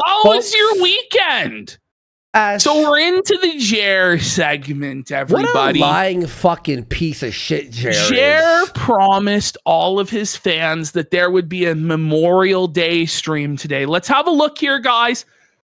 How was your weekend? So we're into the Jer segment, everybody. What a lying fucking piece of shit Jer promised all of his fans that there would be a Memorial Day stream today. Let's have a look here, guys.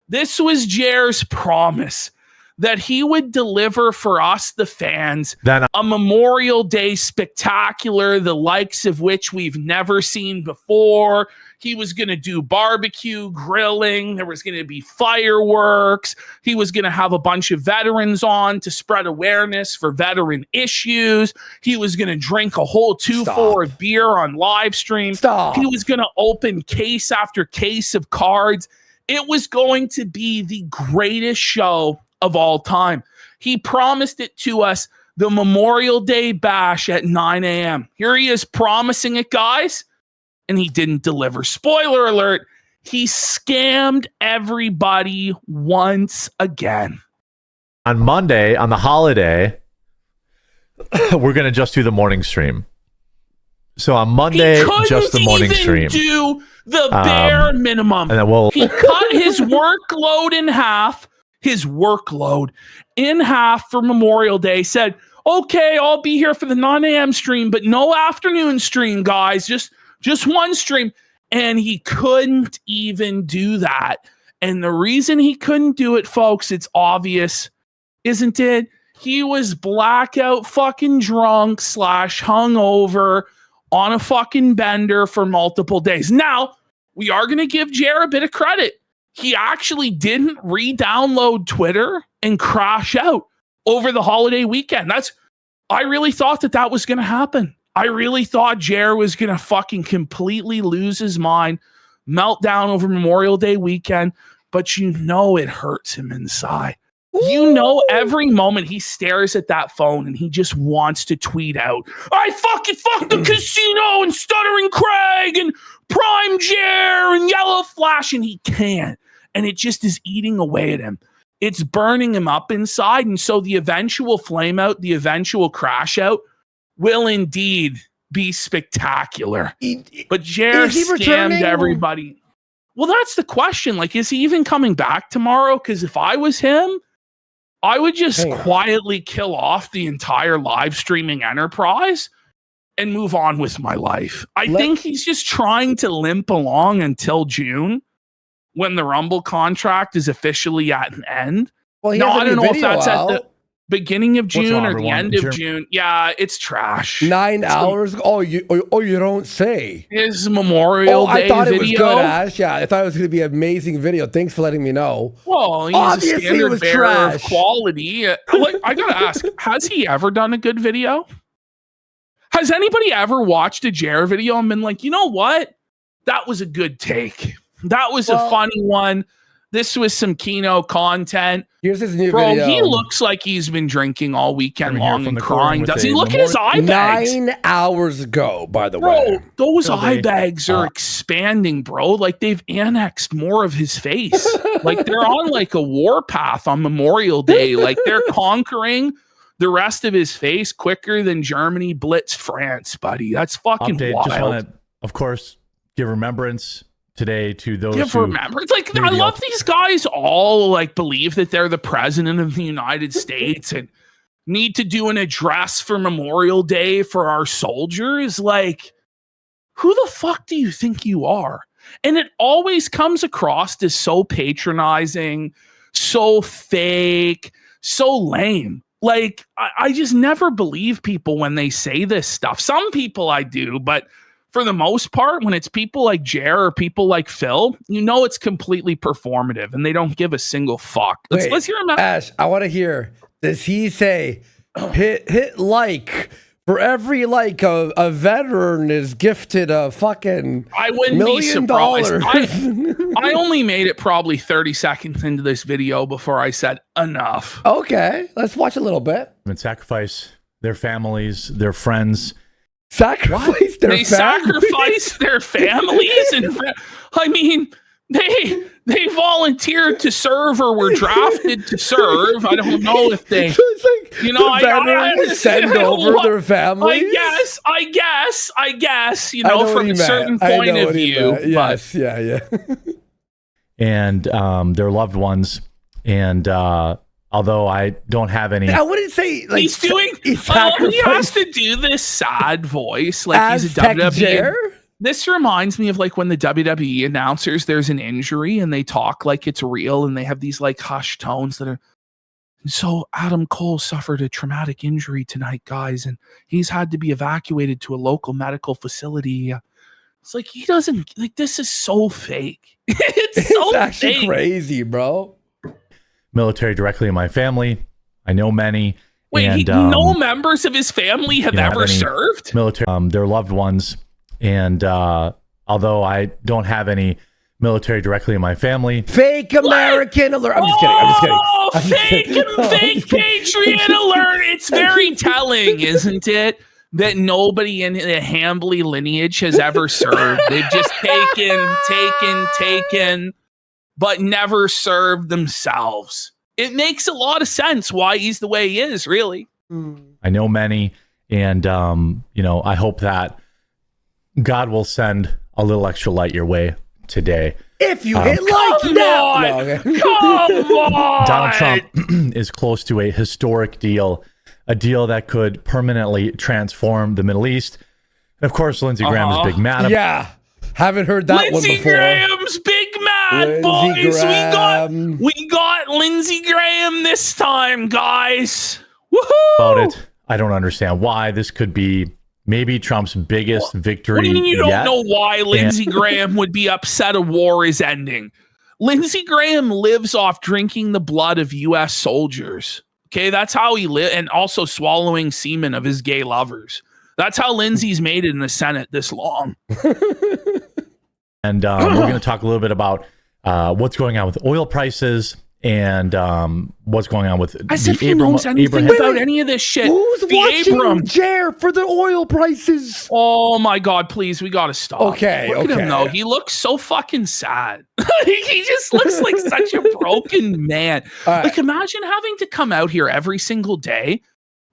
This was Jer's promise that he would deliver for us, the fans, a Memorial Day spectacular, the likes of which we've never seen before. He was going to do barbecue, grilling. There was going to be fireworks. He was going to have a bunch of veterans on to spread awareness for veteran issues. He was going to drink a whole 2-4 of beer on live stream. He was going to open case after case of cards. It was going to be the greatest show of all time. He promised it to us, the Memorial Day bash at 9 a.m. Here he is promising it, guys, and he didn't deliver. Spoiler alert, he scammed everybody once again. On Monday, on the holiday, we're going to just do the morning stream. So on Monday, just the morning stream. Do the bare minimum. And then he cut his workload in half. For Memorial Day, said, okay, I'll be here for the 9 a.m. stream, but no afternoon stream, guys, just one stream. And he couldn't even do that. And the reason he couldn't do it, folks, it's obvious, isn't it? He was blackout fucking drunk / hungover on a fucking bender for multiple days. Now, we are going to give Jer a bit of credit. He actually didn't re-download Twitter and crash out over the holiday weekend. I really thought that was going to happen. I really thought Jer was going to fucking completely lose his mind, melt down over Memorial Day weekend, but you know it hurts him inside. You know, every moment he stares at that phone and he just wants to tweet out, I fucking fucked the casino and Stuttering Craig and Prime Jer and Yellow Flash, and he can't. And it just is eating away at him. It's burning him up inside. And so the eventual flame out, the eventual crash out will indeed be spectacular. But Jer scammed everybody. Well, that's the question. Like, is he even coming back tomorrow? Because if I was him, I would just quietly kill off the entire live streaming enterprise and move on with my life. I think he's just trying to limp along until June when the Rumble contract is officially at an end. Well, no, I don't know if that's at the beginning of June or the end of June. Yeah, it's trash. 9 hours? Oh, you don't say. His Memorial Day video. I thought it was good, Ash. Yeah, I thought it was going to be an amazing video. Thanks for letting me know. Well, he's obviously a standard bearer of quality. I got to ask, has he ever done a good video? Has anybody ever watched a Jer video and been like, you know what? That was a good take. That was a funny one. This was some Kino content. Here's his new video. He looks like he's been drinking all weekend long and crying. Does he? Look at his eye bags. 9 hours ago, by the way. Those eye bags are expanding, bro. Like they've annexed more of his face. Like they're on like a warpath on Memorial Day. Like they're conquering the rest of his face quicker than Germany blitzed France, buddy. That's fucking wild. Just want to, of course, give remembrance today to those It's like I love these guys all like believe that they're the president of the United States and need to do an address for Memorial Day for our soldiers. Like, who the fuck do you think you are? And it always comes across as so patronizing, so fake, so lame. Like, I just never believe people when they say this stuff. Some people I do, but for the most part, when it's people like Jer or people like Phil, you know it's completely performative and they don't give a single fuck. Let's hear him out. Ash, I want to hear, does he say, hit like, for every like a veteran is gifted a fucking I wouldn't be surprised. I only made it probably 30 seconds into this video before I said enough. Okay, let's watch a little bit. And sacrifice their families, their friends. Sacrifice sacrifice their families and I mean they volunteered to serve or were drafted to serve. I don't know if they I send over their families. I guess from a certain point of view. Yes, yeah. and their loved ones. And although I don't have any, I wouldn't say like he's doing. He has to do this sad voice like he's a WWE. This reminds me of like when the WWE announcers there's an injury and they talk like it's real and they have these like hushed tones that are. So Adam Cole suffered a traumatic injury tonight, guys, and he's had to be evacuated to a local medical facility. It's like he doesn't like this is so fake. It's actually fake. Crazy, bro. Military directly in my family. I know many. Wait, and, no members of his family have ever served? Military, their loved ones. And although I don't have any military directly in my family. Fake American alert. I'm just kidding. Fake Patriot alert. It's very telling, isn't it? That nobody in the Hambly lineage has ever served. They've just taken, but never served themselves. It makes a lot of sense why he's the way he is, really. I know many, and I hope that God will send a little extra light your way today. If you hit like now. Come on. Donald Trump is close to a historic deal, a deal that could permanently transform the Middle East. And of course, Lindsey Graham is big mad. Yeah. Haven't heard that one before. Lindsey Graham's big mad, boys. We got Lindsey Graham this time, guys. Woohoo! About it. I don't understand why this could be maybe Trump's biggest victory. What do you mean you don't know why Lindsey Graham would be upset a war is ending? Lindsey Graham lives off drinking the blood of U.S. soldiers. Okay, that's how he lives, and also swallowing semen of his gay lovers. That's how Lindsey's made it in the Senate this long. And we're going to talk a little bit about what's going on with oil prices and what's going on with as if he knows anything about any of this shit. Who's watching Jer for the oil prices? Oh my God, please, we got to stop. Okay, Look at him, though. He looks so fucking sad. He just looks like such a broken man. Right. Like, imagine having to come out here every single day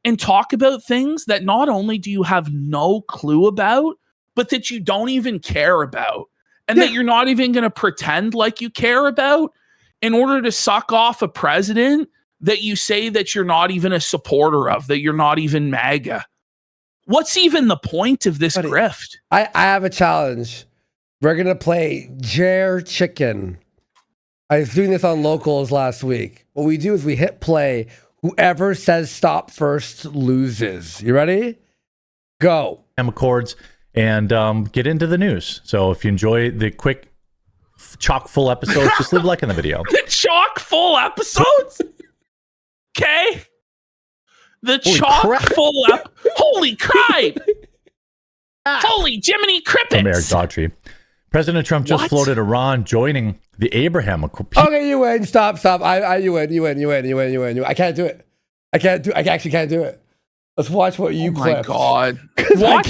and talk about things that not only do you have no clue about, but that you don't even care about. And that you're not even going to pretend like you care about in order to suck off a president that you say that you're not even a supporter of, that you're not even MAGA. What's even the point of this grift? I have a challenge. We're going to play Jer Chicken. I was doing this on Locals last week. What we do is we hit play. Whoever says stop first loses. You ready? Go. Accords and get into the news. So if you enjoy the quick chock full episodes, just leave a like in the video. The chock full episodes? Okay. The chock full holy crap! Holy Jiminy Crippets! From Eric Daughtry. President Trump just floated Iran joining the Abraham Accords. Okay, you win. Stop. You win. I can't do it. I actually can't do it. Let's watch what you clipped. Oh my God. Watch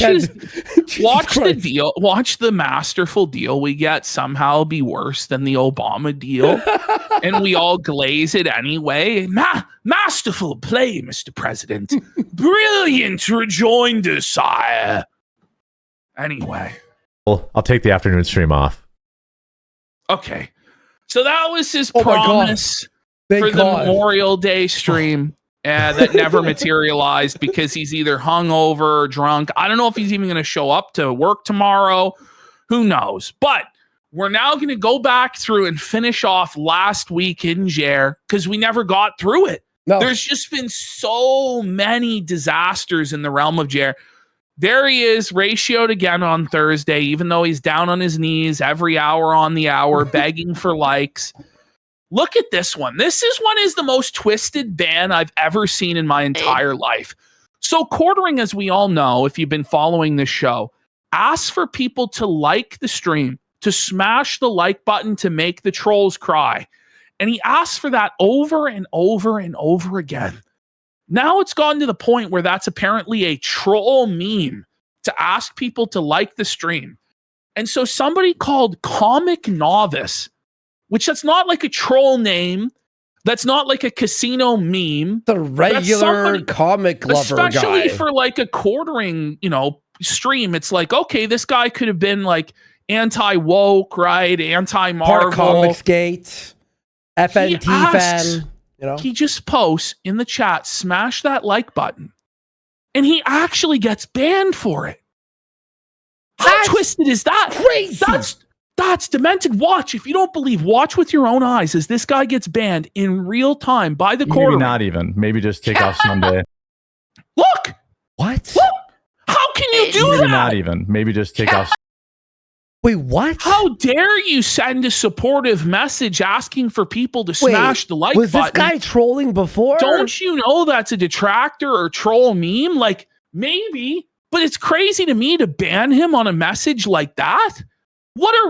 the deal. Watch the masterful deal we get somehow be worse than the Obama deal. And we all glaze it anyway. Masterful play, Mr. President. Brilliant rejoinder, sire. Anyway. Well, I'll take the afternoon stream off. Okay. So that was his promise for the Memorial Day stream. That never materialized because he's either hungover or drunk. I don't know if he's even going to show up to work tomorrow. Who knows? But we're now going to go back through and finish off last week in Jer because we never got through it. No. There's just been so many disasters in the realm of Jer. There he is, ratioed again on Thursday, even though he's down on his knees every hour on the hour, begging for likes. Look at this one. This one is the most twisted ban I've ever seen in my entire life. So quartering, as we all know, if you've been following this show, asks for people to like the stream, to smash the like button to make the trolls cry. And he asks for that over and over and over again. Now it's gotten to the point where that's apparently a troll meme to ask people to like the stream. And so somebody called Comic Novice, which that's not like a troll name. That's not like a casino meme. The regular comic lover guy. Especially for like a quartering, stream. It's like, okay, this guy could have been like anti-woke, right? Part Anti-Marvel. Comics Gate, FNT fan. You know, he just posts in the chat, smash that like button. And he actually gets banned for it. How twisted is that? Crazy. That's demented. Watch. If you don't believe, watch with your own eyes as this guy gets banned in real time by the quarter. Maybe not even. Maybe just take off Sunday. Look. What? How can you do Maybe that? not even. Maybe just take off. Wait, what? How dare you send a supportive message asking for people to smash the like was button? this guy trolling before? Don't you know that's a detractor or troll meme? Like, maybe, but it's crazy to me to ban him on a message like that. What are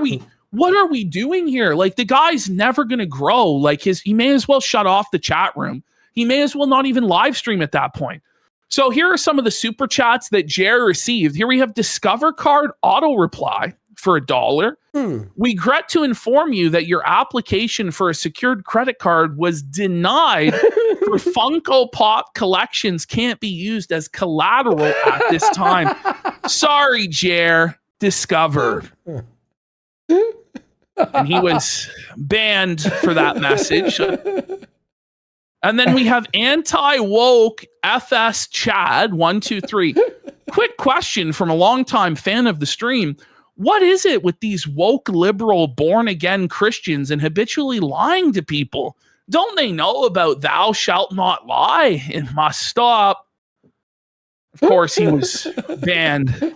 we doing here? Like, the guy's never gonna grow. Like, he may as well shut off the chat room. He may as well not even live stream at that point. So here are some of the super chats that Jer received. Here we have Discover Card auto reply for $1. We regret to inform you that your application for a secured credit card was denied for Funko Pop collections can't be used as collateral at this time. Sorry, Jer. Discovered. And he was banned for that message. And then we have anti-woke FS Chad 123. Quick question from a longtime fan of the stream. What is it with these woke, liberal, born-again Christians and habitually lying to people? Don't they know about thou shalt not lie? It must stop. Of course, he was banned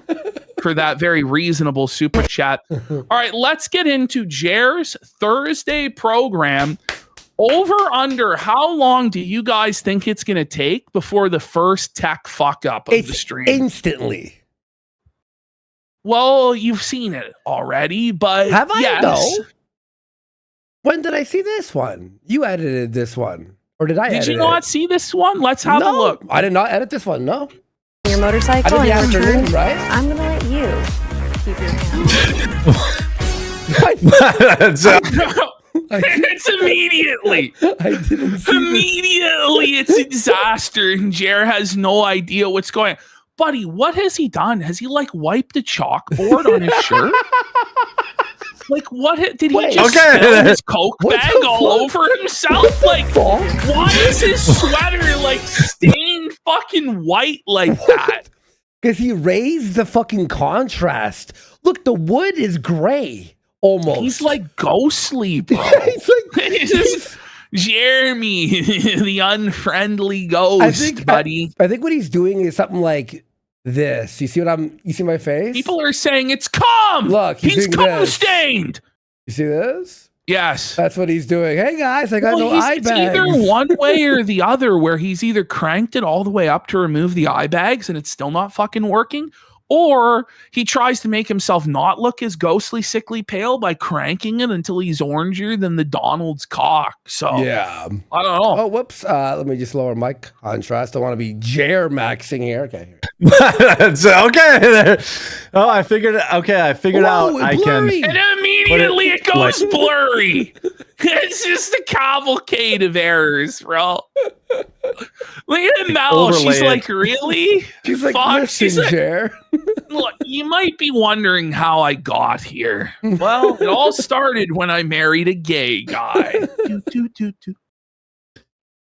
for that very reasonable super chat. All right, let's get into Jer's Thursday program. Over under, how long do you guys think it's going to take before the first tech fuck up of the stream? Instantly. Well, you've seen it already, but have I yes. though? When did I see this one? You edited this one, or did I? Did you not see this one? Let's have a look. I did not edit this one. No. Your motorcycle. I did the afternoon, right? I'm gonna let you keep your hand. It's immediately. I didn't see immediately. It's a disaster, and Jer has no idea what's going on. Buddy, what has he done? Has he like wiped a chalkboard on his shirt? Like, what did he just spill his Coke bag all over himself? Like, why is his sweater like stained fucking white like that? Because he raised the fucking contrast. Look, the wood is gray almost. He's like ghostly, bro. He's Jeremy, the unfriendly ghost, buddy. I think what he's doing is something like this. You see my face? People are saying it's cum. Look, he's cum stained. You see this? Yes. That's what he's doing. Hey guys, I got no eye bags. It's either one way or the other, where he's either cranked it all the way up to remove the eye bags and it's still not fucking working, or he tries to make himself not look as ghostly, sickly pale by cranking it until he's oranger than the Donald's cock. So yeah, I don't know. Oh, whoops. Let me just lower my contrast. I want to be Jer maxing here. Okay. Okay. Oh, I figured out. I can. And immediately it goes blurry. It's just a cavalcade of errors, bro. Look at him now. She's like, really? She's like, listen, Jer. Look, you might be wondering how I got here. Well, it all started when I married a gay guy.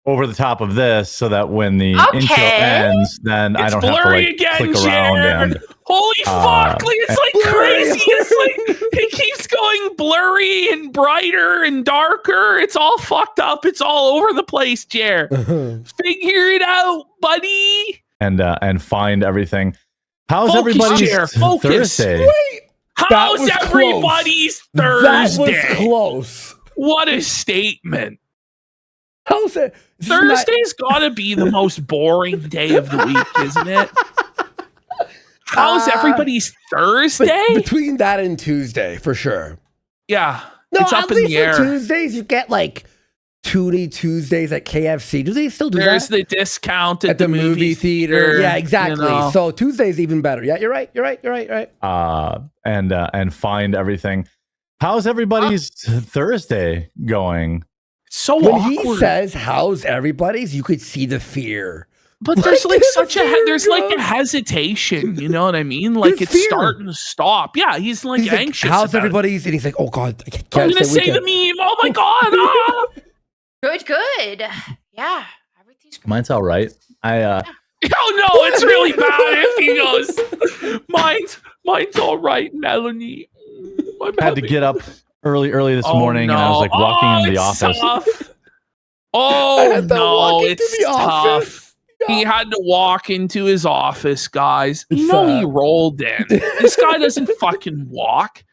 Over the top of this, so that when the intro ends, then I don't have to like click around and holy fuck! Like, it's like crazy. It's like it keeps going blurry and brighter and darker. It's all fucked up. It's all over the place, Jer. Figure it out, buddy. And find everything. How's everybody's Thursday? Wait, how's everybody's Thursday? That was close. What a statement. How's it? Thursday's gotta be the most boring day of the week, isn't it? How's everybody's Thursday? Between that and Tuesday, for sure. Yeah. No, it's up in the air. Tuesdays, you get like Tootie Tuesdays at KFC. Do they still do There's that? the discount at the movie theater. Yeah, exactly. You know? So Tuesday's even better. Yeah, you're right. And find everything. How's everybody's Thursday going? So when awkward. he says, how's everybody's, you could see the fear. But there's like there's such a fear, there's like a bro. hesitation, you know what I mean? Like There's it's fear. starting to stop. Yeah, he's like He's like, anxious. how's about it. everybody's? And he's like, oh God, I can't I'm gonna say the weekend. meme. Oh my god! Ah! Good. Yeah. Everything's great. Mine's all right. Oh no, it's really bad if he goes. Mine's all right, Melanie. I had to get up early this morning, and I was like walking into the it's office. tough. I Oh had to no, walk into it's the tough. office. He had to walk into his office, guys. It's, You know he rolled in. This guy doesn't fucking walk.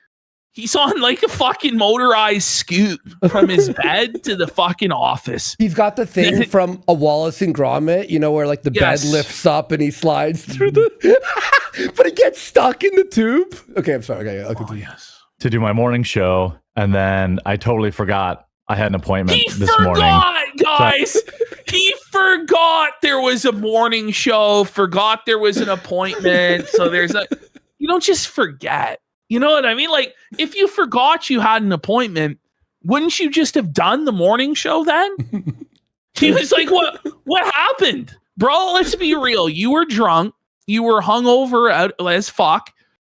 He's on like a fucking motorized scoot from his bed to the fucking office. He's got the thing from a Wallace and Gromit, you know, where like the Yes. bed lifts up and he slides through the, but he gets stuck in the tube. Okay, I'm sorry. Okay, I'll Oh, continue. yes. To do my morning show, and then I totally forgot I had an appointment He this morning. forgot, guys. He forgot there was a morning show, forgot there was an appointment. So you don't just forget. You know what I mean? Like, if you forgot you had an appointment, wouldn't you just have done the morning show then? He was like, what happened? Bro, let's be real. You were drunk. You were hungover out as fuck.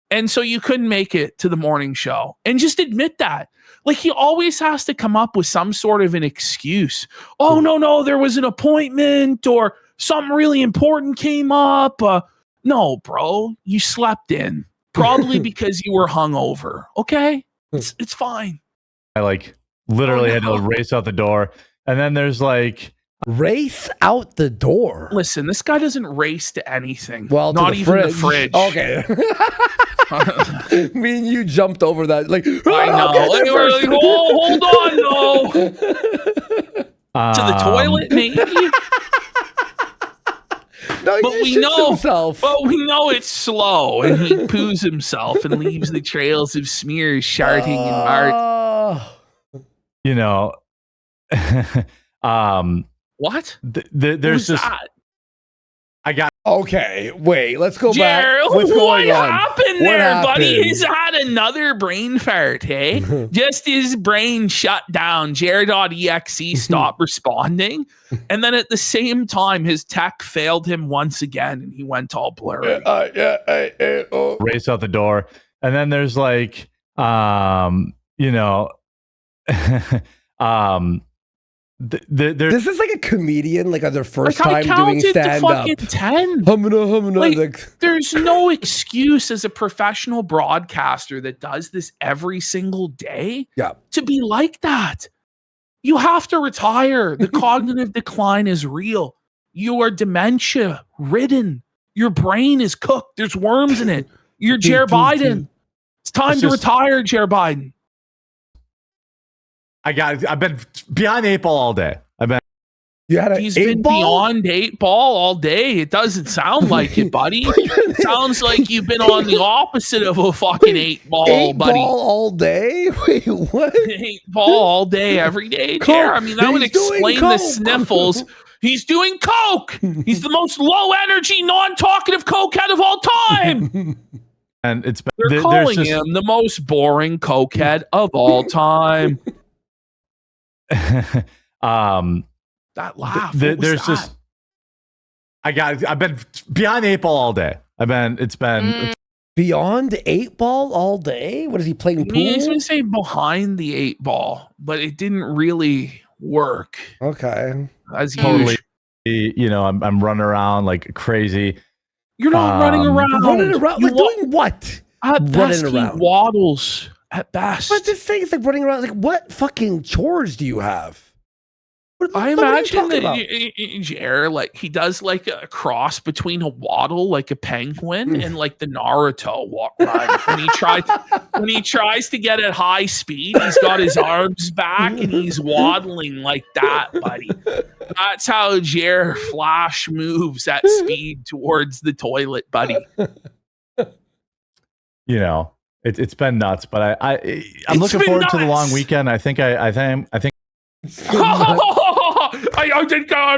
And so you couldn't make it to the morning show. And just admit that. Like, he always has to come up with some sort of an excuse. Oh, no, there was an appointment or something really important came up. No, bro, you slept in. Probably because you were hungover. Okay? It's fine. I like literally had to race out the door, and then there's like Race out the door. Listen, this guy doesn't race to anything. Well, to not the even fridge. the fridge. Okay. Me and you jumped over that. Like, I know. okay, Like, they're we're first. like, oh, hold on, no. To the toilet, maybe. No, But he we shits know- himself. But we know it's slow, and he poos himself and leaves the trails of smears sharding and mart. you know, What? there's Who's just that? I got Okay, wait. Let's go back. Jared, What's what going on? happened What there, buddy? happened? He's had another brain fart, hey? Just his brain shut down. Jared.exe stopped responding. And then at the same time, his tech failed him once again and he went all blurry. Oh. race out the door, and then there's like you know, there's This is like a comedian, like on their first Like, I time doing counted to stand up. fucking 10. Humana. Like, there's no excuse as a professional broadcaster that does this every single day Yeah. to be like that. You have to retire. The cognitive decline is real. You are dementia ridden. Your brain is cooked. There's worms in it. You're Jared Biden. It's time It's to just- retire, Jared Biden. I've been behind the 8 ball all day. You had an He's 8 been ball? beyond 8 ball all day. It doesn't sound like it, buddy. Sounds like you've been on the opposite of a fucking 8 ball, 8 buddy. ball all day? Wait, what? 8 ball all day, every day. Coke. Jared. I mean, that would He's doing explain the coke. sniffles. He's doing coke. He's the most low energy, non-talkative cokehead of all time. And it's been They're there's calling just him the most boring cokehead of all time. That laugh. What was there's that? just I've been behind the 8 ball all day. It's been Beyond 8 ball all day? What is he playing I mean, I was pool? going to say behind the 8 ball, but it didn't really work Okay. as totally, usual. you know, I'm running around like crazy. You're not running around. Running around? You Like doing what? At running best, he around. waddles. At best. But this thing is like running around. Like, what fucking chores do you have? What I what are you imagine talking about? that Jer, like he does like a cross between a waddle, like a penguin, and like the Naruto walk run. When he tries to get at high speed, he's got his arms back and he's waddling like that, buddy. That's how Jer flash moves at speed towards the toilet, buddy. You know, it's been nuts, but I'm It's looking been forward to the long nuts. weekend. I think I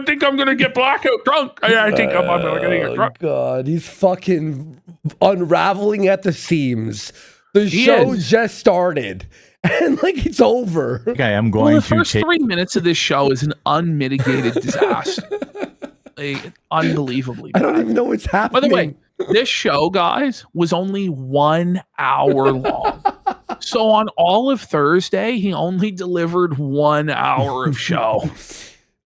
think I'm gonna get blackout drunk. I think I'm gonna get Oh, drunk. God, he's fucking unraveling at the seams. The He show is. just started, and like it's over. I am Well, going the to first take 3 minutes of this show is an unmitigated disaster. unbelievably I don't bad. even know what's By happening. the way, this show, guys, was only 1 hour long. So on all of Thursday, he only delivered 1 hour of show.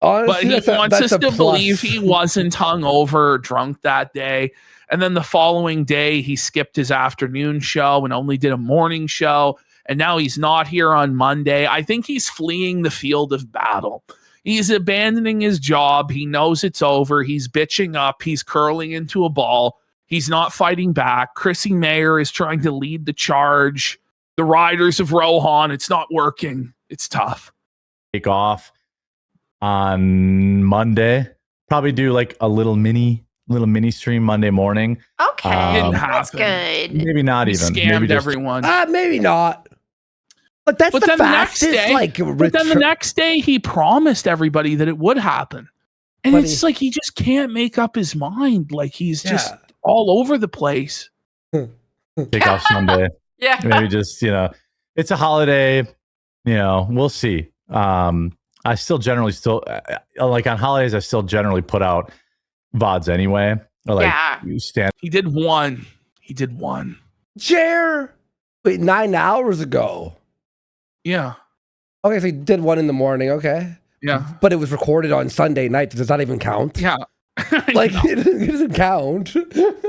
Honestly, But he wants us a to plus. believe he wasn't hungover or drunk that day. And then the following day, he skipped his afternoon show and only did a morning show. And now he's not here on Monday. I think he's fleeing the field of battle. He's abandoning his job. He knows it's over. He's bitching up. He's curling into a ball. He's not fighting back. Chrissy Mayer is trying to lead the charge. The Riders of Rohan, it's not working. It's tough. Take off on Monday. Probably do like a little mini stream Monday morning. Okay, Didn't that's happen. good. Maybe not He even. scammed Maybe just everyone. Maybe not. But that's the then the next fastest. day, but then the next day, he promised everybody that it would happen. And But it's like he just can't make up his mind. Like he's just all over the place. take off Sunday. Yeah. Maybe just, it's a holiday, we'll see. I still generally like on holidays, I still generally put out VODs anyway. Or like He did one. Jer, wait, 9 hours ago. Yeah. Okay, so he did one in the morning. Okay. Yeah. But it was recorded on Sunday night. Does that even count? Yeah. Like, it doesn't count.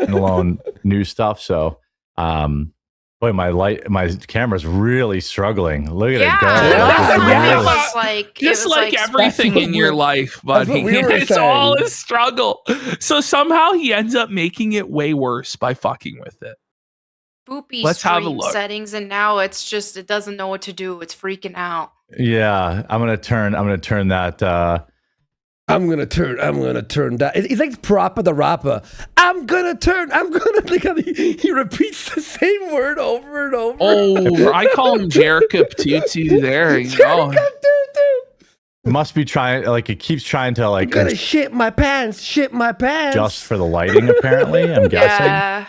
alone new stuff. So, boy, my camera's really struggling. Look at it go. Yeah. It was like just like everything in your life, that's buddy. what we were It's saying. all a struggle. So somehow he ends up making it way worse by fucking with it. Boopy Let's have a stream look. settings, and now it's just it doesn't know what to do. It's freaking out. Yeah, I'm gonna turn that. I'm gonna turn that. It's like Parappa the Rapper. I'm gonna think he repeats the same word over and over. Oh, I call him Jacob Tutu. There you go. Must be trying, like it keeps trying to like I'm gonna shit my pants. just for the lighting. Apparently, I'm guessing. Yeah.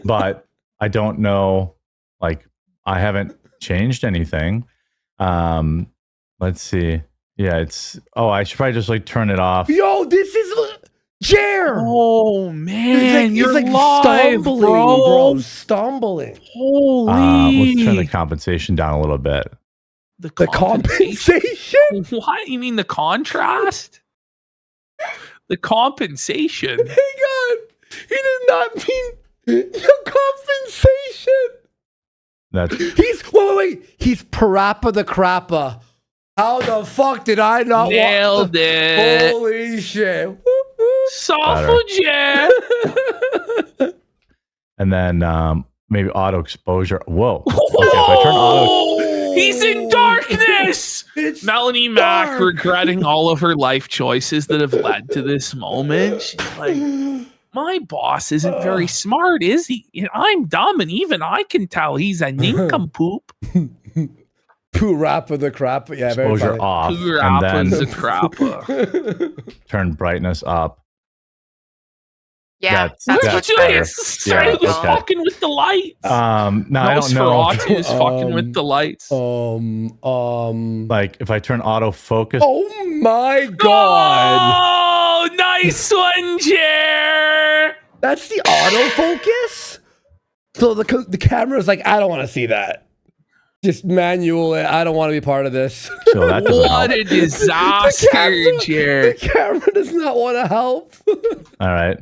But I don't know. Like I haven't changed anything. Let's see. Yeah, I should probably just like turn it off. Yo, this is Jer. Oh man, you're like live, bro. Stumbling. Holy. Let's turn the compensation down a little bit. The compensation? What? You mean the contrast? The compensation. Hang on. He did not mean your compensation. That's Wait. He's Parappa the Crappa. How the fuck did I not Nailed it. Holy shit. Sophogere. and then maybe auto exposure. Whoa. Okay, if I turn auto. He's in darkness. It's Melanie Mack regretting all of her life choices that have led to this moment. She's like, my boss isn't very smart, is he? I'm dumb, and even I can tell he's a nincompoop. Parappa the Crappa. Yeah, very Exposure funny. off. Parappa's And a crappa. turn brightness up. Yeah. That's Look better. at you, he's straight Yeah, was okay. fucking with the lights. No, I don't know. Nosferatu is fucking with the lights. Like if I turn autofocus. Oh my god. Oh, nice one, Jer. That's the autofocus? So the camera's like, I don't want to see that. Just manual it. I don't want to be part of this. So that doesn't What help. a disaster, Jer. The camera does not want to help. All right.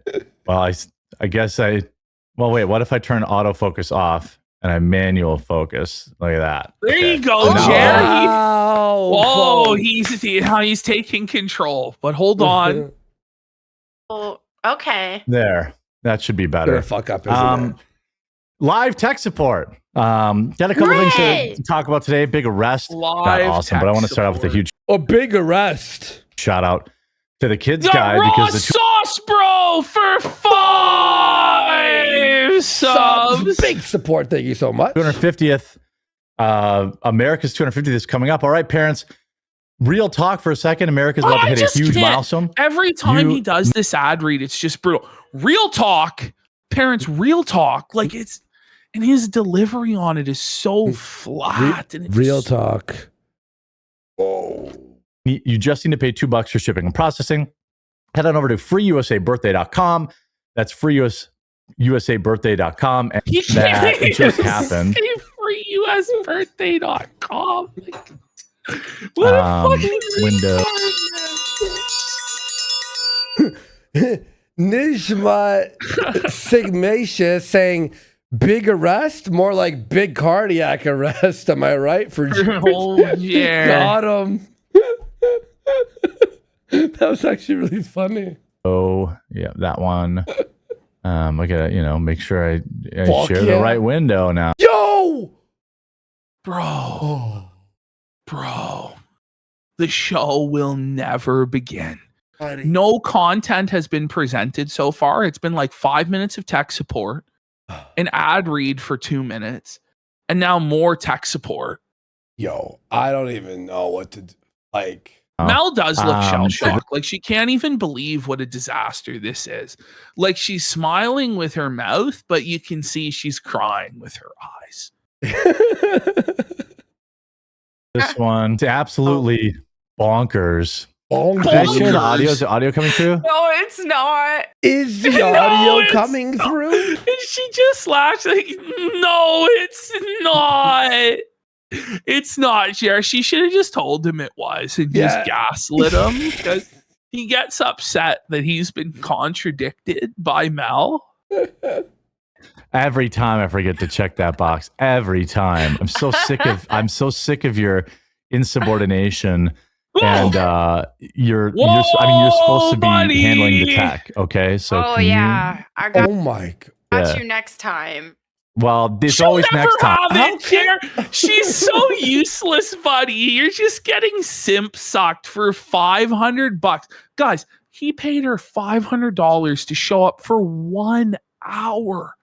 Well, I guess well, wait, what if I turn autofocus off and I manual focus? Look at that. There Okay. you go, Now- Jer. Wow. Whoa, he's taking control. But hold on. Oh, okay. There. That should be Gonna better. fuck up, isn't it? Live tech support. Got a couple things to talk about today. Big arrest. Not Live awesome, but I want to start off with a huge A big arrest. shout out to the kids The guy raw because the sauce, bro, for 5 subs. Big support. Thank you so much. 250th, America's 250th is coming up. All right, parents, real talk for a second. America's about to hit a huge milestone. Every time he does this ad read, it's just brutal. Real talk, parents, real talk. Like it's, and his delivery on it is so flat. And it's Real talk. You just need to pay $2 for shipping and processing. head on over to freeusabirthday.com. That's freeusabirthday.com. And You that can't just even happened. say freeusbirthday.com. What a fucking window. Nishma Sigmatia saying big arrest, more like big cardiac arrest. Am I right? For Oh, yeah. got him. That was actually really funny. Oh, yeah, that one. I gotta, make sure I Fuck share yeah. the right window now. Yo, Bro, the show will never begin. buddy. No content has been presented so far. It's been like 5 minutes of tech support, an ad read for 2 minutes, and now more tech support. Yo, I don't even know what to do. Like, Mel does look shell so- shocked. Like she can't even believe what a disaster this is. Like she's smiling with her mouth, but you can see she's crying with her eyes. This one's absolutely bonkers. bonkers. Did I share the audio? Is the audio coming through? No, it's not. Is the No, audio it's coming not. through? And she just laughed like, no, it's not. It's not, Jer. She should have just told him it was and Yeah. just gaslit him because he gets upset that he's been contradicted by Mel. Every time I forget to check that box. Every time. I'm so sick of your insubordination. And you're supposed to be buddy. handling the tech, okay? So Oh can you- yeah, I got, Oh my god. got Yeah. you next time. well, it's She'll always never next time. have it, Jer. She's so useless, buddy. You're just getting simp sucked for $500. Guys, he paid her $500 to show up for 1 hour,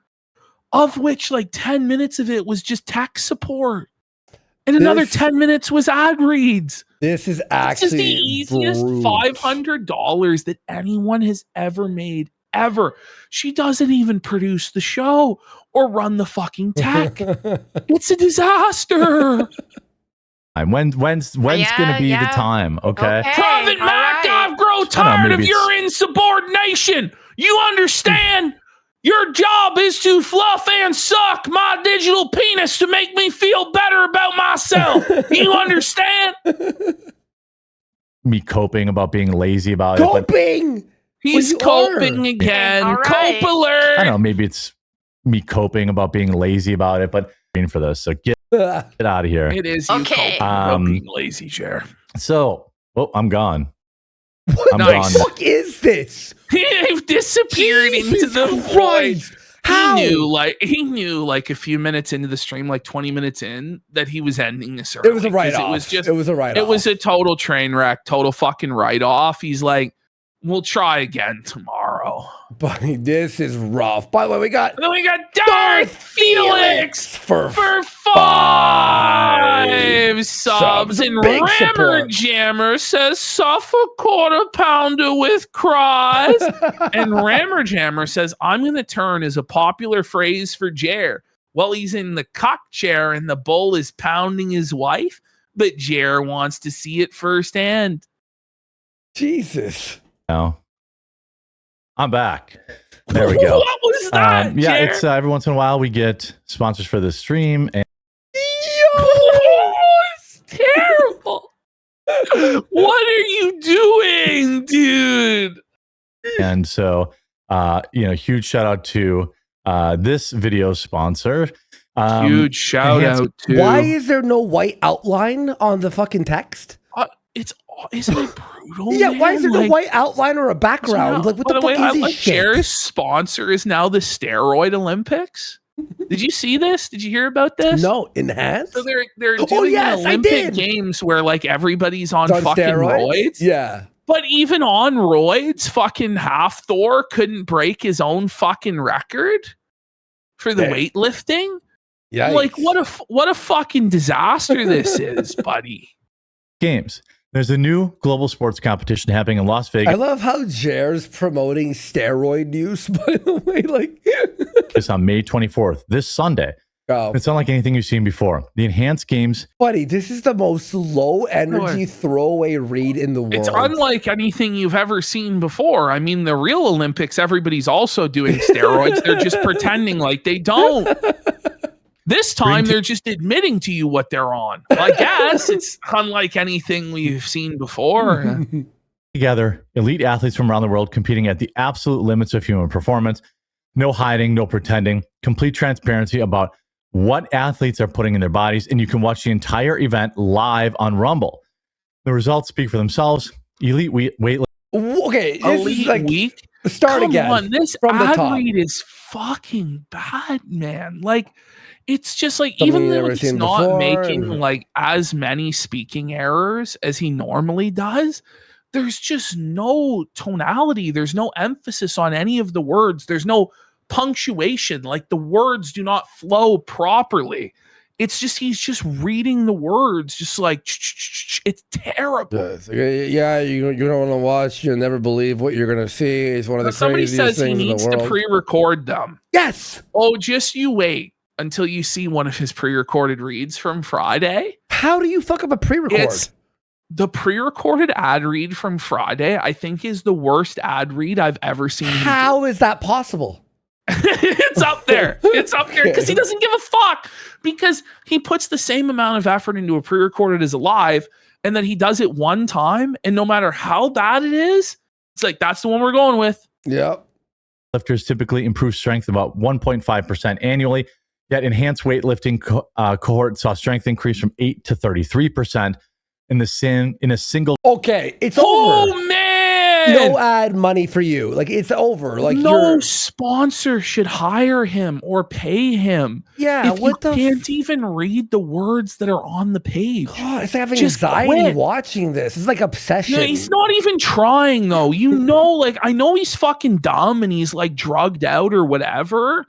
of which like 10 minutes of it was just tech support. And another This- 10 minutes was ad reads. This is It's actually just the easiest brute. $500 that anyone has ever made, ever. She doesn't even produce the show or run the fucking tech. It's a disaster. When's Yeah, gonna be the yeah. time? Okay. Okay. Prophet all Mac, right. I've grown tired of maybe your insubordination. You understand? Your job is to fluff and suck my digital penis to make me feel better about myself. You understand? Me coping about being lazy about it. But Coping. He's you coping are. again. All right. Cope alert. I don't know, maybe it's me coping about being lazy about it, but for this. So get out of here. It is you Okay. coping about being lazy, chair. So, I'm gone. What I'm the Nice. gone. fuck is this? He disappeared into Jesus the void. Christ. How? He knew like a few minutes into the stream, like 20 minutes in, that he was ending this early. It was a 'cause write-off. It was just It was a write-off. it was a total train wreck, total fucking write-off. He's like, we'll try again tomorrow. Buddy, this is rough. By the way, we got And then we got Darth Felix for for 5 subs. And Big Rammer support. Jammer says, "Suff a quarter pounder with cries." And Rammer Jammer says, "I'm going to turn" is a popular phrase for Jer. Well, he's in the cock chair and the bull is pounding his wife, but Jer wants to see it firsthand. Jesus. No. I'm back. There we go. What was that, Yeah, Jer? it's every once in a while we get sponsors for the stream, and Oh, it's terrible. What are you doing, dude? so huge shout out to this video sponsor. Huge shout hands- out to Why is there no white outline on the fucking text? isn't it brutal? Yeah, why is there man? no white outline or a background? Like, what By the fuck way, is this like shit? Jer's sponsor is now the Steroid Olympics. Did you see this? Did you hear about this? No, enhanced? So they're Oh, doing yes, an I Olympic did. games where like everybody's on It's on fucking roids. Yeah. But even on roids, fucking Half Thor couldn't break his own fucking record for the Yeah. weightlifting. Yeah. Like what a fucking disaster this is, buddy. games. There's a new global sports competition happening in Las I Vegas love how Jer's promoting steroid use, by the way. Like, on May 24th, this Sunday. Oh. It's unlike anything you've seen before. The enhanced games. Buddy, this is the most low energy throwaway read in the world. It's unlike anything you've ever seen before. I mean, the real Olympics, everybody's also doing steroids. They're just pretending like they don't. This time, they're just admitting to you what they're on. I guess it's unlike anything we've seen before. Together, elite athletes from around the world competing at the absolute limits of human performance. No hiding, no pretending. Complete transparency about what athletes are putting in their bodies, and you can watch the entire event live on Rumble. The results speak for themselves. Elite weightlifting. Okay, this Elite is like week. start Come again. on, this from the ad top. read is fucking bad, man. Like, it's just like Something even you've though never he's seen not before, making and- like as many speaking errors as he normally does, there's just no tonality. There's no emphasis on any of the words. There's no punctuation. Like the words do not flow properly. It's just he's just reading the words, just like it's terrible. Yes. Okay, yeah, you don't want to watch. You'll never believe what you're going to see. It's one of the Somebody craziest says he things in needs the to world. pre-record them. Yes. Oh, just you wait until you see one of his pre-recorded reads from Friday. How do you fuck up a pre-record? It's the pre-recorded ad read from Friday, I think, is the worst ad read I've ever seen. How is that possible? It's up there. It's up there because he doesn't give a fuck, because he puts the same amount of effort into a pre-recorded as a live, and then he does it one time, and no matter how bad it is, it's like, that's the one we're going with. Yep. Lifters typically improve strength about 1.5% annually, yet enhanced weightlifting cohort saw strength increase from 8 to 33% in a single. Okay, it's Oh over. man, No ad money for you. Like it's over. Like no you're sponsor should hire him or pay him. yeah. If What you the? can't even read the words that are on the page. God, it's like having Just anxiety quit. watching this. It's like obsession. No, he's not even trying though. You know, like I know he's fucking dumb and he's like drugged out or whatever,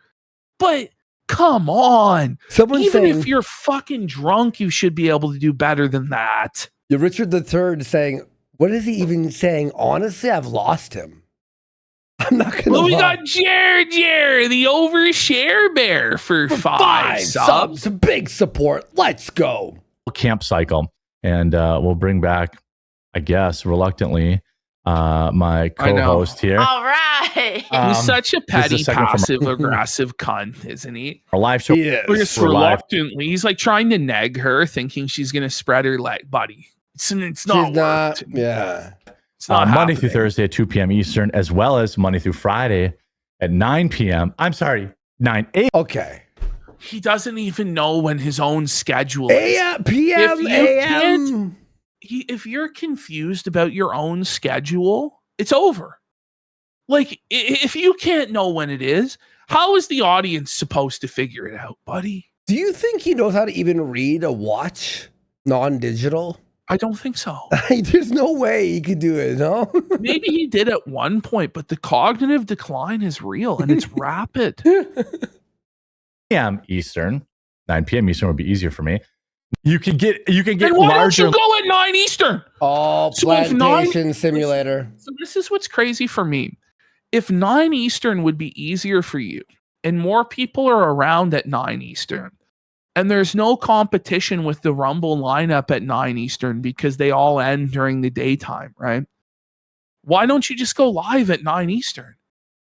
but come on. Someone's Even saying, if you're fucking drunk, you should be able to do better than that. you're Richard III saying, what is he even saying? Honestly, I've lost him. I'm not gonna. Well, we lie. got Jared, the overshare bear for five subs. Big support. Let's go. Camp cycle, and we'll bring back, I guess, reluctantly, my co-host here. All right. He's such a this is petty, the second from- passive-aggressive cunt, isn't he? Our live show. Yes. Just We're live. reluctantly. He's like trying to neg her, thinking she's going to spread her leg, buddy. It's not She's not. worked. Yeah. It's not Monday through happening. Thursday at 2 p.m. Eastern, as well as Monday through Friday at 9 p.m. I'm sorry, 9 a.m. Okay. He doesn't even know when his own schedule is. AM, PM, If you AM. If you're confused about your own schedule, it's over. Like, if you can't know when it is, how is the audience supposed to figure it out, buddy? Do you think he knows how to even read a watch non-digital? I don't think so. There's no way he could do it, no? Maybe he did at one point, but the cognitive decline is real and it's rapid. p.m. Eastern. 9 p.m. Eastern would be easier for me. You can get Then why larger. don't you go at 9 Eastern? Oh, So if plantation simulator. So this is what's crazy for me. If 9 Eastern would be easier for you and more people are around at 9 Eastern and there's no competition with the Rumble lineup at 9 Eastern because they all end during the daytime, right? Why don't you just go live at 9 Eastern?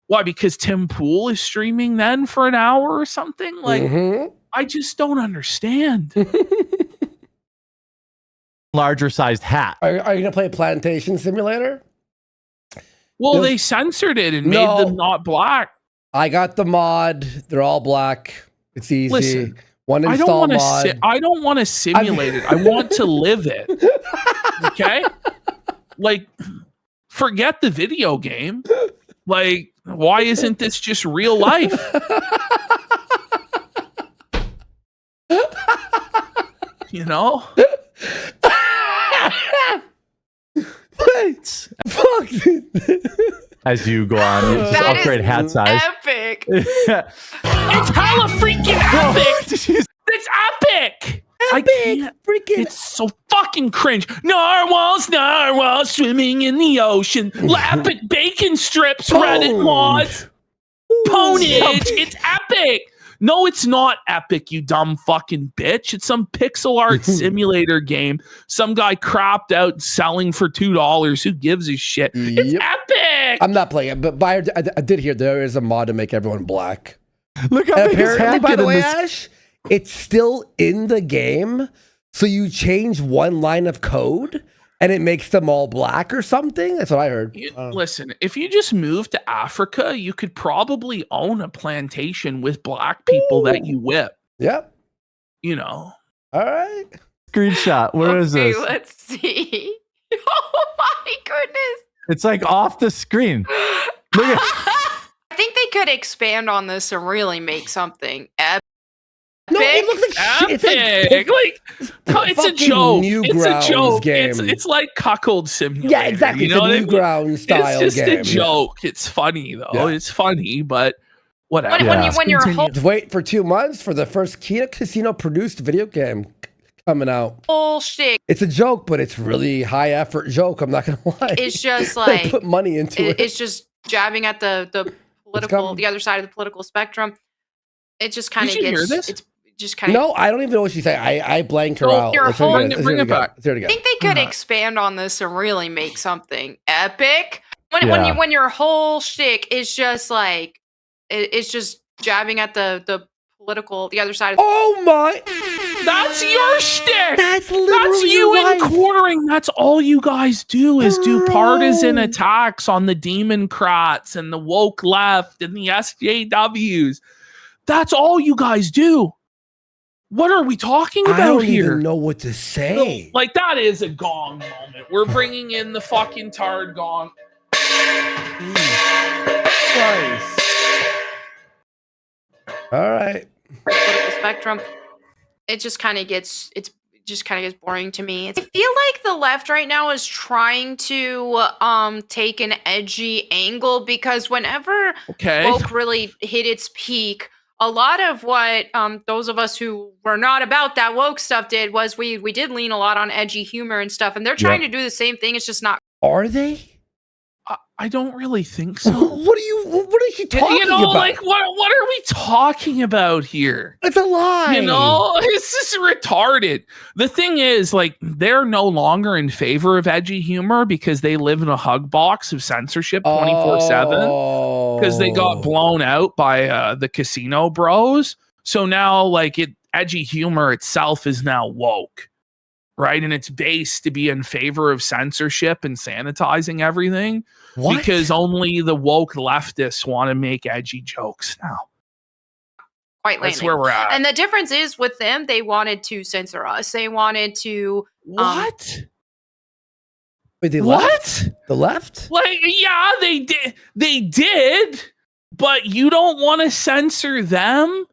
Why? Because Tim Pool is streaming then for an hour or something? Like, Mhm. I just don't understand. larger sized hat. Are you going to play plantation simulator? Well, Yes. they censored it and No. made them not black. I got the mod. They're all black. It's easy. Listen, One I don't install want to. mod. I don't want to simulate it. I want to live it. Okay, like forget the video game. Like, why isn't this just real life? You know, Fuck. As you go on, you just That upgrade is hat size. Epic. it's hella freaking epic. It's epic. I can't. Freaking. It's so fucking cringe. Narwhals swimming in the ocean. Lap at bacon strips, Reddit mods. Ponage. It's epic. No, it's not Epic, you dumb fucking bitch. It's some pixel art simulator game. Some guy crapped out selling for $2. Who gives a shit? It's Yep. Epic. I'm not playing it, but I did hear there is a mod to make everyone black. Look how And big his apparently, head by get the in way, this. Ash, it's still in the game. So you change one line of code and it makes them all black or something. That's what I heard. Listen, if you just moved to Africa, you could probably own a plantation with black people that you whip. Yep. You know. All right. Screenshot. Where is Okay, this? let's see. Oh my goodness. It's like off the screen. Look at. I think they could expand on this and really make something epic. No, it looks like shit. It's Epic. It's a fucking joke. It's a Newgrounds joke. game. It's like Cuckold Simulator. Yeah, exactly. You know It's a what I mean? Newgrounds style It's just game. a joke. It's funny though. Yeah. It's funny, but whatever. When you're Continue. Just wait for 2 months for the first Kino Casino produced video game coming out. bullshit It's a joke, but it's really high effort joke. I'm not gonna lie. is just They like put money into it. it's just jabbing at the political, the other side of the political spectrum. It just kind of Did you hear gets. this? It's just kind of. No, I don't even know what she's saying. I blanked her Oh, out. your Let's hear whole- it again. Bring it back. Let's hear it I again. think they could Uh-huh. expand on this and really make something epic. Yeah. When your whole shtick is just like it's just jabbing at the political, the other side of. Oh my! That's your shtick. That's literally That's you your in life. quartering. That's all you guys do is do Bro. partisan attacks on the Democrats and the woke left and the SJWs. That's all you guys do. What are we talking I about don't here? even know what to say. Like, that is a gong moment. We're bringing in the fucking tard gong. Christ. All right. Political spectrum. It just kind of gets boring to me. I feel like the left right now is trying to take an edgy angle because whenever Okay. woke really hit its peak, a lot of what those of us who were not about that woke stuff did was we did lean a lot on edgy humor and stuff, and they're trying to do the same thing. It's just not. Are they? I don't really think so. What are you talking You know, about? like, what are we talking about here? It's a lie. You know, it's just retarded. The thing is, like, they're no longer in favor of edgy humor because they live in a hug box of censorship 24/7 because they got blown out by the casino bros. So now, like, edgy humor itself is now woke, right? And it's based to be in favor of censorship and sanitizing everything. What? Because only the woke leftists want to make edgy jokes now. Quite That's lately. where we're at. And the difference is with them, they wanted to censor us. They wanted to. What? Wait, they What? left? The left? Like, yeah, they did. They did, but you don't want to censor them.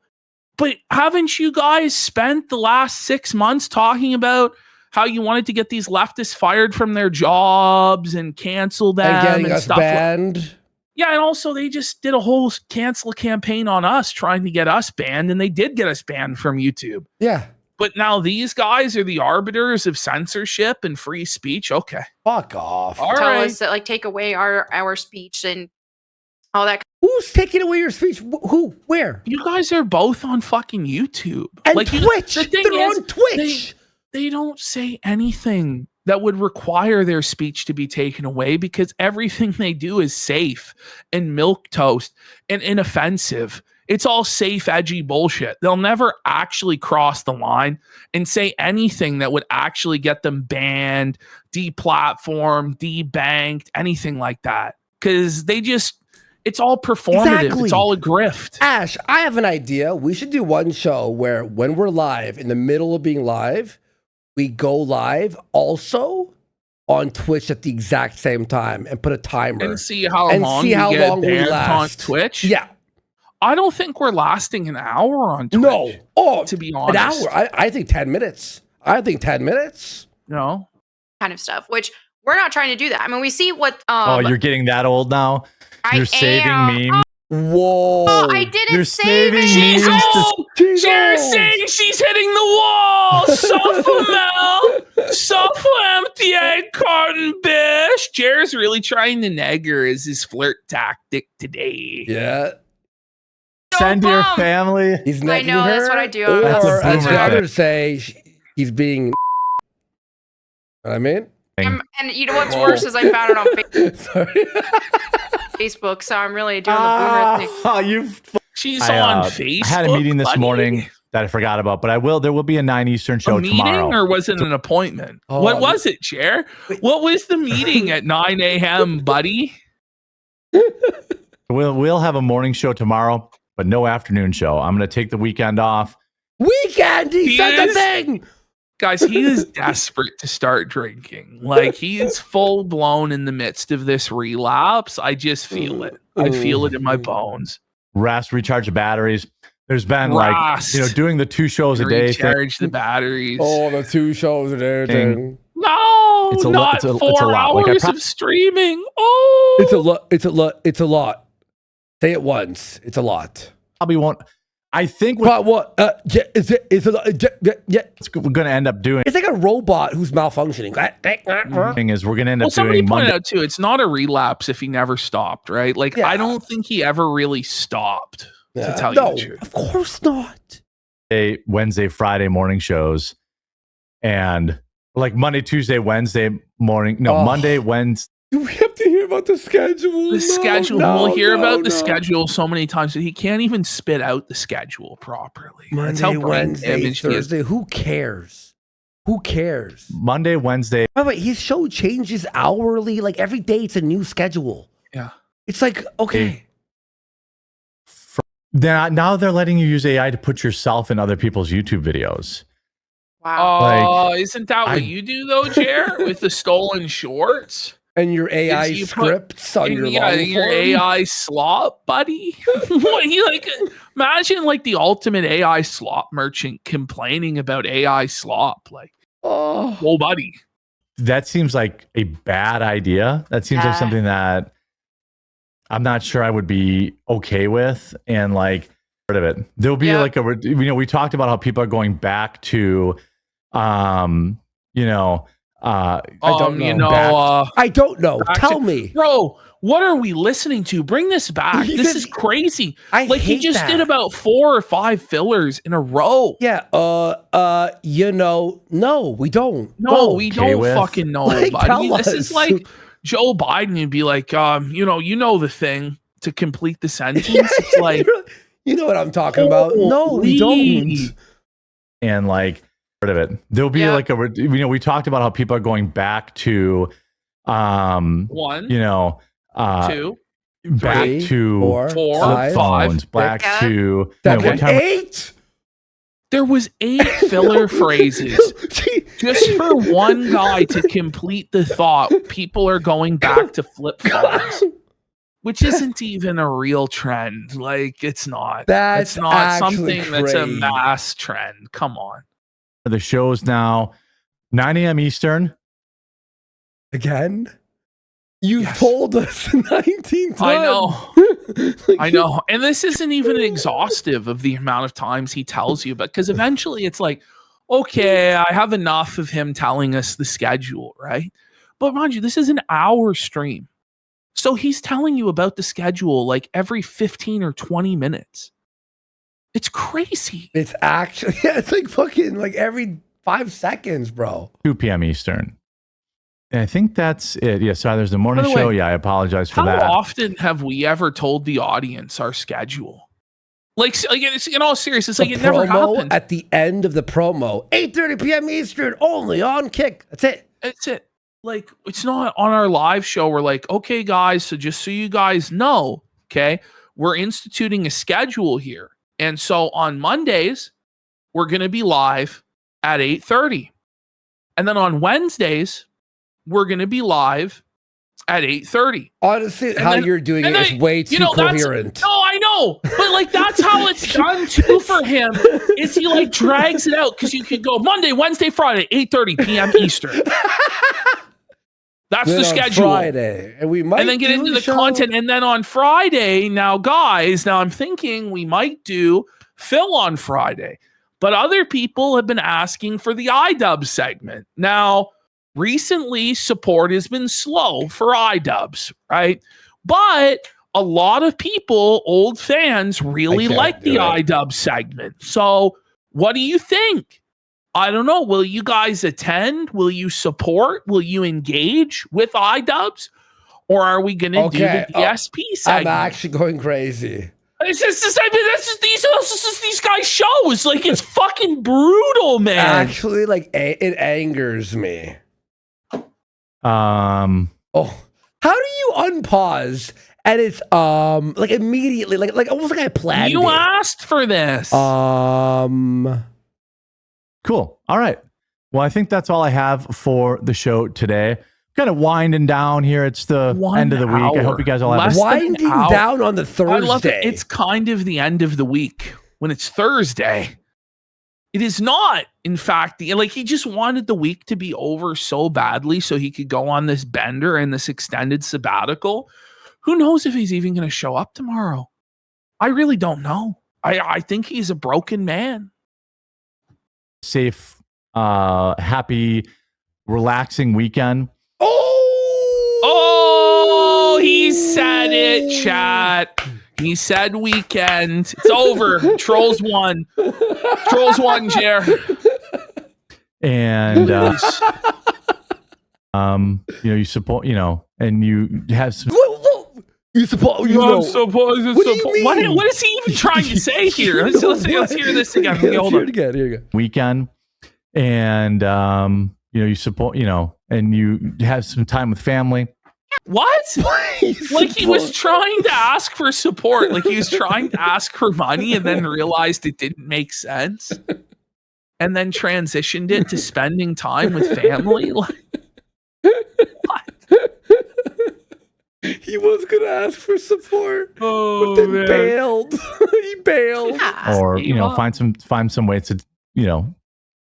But haven't you guys spent the last 6 months talking about how you wanted to get these leftists fired from their jobs and cancel them And getting and us stuff? banned? Yeah, and also they just did a whole cancel campaign on us trying to get us banned, and they did get us banned from YouTube. Yeah. But now these guys are the arbiters of censorship and free speech. Okay. Fuck off. All tell right. us that, like, take away our speech and all that. Who's taking away your speech? Who? Where? You guys are both on fucking YouTube. And Like, Twitch. the thing They're is, on Twitch. They don't say anything that would require their speech to be taken away because everything they do is safe and milquetoast and inoffensive. It's all safe, edgy bullshit. They'll never actually cross the line and say anything that would actually get them banned, deplatformed, debanked, anything like that. Because it's all performative. Exactly. It's all a grift. Ash, I have an idea. We should do one show where when we're live, in the middle of being live, we go live also on Twitch at the exact same time and put a timer. And see how And long see we how get long we banned last. on Twitch. Yeah. I don't think we're lasting an hour on Twitch. No. Oh, to be an honest. hour. I think 10 minutes. I think 10 minutes. No. kind of stuff, which we're not trying to do that. I mean, we see what. Oh, you're getting that old now? I You're saving am. memes? Whoa. Oh, I didn't You're save saving it. She's memes to- old. She's Jared's old. saying she's hitting the wall. Suffer, Mel. Suffer, empty egg carton, bish. Jared's really trying to neg her as his flirt tactic today. Yeah. Send your bummed. family. He's I necking know, her, that's what I do. That's a or as the boomer thing. others say, he's being. Know what I mean? And you know what's worse is I found it on Sorry. Facebook, so I'm really doing the boomer thing. Oh, you've. She's on Facebook. I had a meeting this buddy? morning that I forgot about, but there will be a 9 Eastern show a meeting, tomorrow. or was it an appointment? Oh, What was it, Chair? What was the meeting at 9 a.m., buddy? We'll have a morning show tomorrow, but no afternoon show. I'm going to take the weekend off. Weekend. He said the thing. Guys, he is desperate to start drinking. Like, he is full blown in the midst of this relapse. I just feel it. I feel it in my bones. Rest, recharge the batteries. There's been Rest. doing the 2 shows a day. Recharge the batteries. Oh, the 2 shows a day thing. No, It's a not lot. 4 Like, hours of streaming. Oh, It's a lot. It's a lot. It's a lot. Say it once. It's a lot. Probably won't. I think But what? Yeah, is it? Is it? Yeah. we're going to end up doing It's like a robot who's malfunctioning. is we're going to end Well, up somebody doing pointed Monday. out too, it's not a relapse if he never stopped, right? Like, Yeah. I don't think he ever really stopped, to tell you No, the truth. of course not. Wednesday, Friday morning shows, and like Monday, Tuesday, Wednesday morning. No, Oh. Monday, Wednesday. Do we have to hear about the schedule? The schedule, we'll hear about the schedule so many times that he can't even spit out the schedule properly. That's how Monday, brain Wednesday, damaged he is. Thursday. Who cares? Who cares? Monday, Wednesday. By the way, his show changes hourly. Like every day, it's a new schedule. Yeah. It's like, okay. Now they're letting you use AI to put yourself in other people's YouTube videos. Wow. Oh, isn't that what you do though, Jer? With the stolen shorts? And your AI you put- scripts on your long your form? AI slop, buddy. What, he like imagine like the ultimate AI slop merchant complaining about AI slop. Like, Oh. whoa, buddy. That seems like a bad idea. That seems like Yeah. something that I'm not sure I would be okay with. And like, rid of it. There'll be like we talked about how people are going back to, I don't know. I don't know. Tell me. Bro, what are we listening to? Bring this back. He This said- is crazy. I Like, he hate just that. did about 4 or 5 fillers in a row. Yeah. No, we don't. No, we okay don't with? fucking know, Like, buddy. tell This is us. like Joe Biden would be like, you know the thing to complete the sentence. It's like, you know what I'm talking about. No, we holy. don't. and like, rid of it. There'll be like we talked about how people are going back to, 1, 2, back 3, to 4, four, 5, phones, back Yeah. to 7, 8. there was 8 filler phrases just for one guy to complete the thought. People are going back to flip phones, which isn't even a real trend. Like, it's not. That's it's not actually something that's a crazy. mass trend. Come on. the shows now, 9 a.m. Eastern. Again? You've Yes. told us 19 times. I know. Like, I know. And this isn't even exhaustive of the amount of times he tells you, because eventually it's like, okay, I have enough of him telling us the schedule, right? But mind you, this is an hour stream. So he's telling you about the schedule like every 15 or 20 minutes. It's crazy. It's actually, yeah, it's like fucking like every 5 seconds, bro. 2 p.m. Eastern. And I think that's it. Yeah, sorry, there's the morning By the show. way, Yeah, I apologize for How that. often have we ever told the audience our schedule? Like it's, in all seriousness, like The it never promo happened. at the end of the promo, 8:30 p.m. Eastern, only on Kick. That's it. That's it. Like, it's not on our live show. We're like, okay, guys, so just so you guys know, okay, we're instituting a schedule here. And so on Mondays, we're going to be live at 8:30. And then on Wednesdays, we're going to be live at 8:30. Honestly, how then- you're doing and it is then, way too coherent. No, I know. But like, that's how it's done too for him. Is he like drags it out, because you could go Monday, Wednesday, Friday, 8:30 p.m. Eastern. That's Then the on schedule. Friday, and we might And then get do into a the show. content. And then on Friday, now I'm thinking we might do Phil on Friday. But other people have been asking for the iDubbbz segment. Now, recently, support has been slow for iDubbbz, right? But a lot of people, old fans, really like the iDub segment. So what do you think? I don't know. Will you guys attend? Will you support? Will you engage with iDubbbz? Or are we going to do the DSP segment? I'm actually going crazy. It's just these guys' shows. Like, it's fucking brutal, man. Actually, like, it angers me. How do you unpause and it's like immediately like almost like I planned you asked for this. Cool. All right. Well, I think that's all I have for the show today. Kind of winding down here. It's the end of the week. I hope you guys all have winding down on the Thursday. I love it. It's kind of the end of the week when it's Thursday. It is not, in fact, like he just wanted the week to be over so badly so he could go on this bender and this extended sabbatical. Who knows if he's even going to show up tomorrow? I really don't know. I think he's a broken man. Safe, happy, relaxing weekend. Oh, he said it, chat. He said weekend. It's over. Trolls won. Trolls won, Jer. And you support, and you have some. You support. What is he even trying to say here? Let's hear this again. Hold on. Here you go. Weekend, and you support, and you have some time with family. What? Like he was trying to ask for support. Like he was trying to ask for money and then realized it didn't make sense. And then transitioned it to spending time with family. Like, what? He was gonna ask for support, but then bailed. He bailed. Yeah. Or find some way to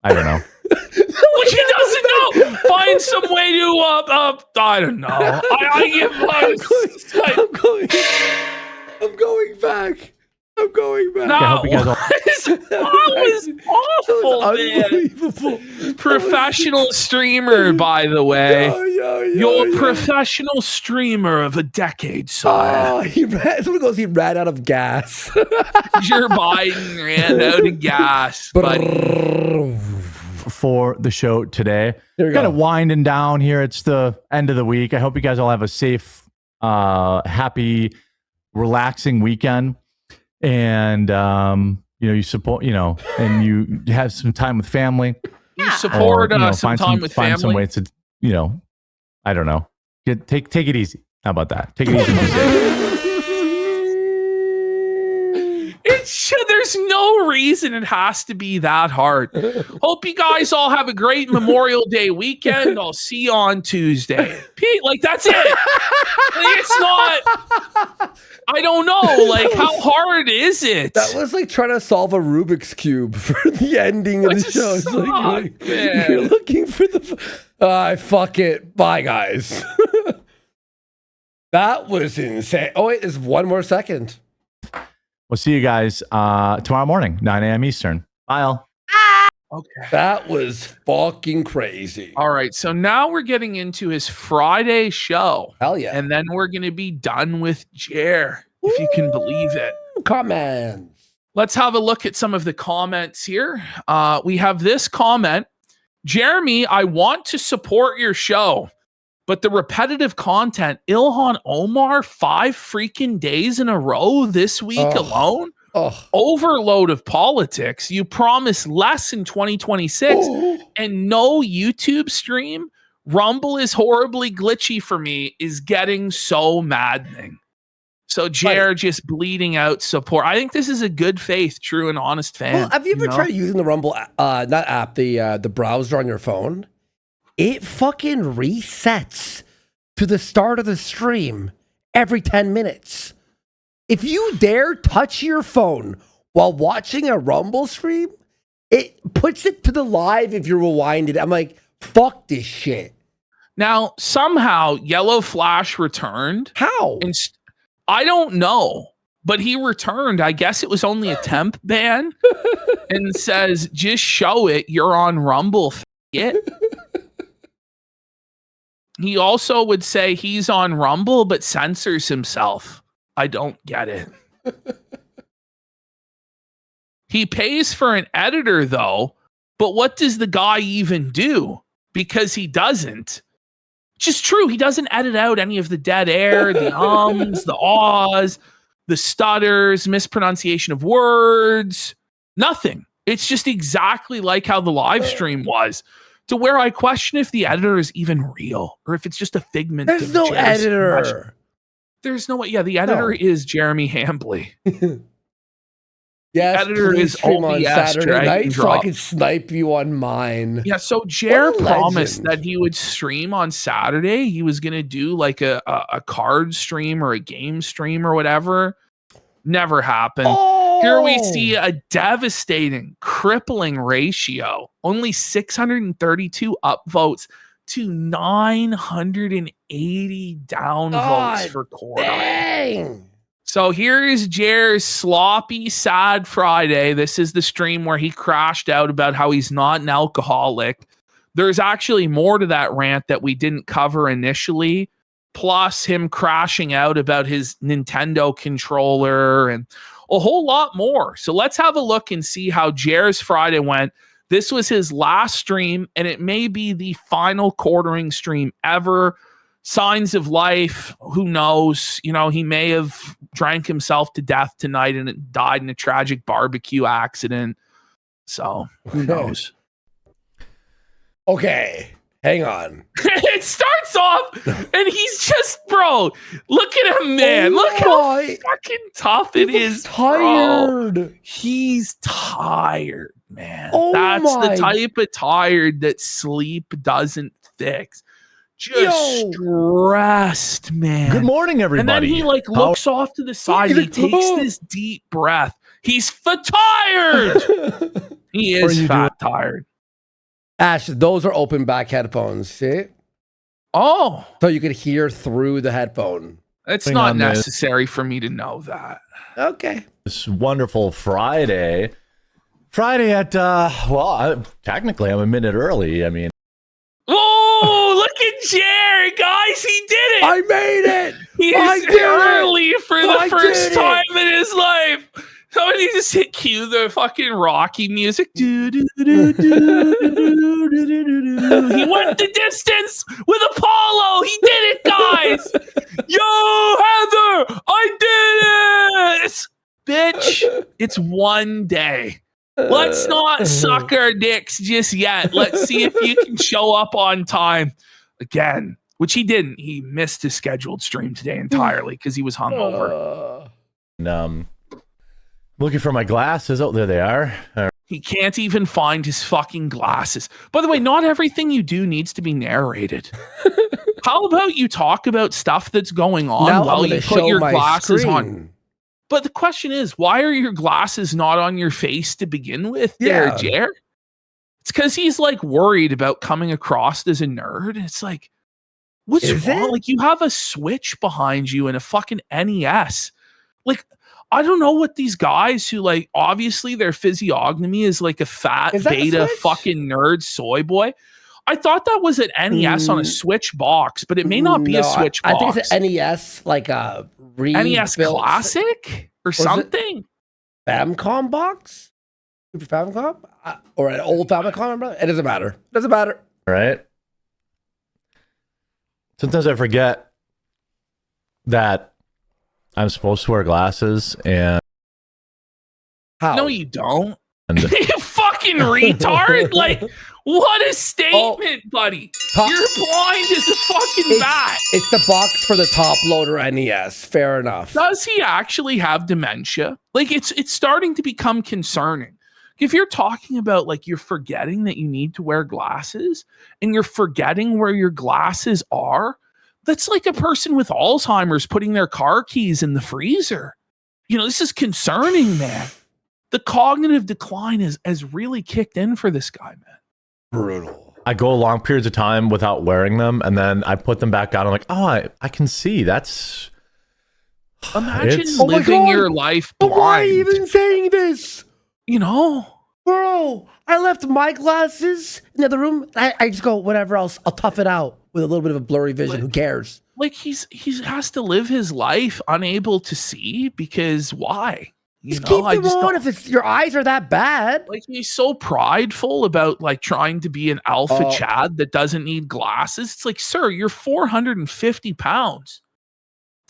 I don't know. Which he doesn't know. Find some way to I don't know. I give I'm going back. I'm going back. No, I hope you guys all- that was awful, unbelievable. man. Professional streamer, by the way. You're a professional streamer of a decade, son. Someone goes, he ran out of gas. Joe Biden ran out of gas. For the show today. Kind of winding down here. It's the end of the week. I hope you guys all have a safe, happy, relaxing weekend. And you support, and you have some time with family. You support some time with family. Find some way to, I don't know. Take it easy. How about that? Take it easy. There's no reason it has to be that hard. Hope you guys all have a great Memorial Day weekend. I'll see you on Tuesday. Pete, like that's it. Like, it's not. I don't know. Like, how hard is it? That was like trying to solve a Rubik's Cube for the ending of the show. It's like you're looking for the. Fuck it. Bye, guys. That was insane. Oh wait, there's one more second. We'll see you guys tomorrow morning, 9 a.m. Eastern. Bye, all. Okay. That was fucking crazy. All right. So now we're getting into his Friday show. Hell yeah. And then we're going to be done with Jer, if you can believe it. Comments. Let's have a look at some of the comments here. We have this comment. Jeremy, I want to support your show, but the repetitive content, Ilhan Omar, 5 freaking days in a row this week alone. Overload of politics. You promise less in 2026 and no YouTube stream. Rumble is horribly glitchy for me, is getting so maddening. So Jer just bleeding out support. I think this is a good faith, true and honest fan. Well, have you ever tried using the Rumble, not app, the browser on your phone? It fucking resets to the start of the stream every 10 minutes. If you dare touch your phone while watching a Rumble stream, it puts it to the live if you're rewinded. I'm like, fuck this shit. Now, somehow, Yellow Flash returned. How? And I don't know, but he returned. I guess it was only a temp ban and says, just show it. You're on Rumble. It. He also would say he's on Rumble, but censors himself. I don't get it. He pays for an editor, though, but what does the guy even do? Because he doesn't. Which is true. He doesn't edit out any of the dead air, the ums, the ahs, the stutters, mispronunciation of words. Nothing. It's just exactly like how the live stream was, to where I question if the editor is even real or if it's just a figment. There's no editor. There's no way. Yeah, the editor is Jeremy Hambley. Yes, editor please is stream on OBS Saturday night so I drop. can snipe you on mine. Yeah, so Jer What a promised legend. that he would stream on Saturday. He was going to do like a card stream or a game stream or whatever. Never happened. Oh! Here we see a devastating, crippling ratio. Only 632 upvotes to 980 downvotes for Quarter. Dang. So here is Jer's sloppy, sad Friday. This is the stream where he crashed out about how he's not an alcoholic. There's actually more to that rant that we didn't cover initially, plus him crashing out about his Nintendo controller and a whole lot more. So let's have a look and see how Jer's Friday went. This was his last stream, and it may be the final quartering stream ever. Signs of life, who knows? You know, he may have drank himself to death tonight and it died in a tragic barbecue accident. So, who knows? Okay, hang on. It starts off and he's just, bro, look at him, man. Oh Look how my- fucking tough it is. Tired. Bro. He's tired, man. Oh That's my- the type of tired that sleep doesn't fix. Just stressed, man. Good morning, everybody. And then he like looks off to the side. He's He like, takes "Oh." this deep breath. He's tired. He What are is you fat tired. Ash, those are open back headphones, see? Oh, So you could hear through the headphone. it's Hang not on, man. necessary for me to know that. Okay. This wonderful Friday. Friday at, technically I'm a minute early. I mean, Oh, look at Jerry, guys. He did it. I made it. He's I did it! early for the I first did it! time in his life. Somebody just hit cue the fucking Rocky music. Do, do, do, do, do, do, do, do, do. He went the distance with Apollo. He did it, guys. Yo, Heather, I did it. Bitch, it's one day. Let's not suck our dicks just yet. Let's see if you can show up on time again, which he didn't. He missed his scheduled stream today entirely because he was hungover. looking for my glasses. Oh, there they are. He can't even find his fucking glasses. By the way, not everything you do needs to be narrated. How about you talk about stuff that's going on Now while I'm gonna you put show your my glasses on? screen. But the question is, why are your glasses not on your face to begin with there, Yeah. Jer? It's because he's like worried about coming across as a nerd. It's like, what's Is wrong? it? Like, you have a Switch behind you and a fucking NES. Like, I don't know what these guys who, like, obviously their physiognomy is like a fat Is that a beta Switch? fucking nerd soy boy. I thought that was an NES on a Switch box, but it may not be a No, Switch I box. think it's an NES, like a NES rebuilt Classic or it? something. Famicom box? Super Famicom? Or an old Famicom? Remember? It doesn't matter. It doesn't matter. Right? Sometimes I forget that I'm supposed to wear glasses and How? No, you don't. You fucking retard. Like, what a statement, buddy. Top- You're blind as a fucking bat. It's the box for the top loader NES. Fair enough. Does he actually have dementia? Like, it's starting to become concerning. If you're talking about, like, you're forgetting that you need to wear glasses and you're forgetting where your glasses are, that's like a person with Alzheimer's putting their car keys in the freezer. You know, this is concerning, man. The cognitive decline has really kicked in for this guy, man. Brutal. I go long periods of time without wearing them, and then I put them back on. I'm like, oh, I can see. That's Imagine It's- Oh my living God. your life But why are you blind. even saying this? You know? Bro, I left my glasses in the other room. I just go, whatever else. I'll tough it out with a little bit of a blurry vision. Who cares? like he has to live his life unable to see because why? Just keep them on if it's, your eyes are that bad. Like he's so prideful about like trying to be an alpha Chad that doesn't need glasses. It's like, sir, you're 450 pounds.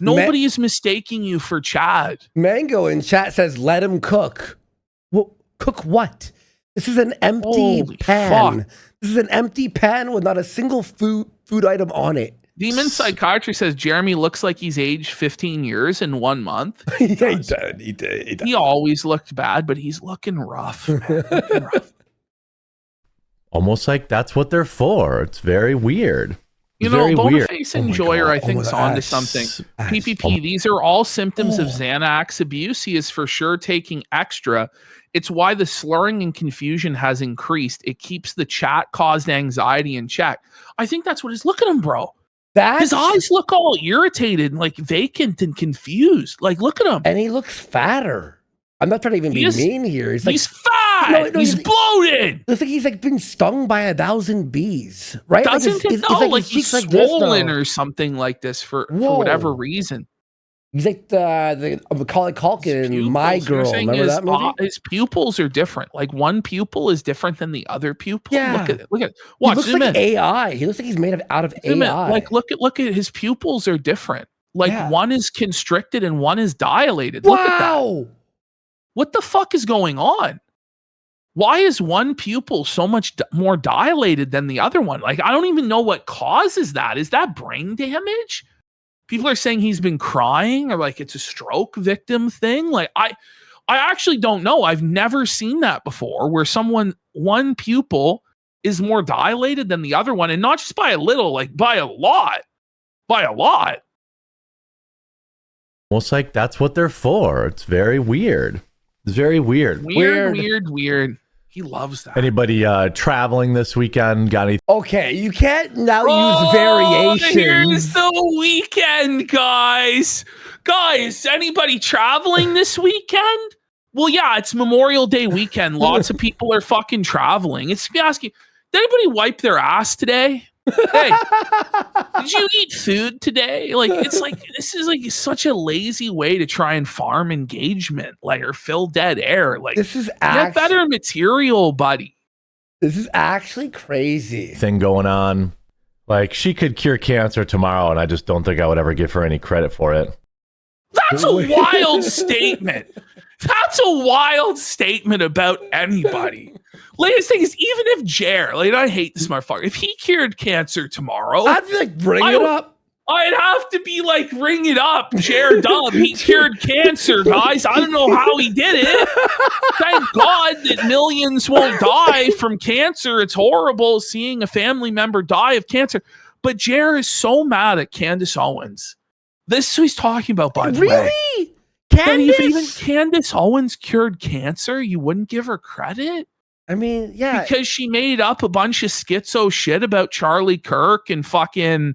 Nobody is mistaking you for Chad. Mango in chat says, let him cook. Well, cook what? This is an empty pan. Fuck. This is an empty pan with not a single food item on it. Demon Psychiatry says Jeremy looks like he's aged 15 years in 1 month. He did. He always looked bad, but he's looking rough. Almost like that's what they're for. It's very weird. You know, Boniface Enjoyer, I think, is onto something. PPP, these are all symptoms of Xanax abuse. He is for sure taking extra. It's why the slurring and confusion has increased. It keeps the chat-caused anxiety in check. I think that's what is. Look at him, bro. His eyes look all irritated, like vacant and confused. Like, look at him. And he looks fatter. I'm not trying to even be mean here. He's fat. No, he's bloated. Looks like he's like been stung by 1,000 bees, right? Doesn't it? Like he's swollen or something like this for whatever reason. He's like the Macaulay Culkin in My Girl. Remember that movie? His pupils are different. Like one pupil is different than the other pupil. Yeah. Look at. Watch. He looks like AI. He looks like he's made out of AI. Like look at his pupils are different. Like one is constricted and one is dilated. Wow. Look at that. What the fuck is going on? Why is one pupil so much more dilated than the other one? Like I don't even know what causes that. Is that brain damage? People are saying he's been crying or like it's a stroke victim thing. Like I actually don't know. I've never seen that before where one pupil is more dilated than the other one, and not just by a little, like by a lot. Almost like that's what they're for. It's very weird. It's very weird. Weird. He loves that. Anybody traveling this weekend? Got any? Okay, you can't now use variations. Here's the weekend, guys. Anybody traveling this weekend? Well, yeah, it's Memorial Day weekend. Lots of people are fucking traveling. It's asking, did anybody wipe their ass today? Hey, did you eat food today? Like, it's like, this is like such a lazy way to try and farm engagement, like, or fill dead air. Like, this is get better material, buddy. This is actually crazy thing going on. Like, she could cure cancer tomorrow, and I just don't think I would ever give her any credit for it. That's a wild statement. That's a wild statement about anybody. Latest thing is, even if Jer, like, I hate this motherfucker, if he cured cancer tomorrow, I'd be like, bring it up. I'd have to be like, ring it up. Jer Dub, he cured cancer, guys. I don't know how he did it. Thank God that millions won't die from cancer. It's horrible seeing a family member die of cancer. But Jer is so mad at Candace Owens. This is what he's talking about, by the way. Really? Candace? Even Candace Owens cured cancer, you wouldn't give her credit? I mean, yeah. Because she made up a bunch of schizo shit about Charlie Kirk and fucking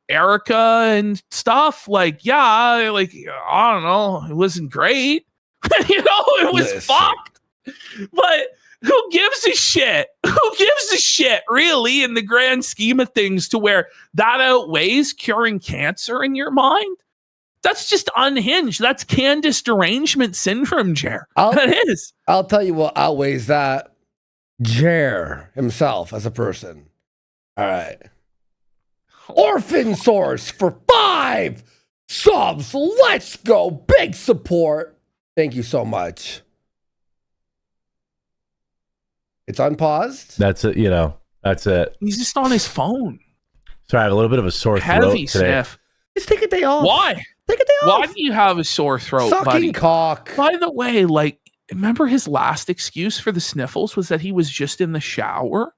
Erica and stuff. Like, yeah, like, I don't know. It wasn't great. It was fucked. But who gives a shit? Who gives a shit, really, in the grand scheme of things, to where that outweighs curing cancer in your mind? That's just unhinged. That's Candace derangement syndrome, Jer. That is. I'll tell you what outweighs that. Jer himself as a person. All right. Orphan Source for 5 subs. Let's go. Big support. Thank you so much. It's unpaused. That's it. That's it. He's just on his phone. Sorry, I have a little bit of a sore throat today. Sniff. Just take a day off. Why? Take a day off. Why do you have a sore throat, Sucking buddy? cock. By the way, like, remember his last excuse for the sniffles was that he was just in the shower?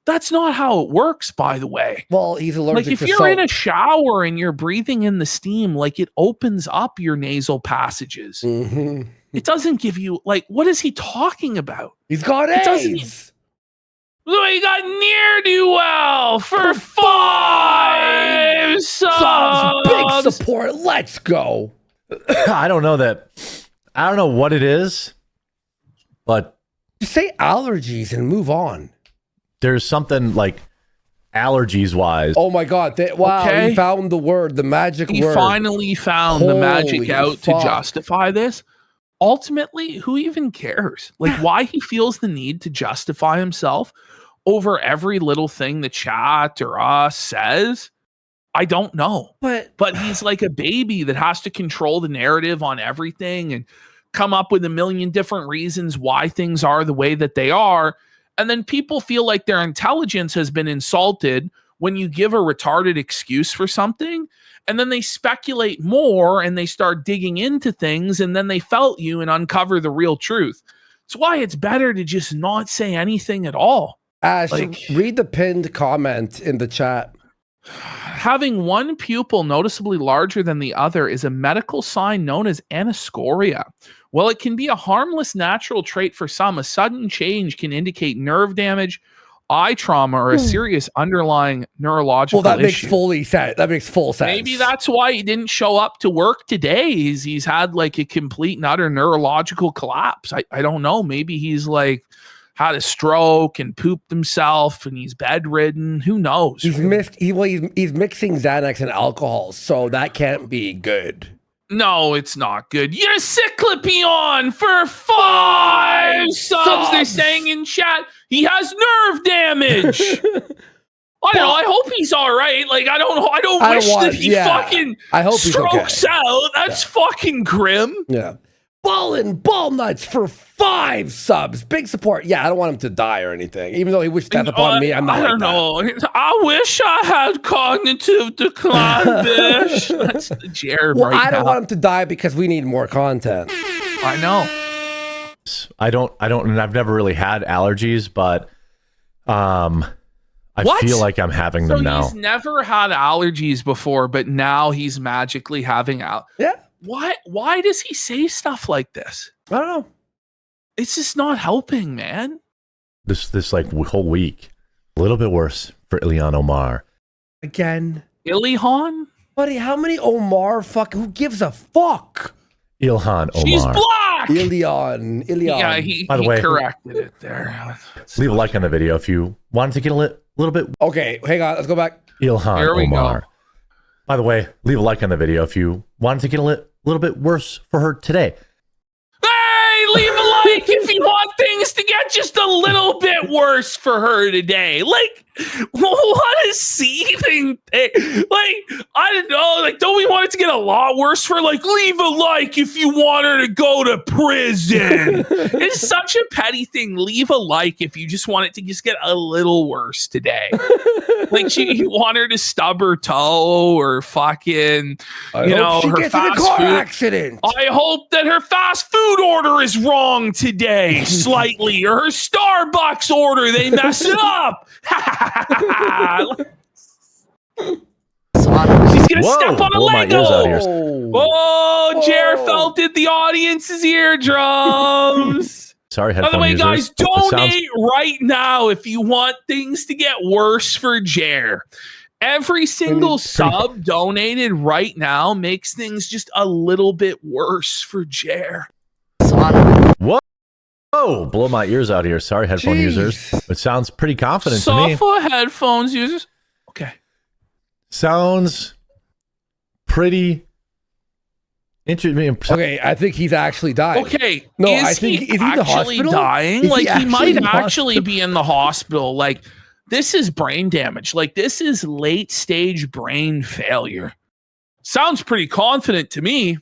That's not how it works, by the way. Well, he's allergic to Like, if you're soap. in a shower and you're breathing in the steam, like, it opens up your nasal passages. Mm-hmm. It doesn't give you, like, what is he talking about? He's got AIDS. We got ne'er-do-well for 5 subs. Big support. Let's go. I don't know what it is, but just say allergies and move on. There's something like allergies wise. Oh my God! Wow, Okay. he found the word, the magic He word. finally found the magic Holy out fuck. to justify this. Ultimately, who even cares? Like, why he feels the need to justify himself over every little thing the chat or us says, I don't know. But he's like a baby that has to control the narrative on everything and come up with a million different reasons why things are the way that they are. And then people feel like their intelligence has been insulted when you give a retarded excuse for something. And then they speculate more and they start digging into things and then they felt you and uncover the real truth. It's why it's better to just not say anything at all. Ash, Like- read the pinned comment in the chat. Having one pupil noticeably larger than the other is a medical sign known as anoscoria. While it can be a harmless natural trait for some, a sudden change can indicate nerve damage, eye trauma, or a serious underlying neurological Well, that makes issue. fully sense. That makes full sense. Maybe that's why he didn't show up to work today. He's had like a complete and utter neurological collapse. I don't know. Maybe he's like had a stroke and pooped himself and he's bedridden. Who knows? he's he's mixing Xanax and alcohol, so that can't be good. No, it's not good. You're Cyclopeon for 5 subs. They're saying in chat he has nerve damage. I don't know. I hope he's all right. Like I don't wish that he fucking I hope he's okay. strokes out. That's fucking grim. Yeah. Ball nuts for 5 subs. Big support. Yeah, I don't want him to die or anything. Even though he wished death upon me, I'm not I don't know. I wish I had cognitive decline, bitch. That's the Jared Well, right I don't now. want him to die because we need more content. I know. I don't, and I've never really had allergies, but I What? feel like I'm having So them now. he's never had allergies before, but now he's magically having Yeah. Why does he say stuff like this? I don't know. It's just not helping, man. This like whole week, a little bit worse for Ilhan Omar. Again. Ilhan? Buddy, how many Omar who gives a fuck? Ilhan Omar. She's black. Ilion. Yeah, he By the way- corrected it there. Leave a like on the video if you wanted to get a little bit. Okay, hang on. Let's go back. Ilhan There we Omar. go. By the way, leave a like on the video if you wanted to get a little bit worse for her today. Hey, leave a like if you want things to get just a little bit worse for her today. Like, what is seething? Like, I don't know. Like, don't we want it to get a lot worse for like, leave a like if you want her to go to prison? It's such a petty thing. Leave a like if you just want it to just get a little worse today. Like, you want her to stub her toe or fucking, I you hope know, she her gets in a fast car food. accident. I hope that her fast food order is wrong today, slightly, or her Starbucks order, they mess it up. She's gonna Whoa, step on a blow my ears out here. Oh, Jer Whoa. felt it. The audience's eardrums. Sorry, By the headphone way, users. guys, It sounds- donate right now if you want things to get worse for Jer. Every single sub donated right now makes things just a little bit worse for Jer. Whoa, blow my ears out here. Sorry, headphone Jeez. users. It sounds pretty confident to me. Sofa headphones users. Okay. Sounds pretty interesting. Okay, I think he's actually dying. Okay. No, is I think- he is he in the actually hospital? dying? Is he Like he actually might in the actually hospital? be in the hospital. Like this is brain damage. Like this is late stage brain failure. Sounds pretty confident to me.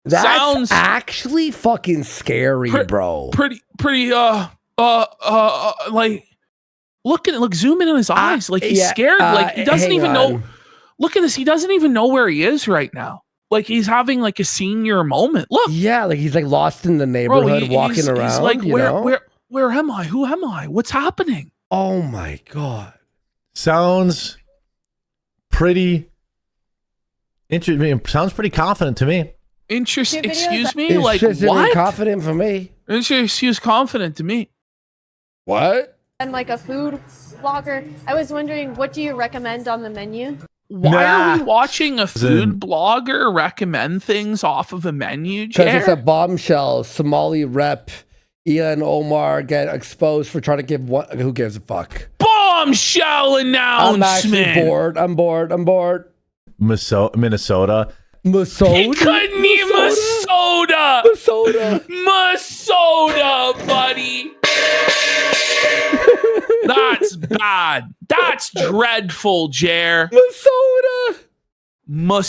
That's Sounds- actually fucking scary, bro. Pretty like look zoom in on his eyes. Like he's yeah, scared. Like he doesn't hang even know. on. Look at this. He doesn't even know where he is right now. Like he's having like a senior moment. Look. Yeah, like he's like lost in the Bro, neighborhood, walking around. He's like, you know? where am I? Who am I? What's happening? Oh my god. Sounds pretty interesting. Sounds pretty confident to me. Excuse me? It's Like just what? confident for me. She's confident to me. What? And like a food blogger, I was wondering, what do you recommend on the menu? Why are we Nah. watching a food blogger recommend things off of a menu, Because it's a Jer? bombshell Somali rep Ian Omar get exposed for trying to give one. Who gives a fuck? Bombshell I'm announcement. actually bored. I'm bored. Minnesota. It couldn't be Minnesota. Minnesota, buddy. That's bad. That's dreadful, Jer. Minnesota.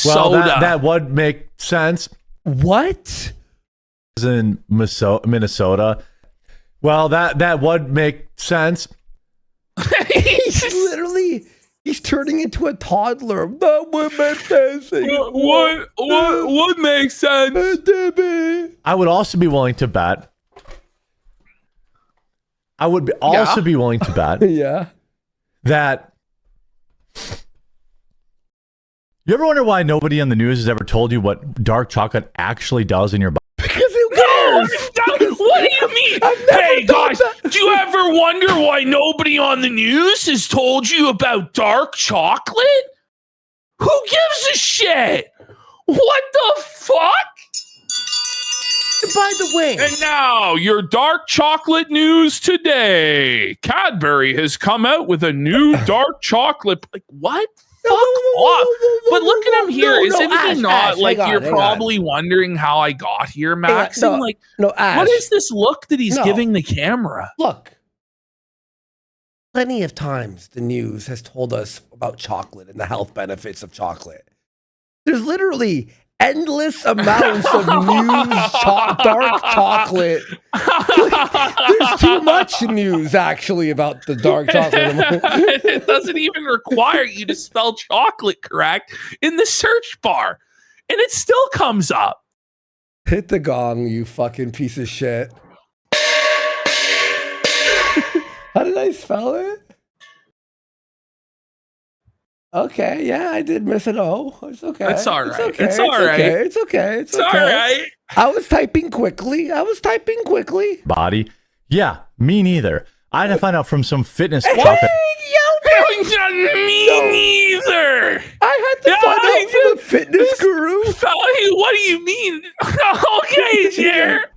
Well, that would make sense. What? In Minnesota. Well, that would make sense. He's turning into a toddler. That would make sense. What makes sense? I would also be willing to bet. I would also be willing to bet. Yeah. That. You ever wonder why nobody on the news has ever told you what dark chocolate actually does in your body? Because who cares? What do you mean? Hey, guys, do you ever wonder why nobody on the news has told you about dark chocolate? Who gives a shit? What the fuck? By the way, and now your dark chocolate news today. Cadbury has come out with a new dark chocolate. Like, what? Fuck off. But look at him here. Isn't he not like you're probably wondering how I got here, Max? And like, Ash, what is this look that he's giving the camera? Look, plenty of times the news has told us about chocolate and the health benefits of chocolate. There's literally endless amounts of news, dark chocolate. There's too much news actually about the dark chocolate. It doesn't even require you to spell chocolate correct in the search bar, and it still comes up. Hit the gong, you fucking piece of shit. How did I spell it? Okay, yeah, I did miss an O. It's okay. It's all right. It's all right. It's okay. It's all right. I was typing quickly. Body. Yeah, me neither. I had to find out from some fitness chocolate. Me neither. I had to find out from a fitness guru. What do you mean? Okay, Jer.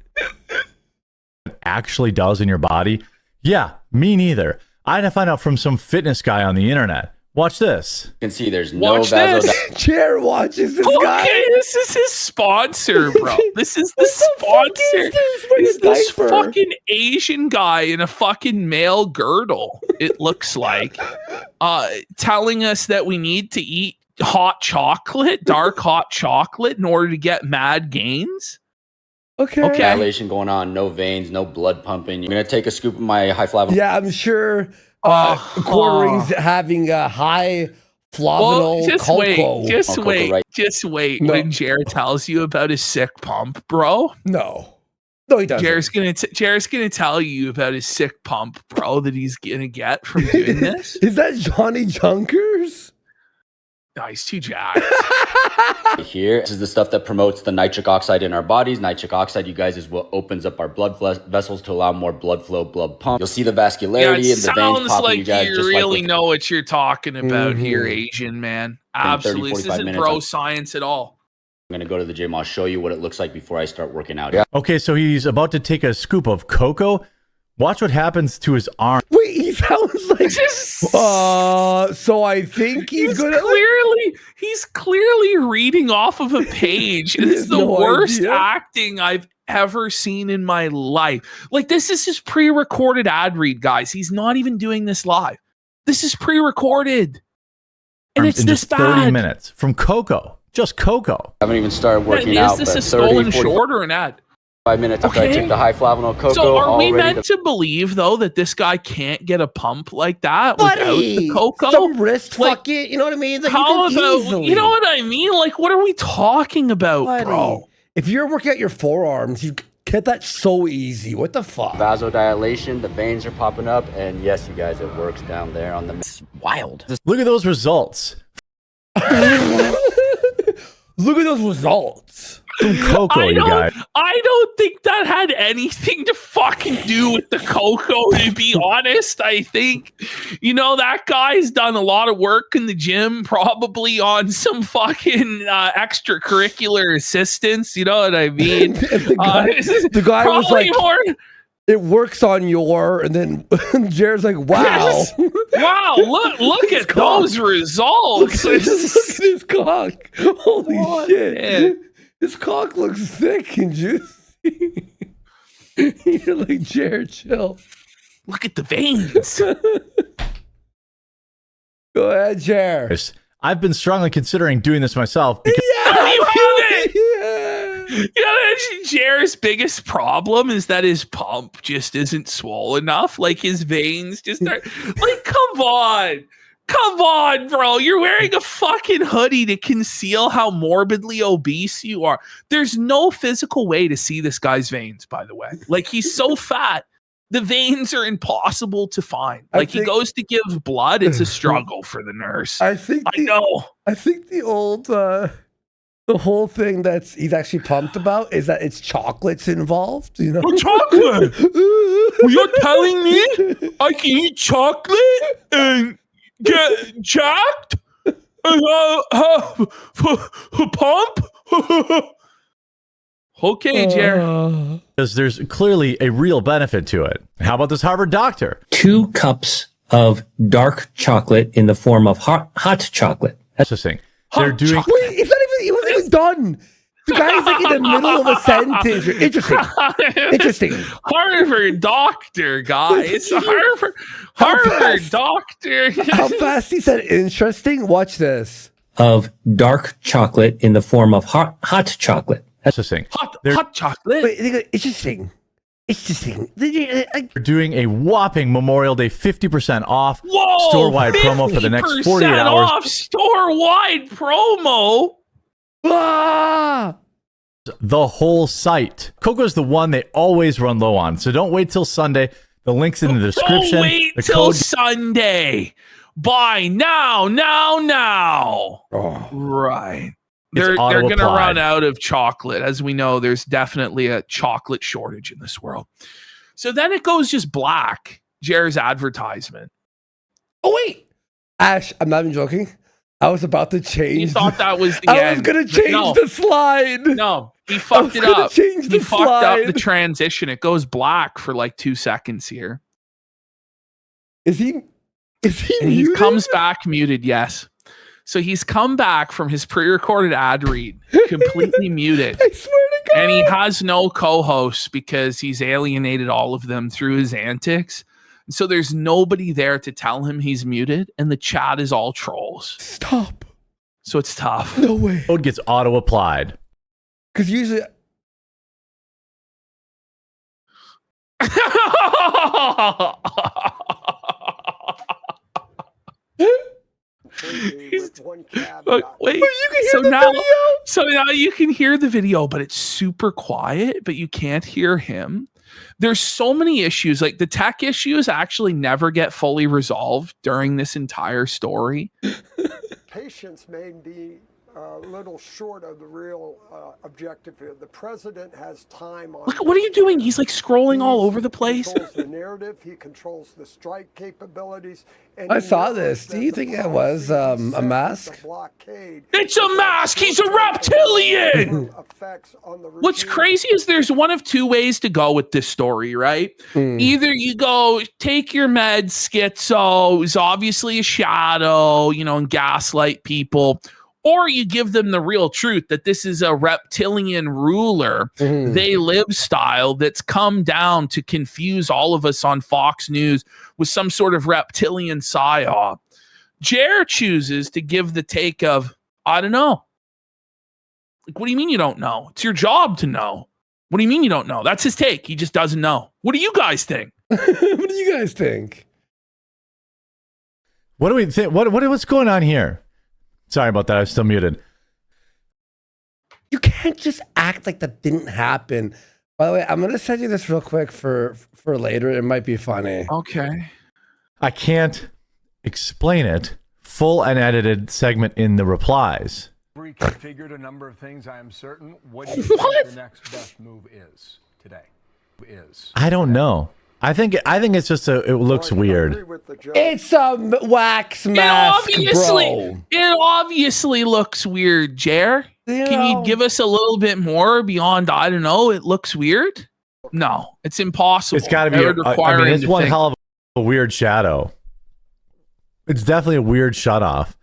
Actually does in your body? Yeah, me neither. I had to find out from some fitness guy on the internet. Watch this. You can see there's no vasodilation. Chair watches this guy. Okay, this is his sponsor, bro. This is the sponsor. Is this fucking Asian guy in a fucking male girdle, it looks like, telling us that we need to eat hot chocolate, dark hot chocolate, in order to get mad gains? Okay. Dilation going on, no veins, no blood pumping. You're going to take a scoop of my high flavanol. Yeah, I'm sure Quartering's having a high flavanol cocoa. Just wait when Jared tells you about his sick pump, bro. No, he doesn't. Jared's gonna tell you about his sick pump, bro, that he's gonna get from doing this. Is that Johnny Junkers? No, he's too jacked. Here, this is the stuff that promotes the nitric oxide in our bodies. Nitric oxide, you guys, is what opens up our blood vessels to allow more blood flow, blood pump. You'll see the vascularity and the veins popping. Like you guys you really know what you're talking about here, Asian man. Absolutely, this isn't bro science at all. I'm gonna go to the gym. I'll show you what it looks like before I start working out. Yeah. Okay, so he's about to take a scoop of cocoa. Watch what happens to his arm. Wait, he sounds like. So I think he's clearly reading off of a page. It is the worst acting I've ever seen in my life. Like, this is his pre-recorded ad read, guys. He's not even doing this live. This is pre-recorded, and it's this bad. 30 minutes from cocoa, just cocoa. I haven't even started working out. Is this a stolen short or an ad? 5 minutes after I take the high flavanol cocoa. So are we meant to believe, though, that this guy can't get a pump like that without the cocoa? Some wrist fuck it, you know what I mean? Like, how about, you know what I mean? Like, what are we talking about, bro? If you're working out your forearms, you get that so easy. What the fuck? Vasodilation, the veins are popping up, and yes, you guys, it works down there on the... It's wild. Look at those results. Look at those results. Some cocoa, you guys. I don't think that had anything to fucking do with the cocoa, to be honest. I think, that guy's done a lot of work in the gym, probably on some fucking extracurricular assistance. You know what I mean? the guy was like... it works on your, and then Jared's like, wow. Wow, look at those results. Look at his cock. Holy What, shit. man? His cock looks thick and juicy. You're like, Jared, chill. Look at the veins. Go ahead, Jared. I've been strongly considering doing this myself because Jared's biggest problem is that his pump just isn't swollen enough. Like his veins just are like, come on, bro. You're wearing a fucking hoodie to conceal how morbidly obese you are. There's no physical way to see this guy's veins, by the way. Like he's so fat. The veins are impossible to find. Like he goes to give blood, it's a struggle for the nurse. I think the old the whole thing that's he's actually pumped about is that it's chocolates involved, you know? Chocolate! You're telling me I can eat chocolate and get jacked? Pump? Okay, Jared. because there's clearly a real benefit to it. How about this Harvard doctor? 2 cups of dark chocolate in the form of hot chocolate. That's the thing. They're doing. Wait, it's not even. It wasn't even done. The guy's like in the middle of a sentence. Interesting. Harvard doctor, guys. Harvard doctor. How fast he said interesting? Watch this. Of dark chocolate in the form of hot chocolate. That's the thing. Hot chocolate. Wait, they go, interesting. They're doing a whopping Memorial Day 50% off Whoa, store-wide promo for the next 48 hours. Off store-wide promo. Ah! The whole site. Cocoa's the one they always run low on, so don't wait till Sunday. The link's in the description. Don't wait till Sunday. Buy now. Oh. Right. They're going to run out of chocolate. As we know, there's definitely a chocolate shortage in this world. So then it goes just black. Jared's advertisement. Oh, wait. Ash, I'm not even joking. I was about to change. You thought that was the end. I was going to change the slide. No, he fucked it up. He fucked up the transition. It goes black for like 2 seconds here. Is he and he comes back muted, yes. So he's come back from his pre-recorded ad read, completely muted. I swear to God. And he has no co-hosts because he's alienated all of them through his antics. So there's nobody there to tell him he's muted, and the chat is all trolls. Stop. So it's tough. No way. Code gets auto-applied. Because usually... Wait, so now you can hear the video, but it's super quiet, but you can't hear him. There's so many issues. Like the tech issues actually never get fully resolved during this entire story. Patience may be a little short of the real objective here. The president has time on. Look, what are you doing? He's like scrolling all over the place. He controls the narrative. He controls the strike capabilities. And I saw this. Do you think it was a mask? It's a mask. He's a reptilian. What's crazy is there's one of 2 ways to go with this story, right? Either you go take your meds, schizo, is obviously a shadow, and gaslight people. Or you give them the real truth that this is a reptilian ruler, they live style that's come down to confuse all of us on Fox News with some sort of reptilian psyop. Jer chooses to give the take of, I don't know. Like, what do you mean you don't know? It's your job to know. What do you mean you don't know? That's his take. He just doesn't know. What do you guys think? What do you guys think? What do we think? What's going on here? Sorry about that. I was still muted. You can't just act like that didn't happen. By the way, I'm going to send you this real quick for later. It might be funny. Okay. I can't explain it. Full unedited segment in the replies. Reconfigured a number of things, I am certain. What do you think the next best move is today? I don't know. I think it's just it looks weird. It's a wax mask, bro. It obviously looks weird, Jer. Can you give us a little bit more beyond, I don't know, it looks weird? No, it's impossible. It's got to be. It would require him it's to one think. hell of a weird shadow. It's definitely a weird shut off.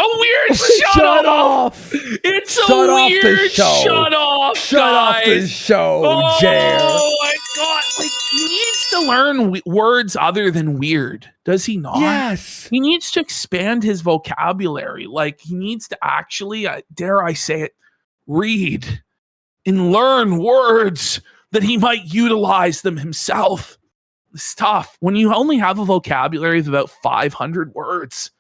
A weird shut off. It's a Shut off the weird show. shut off. Shut off the guys. show, Jer. Oh my god! Like he needs to learn words other than weird. Does he not? Yes. He needs to expand his vocabulary. Like he needs to actually, dare I say it, read and learn words that he might utilize them himself. It's tough when you only have a vocabulary of about 500 words.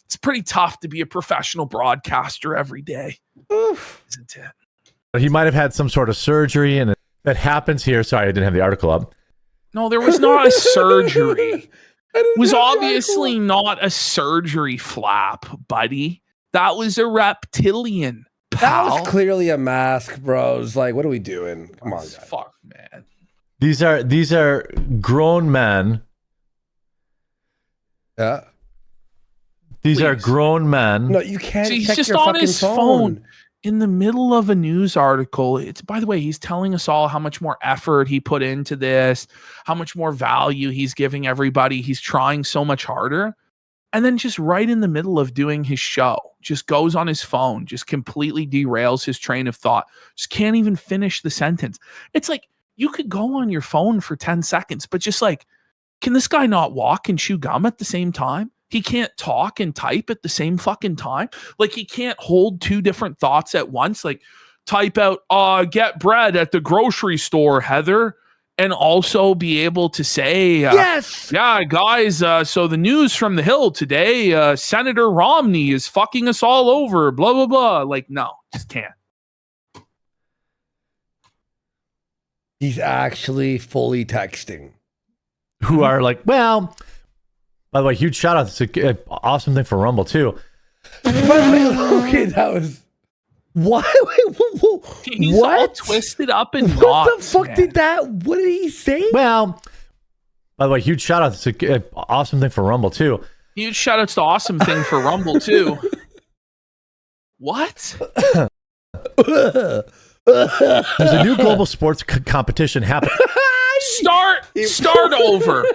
It's pretty tough to be a professional broadcaster every day. Oof. Isn't it? He might have had some sort of surgery, and that happens here. Sorry, I didn't have the article up. No, there was not a surgery. It was obviously not a surgery flap, buddy. That was a reptilian. That Pal. was clearly a mask, bros. Like, what are we doing? Come on, guys. Fuck, man. These are grown men. Yeah. These are grown men. No, you can't So he's check just your on fucking his phone in the middle of a news article. It's, by the way, he's telling us all how much more effort he put into this, how much more value he's giving everybody. He's trying so much harder. And then just right in the middle of doing his show, just goes on his phone, just completely derails his train of thought. Just can't even finish the sentence. It's like you could go on your phone for 10 seconds, but just like, can this guy not walk and chew gum at the same time? He can't talk and type at the same fucking time. Like he can't hold two different thoughts at once. Like type out, get bread at the grocery store, Heather. And also be able to say, yes, yeah, guys. So the news from the Hill today, Senator Romney is fucking us all over, blah, blah, blah. Like, no, just can't. He's actually fully texting. Who are like, well, by the way, huge shout out. It's an awesome thing for Rumble too. Okay, that was what? He's what? all twisted up in knots. What the fuck man. did that? What did he say? Well, by the way, huge shout out. It's an awesome thing for Rumble too. Huge shout outs to awesome thing for Rumble too. What? There's a new global sports competition happening. Start over.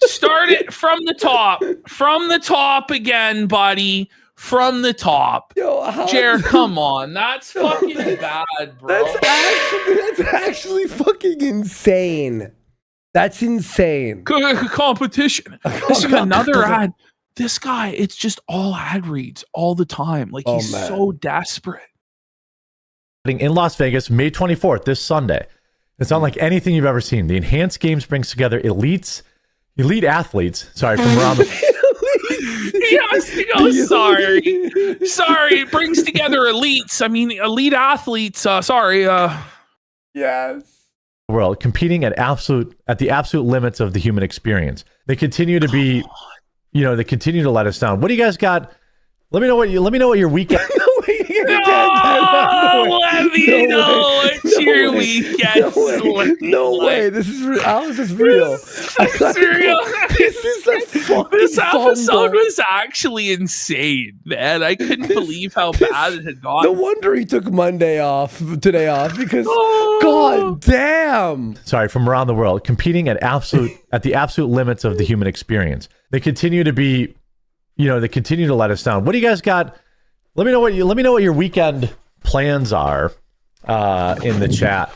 Start it from the top. From the top again, buddy. From the top. Yo, Jared, come on. That's fucking bad, bro. That's actually fucking insane. That's insane. Competition. This is another ad. This guy, it's just all ad reads all the time. Like he's so desperate. In Las Vegas, May 24th, this Sunday. It's unlike anything you've ever seen. The Enhanced Games brings together elite athletes. Sorry, from around the Sorry, it brings together elites. I mean, elite athletes. Yes. World competing at the absolute limits of the human experience. They continue to be, they continue to let us down. What do you guys got? Let me know what your weekend. Let me know what your weekend. No way. This is real. How is this real? This is real. This episode was actually insane, man. I couldn't believe how bad it had gone. No wonder he took today off because god damn. Sorry, from around the world competing at the absolute limits of the human experience. They continue to be, they continue to let us down. What do you guys got? Let me know what your weekend plans are in the chat.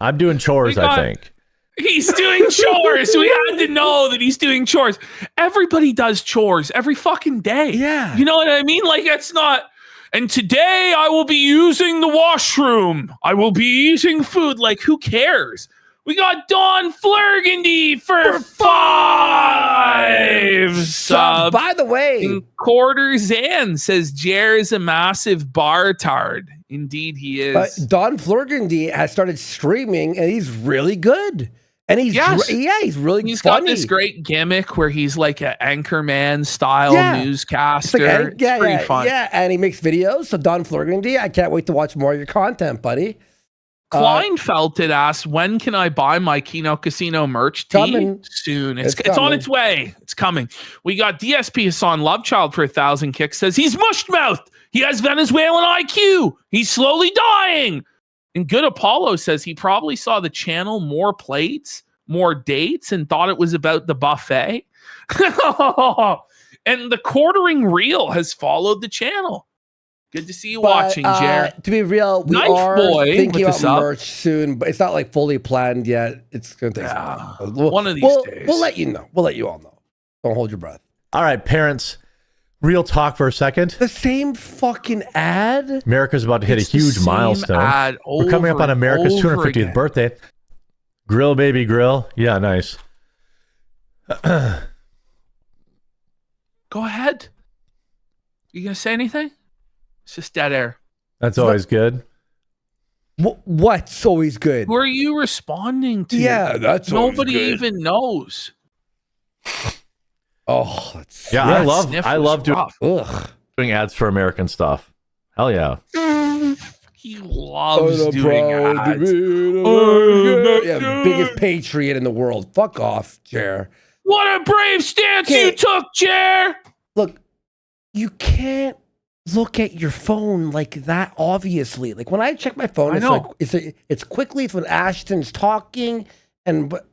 I'm doing chores, I think. He's doing chores. We had to know that he's doing chores. Everybody does chores every fucking day. Yeah. You know what I mean? Like it's not. And today I will be using the washroom. I will be eating food. Like who cares? We got Don Flurgandy for 5 subs. By the way, Quarter Zan says Jer is a massive bartard. Indeed, he is. Don Flurgandy has started streaming, and he's really good. And he's really He's funny. got this great gimmick where he's like an anchorman style newscaster. It's pretty fun. Yeah, and he makes videos. So Don Flurgandy, I can't wait to watch more of your content, buddy. Kleinfelted asks, when can I buy my Kino Casino merch tee? Coming. Soon. It's on its way. It's coming. We got DSP Hassan Lovechild for 1,000 kicks. Says he's mushed mouthed. He has Venezuelan IQ. He's slowly dying. And Good Apollo says he probably saw the channel, more plates, more dates, and thought it was about the buffet. And the quartering reel has followed the channel. Good to see you watching, Jer. To be real, we Knife are Boy thinking with about the merch soon, but it's not like fully planned yet. It's going to take some time. One of these days. We'll let you know. We'll let you all know. Don't hold your breath. All right, parents, real talk for a second. The same fucking ad? America's about to hit a huge milestone. We're coming up on America's 250th again. birthday. Grill, baby, grill. Yeah, nice. Go ahead. You going to say anything? It's just dead air. That's always good. What's always good? Who are you responding to? Yeah, that's nobody always good. even knows. Oh, that's yeah. I love doing ads for American stuff. Hell yeah. He loves doing ads. Yeah, biggest patriot in the world. Fuck off, Jer. What a brave stance you took, Jer. Look, you can't look at your phone like that. Obviously, like when I check my phone, it's quickly. It's when Ashton's talking, but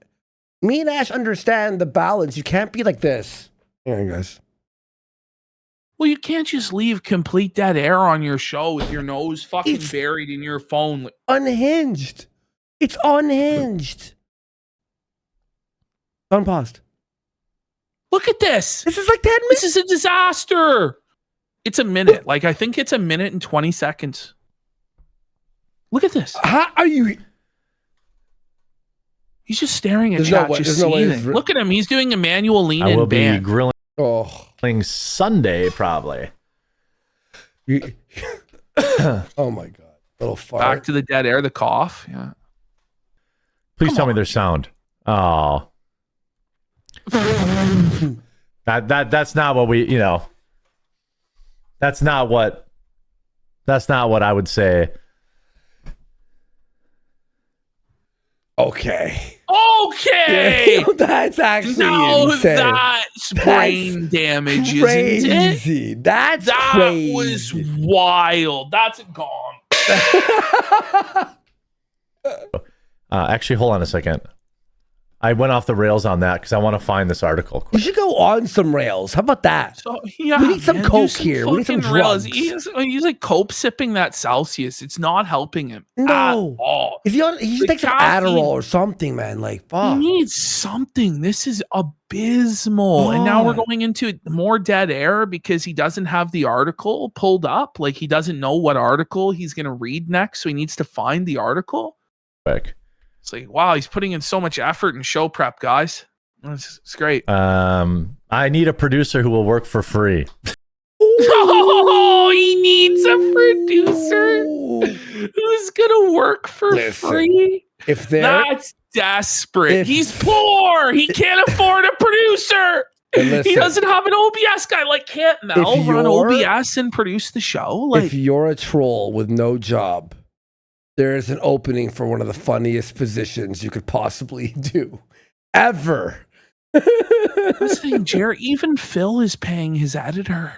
me and Ash understand the balance. You can't be like this. Here, guys. Well, you can't just leave complete dead air on your show with your nose fucking buried in your phone. Unhinged. It's unhinged. Unpaused. Look at this. This is like 10 minutes. This is a disaster. It's a minute. Like, I think it's a minute and 20 seconds. Look at this. How are you? He's just staring at chat, just seething. Look at him. He's doing a manual lean-in I will be band. grilling Sunday, probably. Oh, my God. Little fart. Back to the dead air, the cough. Yeah. Please tell me there's sound. Oh. That's not what we, that's not what I would say. Okay. Yeah, that's actually insane. That's brain damage, isn't it? That was wild. That's gone. Actually, hold on a second. I went off the rails on that because I want to find this article quick. You should go on some rails. How about that? So, yeah, we need some coke here. We need some drugs. He's like cope sipping that Celsius. It's not helping him at all. He should take some Adderall or something, man. Like, fuck. He needs something. This is abysmal. And now we're going into more dead air because he doesn't have the article pulled up. Like, he doesn't know what article he's going to read next. So he needs to find the article. Quick. It's like, wow, he's putting in so much effort and show prep, guys. It's great. I need a producer who will work for free. Oh, he needs a producer who's gonna work for free. That's desperate. He's poor. He can't afford a producer. He doesn't have an OBS guy. Like, can't Mel run OBS and produce the show? Like, if you're a troll with no job, there is an opening for one of the funniest positions you could possibly do ever. Listen, Jerry, even Phil is paying his editor.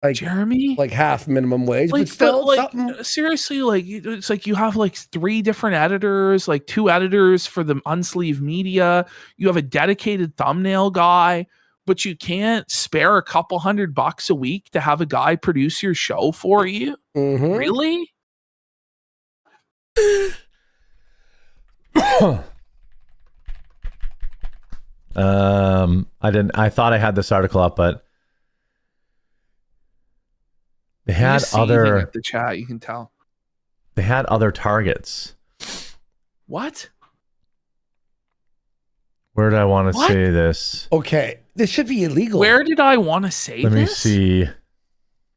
Like Jeremy, like half minimum wage, but still, seriously, like it's like you have like 3 different editors, like 2 editors for the unsleeved media. You have a dedicated thumbnail guy, but you can't spare a couple $100 a week to have a guy produce your show for you. Mm-hmm. Really? I thought I had this article up, but they had other at the chat, you can tell. They had other targets. What? Where did I want to say this? Okay, this should be illegal. Where did I want to say Let this? me see.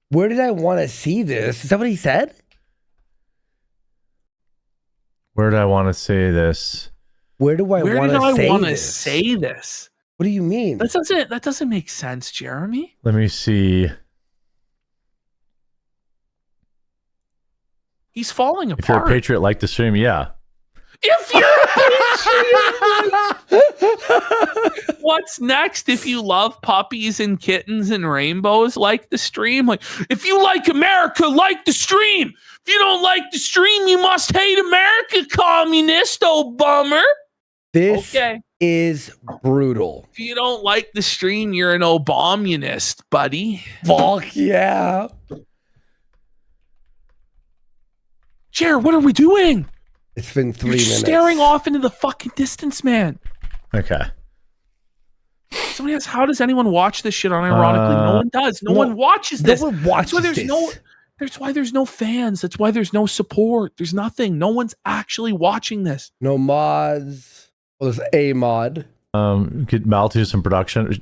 Where did I want to see this? Is that what he said? Where did I want to say this? Where do I want to say this? What do you mean? That doesn't make sense, Jeremy. Let me see. He's falling apart. If you're a patriot, like the stream, yeah. If you're what's next? If you love puppies and kittens and rainbows, like the stream. Like, if you like America, like the stream. If you don't like the stream, you must hate America, communist, oh bummer. This is brutal. If you don't like the stream, you're an Obamunist, buddy. Fuck yeah. Jared, what are we doing? It's been 3 You're minutes. staring off into the fucking distance, man. Okay. Somebody asks, how does anyone watch this shit unironically? No one does. No one watches this. No one watches That's why there's no fans. That's why there's no support. There's nothing. No one's actually watching this. No mods. Well, there's a mod. Could Mal do some production?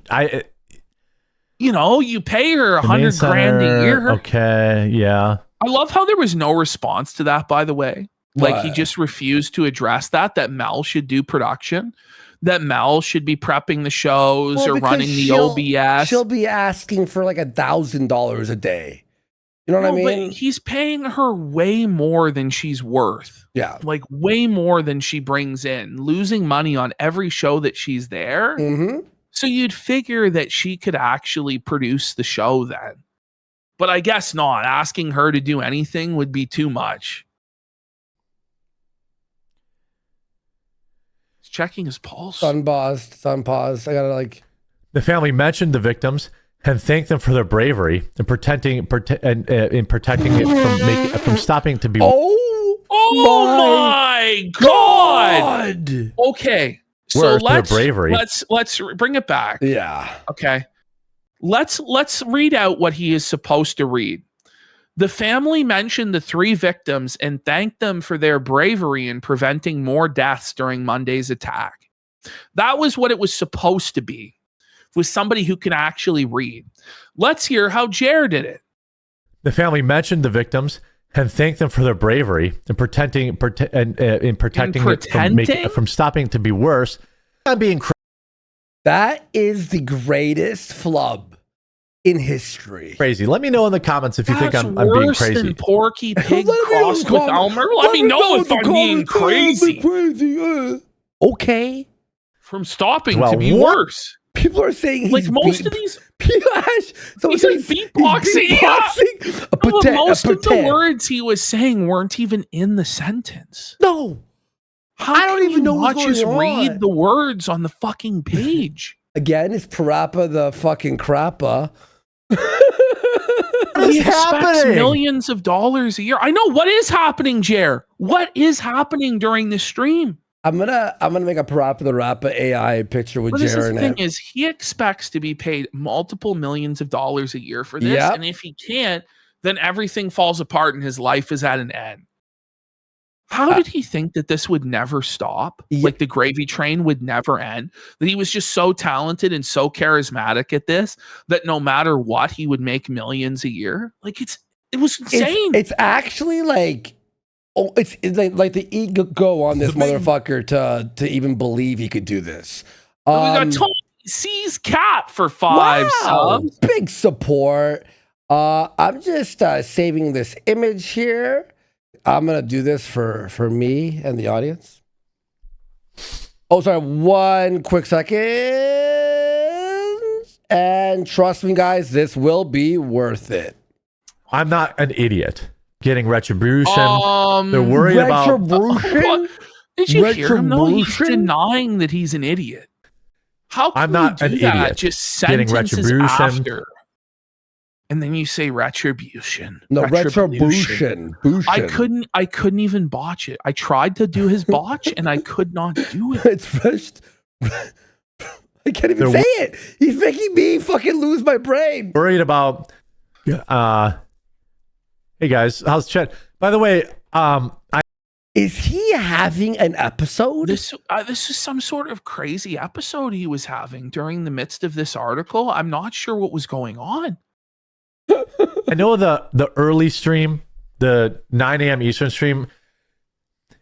You pay her $100 grand a year. Okay, yeah. I love how there was no response to that, by the way. Like, he What? just refused to address that Mel should do production, that Mel should be prepping the shows or because running the OBS. She'll be asking for like $1,000 a day. You know what I mean? But he's paying her way more than she's worth. Yeah. Like, way more than she brings in, losing money on every show that she's there. Mm-hmm. So you'd figure that she could actually produce the show then. But I guess not. Asking her to do anything would be too much. He's checking his pulse. Sunpaused. I gotta The family mentioned the victims and thanked them for their bravery in protecting it from stopping to be. Oh my God! Okay, so Worse, their let's bravery. let's bring it back. Yeah. Okay. Let's read out what he is supposed to read. The family mentioned the 3 victims and thanked them for their bravery in preventing more deaths during Monday's attack. That was what it was supposed to be. It was somebody who can actually read. Let's hear how Jer did it. The family mentioned the victims and thanked them for their bravery in protecting it from stopping to be worse. I'm being That is the greatest flub in history. crazy. Let me know in the comments if you think I'm being worse crazy. than Porky Pig Let me know crossed in the with comments. Elmer. Let me know if I'm being crazy. Okay. From stopping Well, to be what? worse. People are saying Like most of these, he's like beatboxing. beatboxing. No, most of the words he was saying weren't even in the sentence. No. How I don't can even you know not what's just going on. read the words on the fucking page? Again, it's Parappa the fucking crappa. He expects millions of dollars a year. I know what is happening, Jer. What is happening during the stream? I'm gonna make a Parappa the Rappa AI picture with But this is Jared the in thing it. is, he expects to be paid multiple millions of dollars a year for this, Yep. and if he can't, then everything falls apart and his life is at an end. How did he think that this would never stop? Like the gravy train would never end? That he was just so talented and so charismatic at this that no matter what, he would make millions a year? Like it was insane. It's actually like, it's like the ego on this motherfucker to even believe he could do this. We got Tony C's cat for 5 subs. Big support. I'm just saving this image here. I'm gonna do this for me and the audience. Oh, sorry, 1 quick second. And trust me, guys, this will be worth it. I'm not an idiot. Getting retribution. They're worried about retribution. Did you hear him though? He's denying that he's an idiot. How can I'm not you an do that? idiot. Just Getting sentences retribution. after. And then you say retribution. No, retribution. I couldn't even botch it. I tried to do his botch and I could not do it. It's first. I can't even say it. He's making me fucking lose my brain. Worried about. Hey guys, how's chat? By the way, is he having an episode? This is some sort of crazy episode he was having during the midst of this article. I'm not sure what was going on. I know the early stream, the 9 a.m. Eastern stream,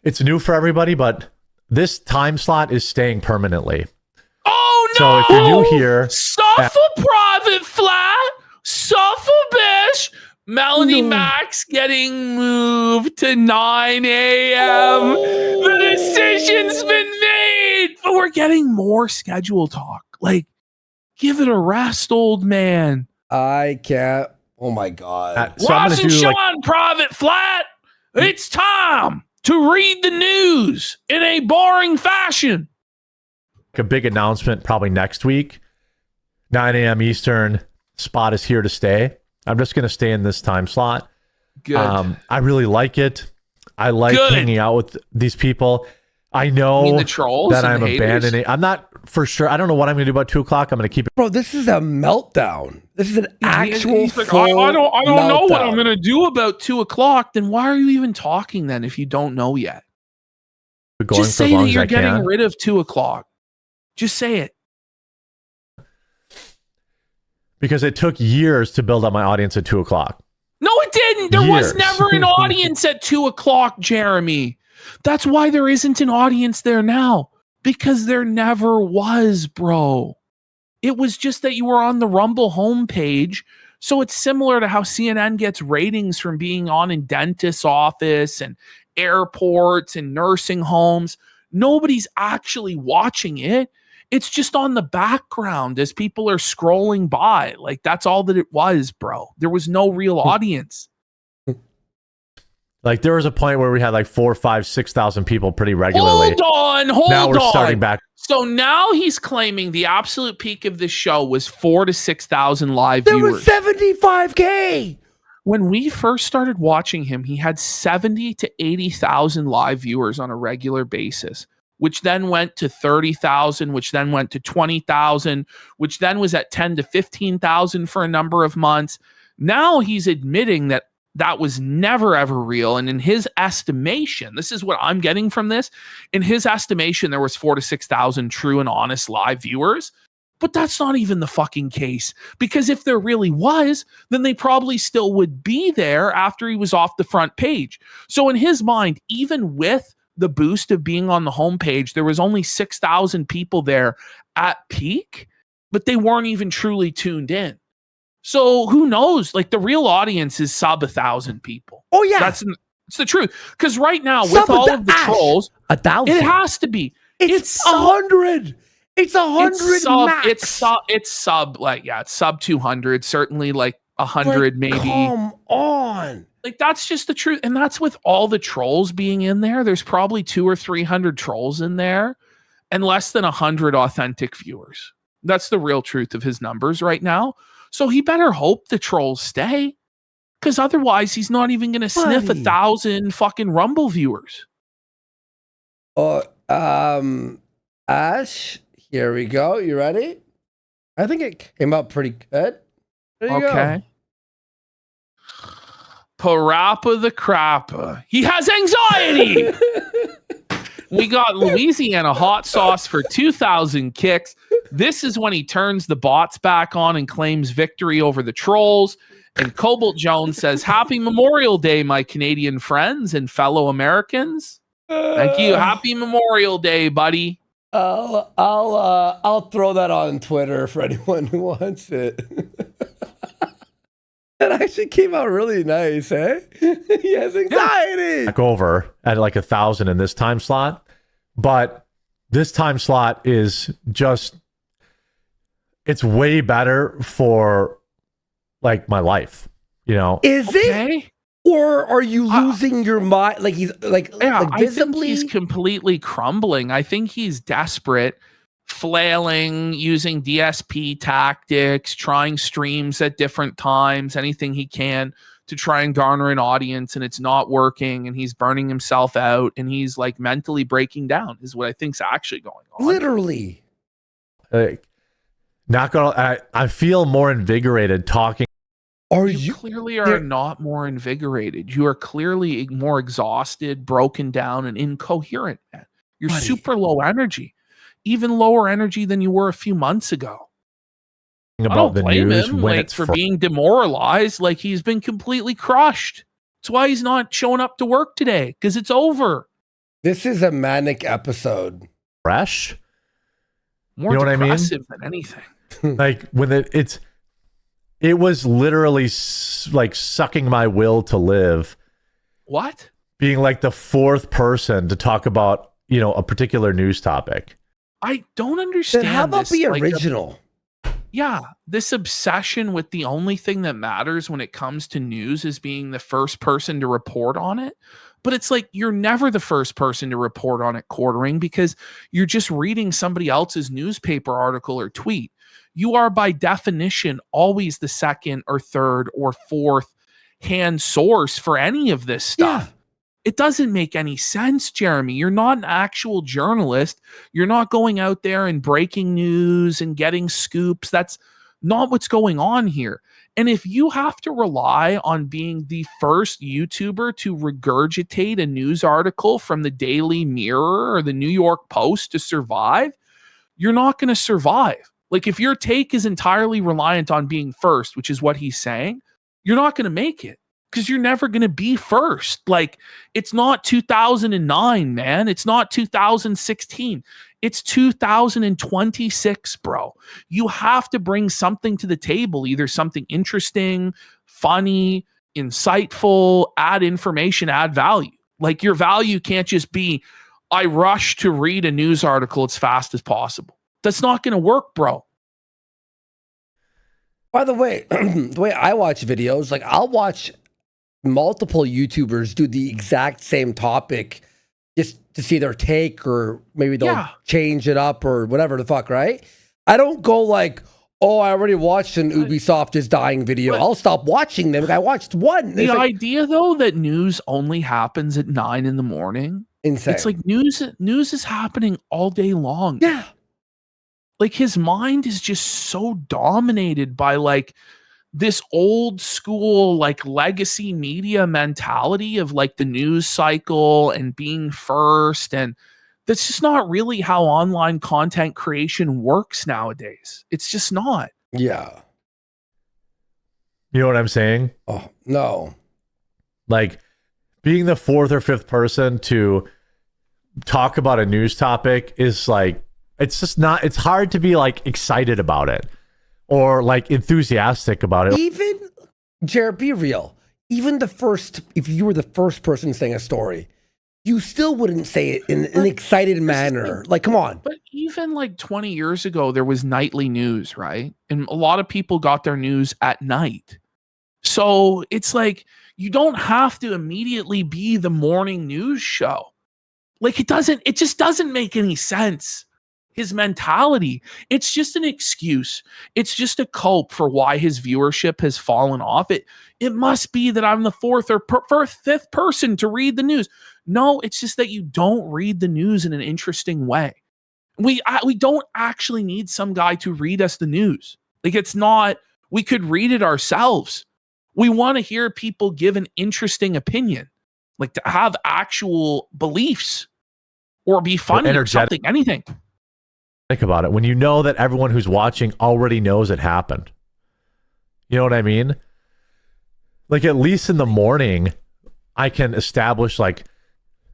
it's new for everybody, but this time slot is staying permanently. Oh no! So if you're new here, suffer private flat, suffer bitch, Melanie Max getting moved to 9 a.m. The decision's been made, but we're getting more schedule talk. Like, give it a rest, old man. I can't. Oh my God. So I'm Ross gonna and do Sean, Private Flat. It's time to read the news in a boring fashion. a big announcement probably next week. 9 a.m. Eastern. Spot is here to stay. I'm just going to stay in this time slot. Good. I really like it. I like hanging out with these people. I know the trolls that and I'm the haters? abandoning. I'm not for sure. I don't know what I'm going to do about 2 o'clock. I'm going to keep it. Bro, this is a meltdown. This is an actual He's like, full I don't know what I'm meltdown. going to do about 2 o'clock. Then why are you even talking then if you don't know yet? Going Just for as say long that as you're I getting can. rid of 2 o'clock. Just say it. Because it took years to build up my audience at 2 o'clock. No, it didn't. There was Years. never an audience at 2 o'clock, Jeremy. That's why there isn't an audience there now. Because there never was, bro. It was just that you were on the Rumble homepage. So it's similar to how CNN gets ratings from being on in dentist's office and airports and nursing homes. Nobody's actually watching it. It's just on the background as people are scrolling by. Like, that's all that it was, bro. There was no real audience. Like, there was a point where we had like 4, 5, 6,000 people pretty regularly. Hold Now we're on. starting back. So now he's claiming the absolute peak of the show was 4,000 to 6,000 live There viewers. was 75K. When we first started watching him, he had 70 to 80,000 live viewers on a regular basis, which then went to 30,000, which then went to 20,000, which then was at 10 to 15,000 for a number of months. Now he's admitting that that was never, ever real. And in his estimation, this is what I'm getting from this. In his estimation, there was 4,000 to 6,000 true and honest live viewers. But that's not even the fucking case. Because if there really was, then they probably still would be there after he was off the front page. So in his mind, even with the boost of being on the homepage, there was only 6,000 people there at peak, but they weren't even truly tuned in. So who knows? Like, the real audience is sub 1,000 people. Oh yeah, It's the truth. Because right now, Sub with all of the trolls, 1,000. it has to be. It's 100. It's 100 max. It's sub 200. Certainly like 100, Like, maybe. Come on. Like, that's just the truth. And that's with all the trolls being in there. There's probably 200 or 300 trolls in there and less than 100 authentic viewers. That's the real truth of his numbers right now. So he better hope the trolls stay, because otherwise he's not even going to sniff 1,000 fucking Rumble viewers. Ash, here we go. You ready? I think it came out pretty good. There you go. Parappa the Crappa. He has anxiety. We got Louisiana hot sauce for 2,000 kicks. This is when he turns the bots back on and claims victory over the trolls. And Cobalt Jones says, "Happy Memorial Day, my Canadian friends and fellow Americans." Thank you. Happy Memorial Day, buddy. I'll throw that on Twitter for anyone who wants it. That actually came out really nice, eh? He has anxiety. Back over at like 1,000 in this time slot, but this time slot is just, it's way better for like my life, you know? Is it? Or are you losing your mind? Like he's like visibly? I think he's completely crumbling. I think he's desperate, flailing, using DSP tactics, trying streams at different times, anything he can to try and garner an audience, and it's not working, and he's burning himself out, and he's like mentally breaking down is what I think's actually going on. Literally. Not gonna, I feel more invigorated talking. You clearly are not more invigorated. You are clearly more exhausted, broken down, and incoherent, man. You're super low energy, even lower energy than you were a few months ago. About I don't the blame news him when like, it's for being demoralized. Like, he's been completely crushed. That's why he's not showing up to work today, because it's over. This is a manic episode. Fresh. More You know what I mean? depressive than anything. Like when it was literally like sucking my will to live. What? Being like the fourth person to talk about, you know, a particular news topic. I don't understand. Then how about this, the like, original? yeah, this obsession with the only thing that matters when it comes to news is being the first person to report on it. But it's like you're never the first person to report on it, Quartering, because you're just reading somebody else's newspaper article or tweet. You are by definition always the second or third or fourth hand source for any of this stuff. Yeah. It doesn't make any sense, Jeremy. You're not an actual journalist. You're not going out there and breaking news and getting scoops. That's not what's going on here. And if you have to rely on being the first YouTuber to regurgitate a news article from the Daily Mirror or the New York Post to survive, you're not going to survive. Like if your take is entirely reliant on being first, which is what he's saying, you're not going to make it. Because you're never going to be first. Like, it's not 2009, man. It's not 2016. It's 2026, bro. You have to bring something to the table, either something interesting, funny, insightful, add information, add value. Like, your value can't just be, I rush to read a news article as fast as possible. That's not going to work, bro. By the way, the way I watch videos, like I'll watch multiple YouTubers do the exact same topic just to see their take, or maybe they'll change it up or whatever the fuck, right? I don't go like, oh, I already watched an Ubisoft is dying video. I'll stop watching them. I watched one. The idea, though, that news only happens at 9 a.m. Insane. It's like news is happening all day long. Yeah. Like his mind is just so dominated by like this old school, like legacy media mentality of like the news cycle and being first. And that's just not really how online content creation works nowadays. It's just not. Yeah. You know what I'm saying? Oh, no. Like being the fourth or fifth person to talk about a news topic is like, it's just not, it's hard to be like excited about it or like enthusiastic about it. Even, Jared, be real. Even if you were the first person saying a story, you still wouldn't say it in an excited manner. Like, come on. But even like 20 years ago, there was nightly news, right? And a lot of people got their news at night. So it's like, you don't have to immediately be the morning news show. Like it just doesn't make any sense. His mentality, it's just an excuse. It's just a cope for why his viewership has fallen off. It must be that I'm the fourth or fifth person to read the news. No, it's just that you don't read the news in an interesting way. We don't actually need some guy to read us the news. Like it's not, we could read it ourselves. We want to hear people give an interesting opinion, like to have actual beliefs or be funny or something, anything. Think about it. When you know that everyone who's watching already knows it happened. You know what I mean? Like at least in the morning, I can establish like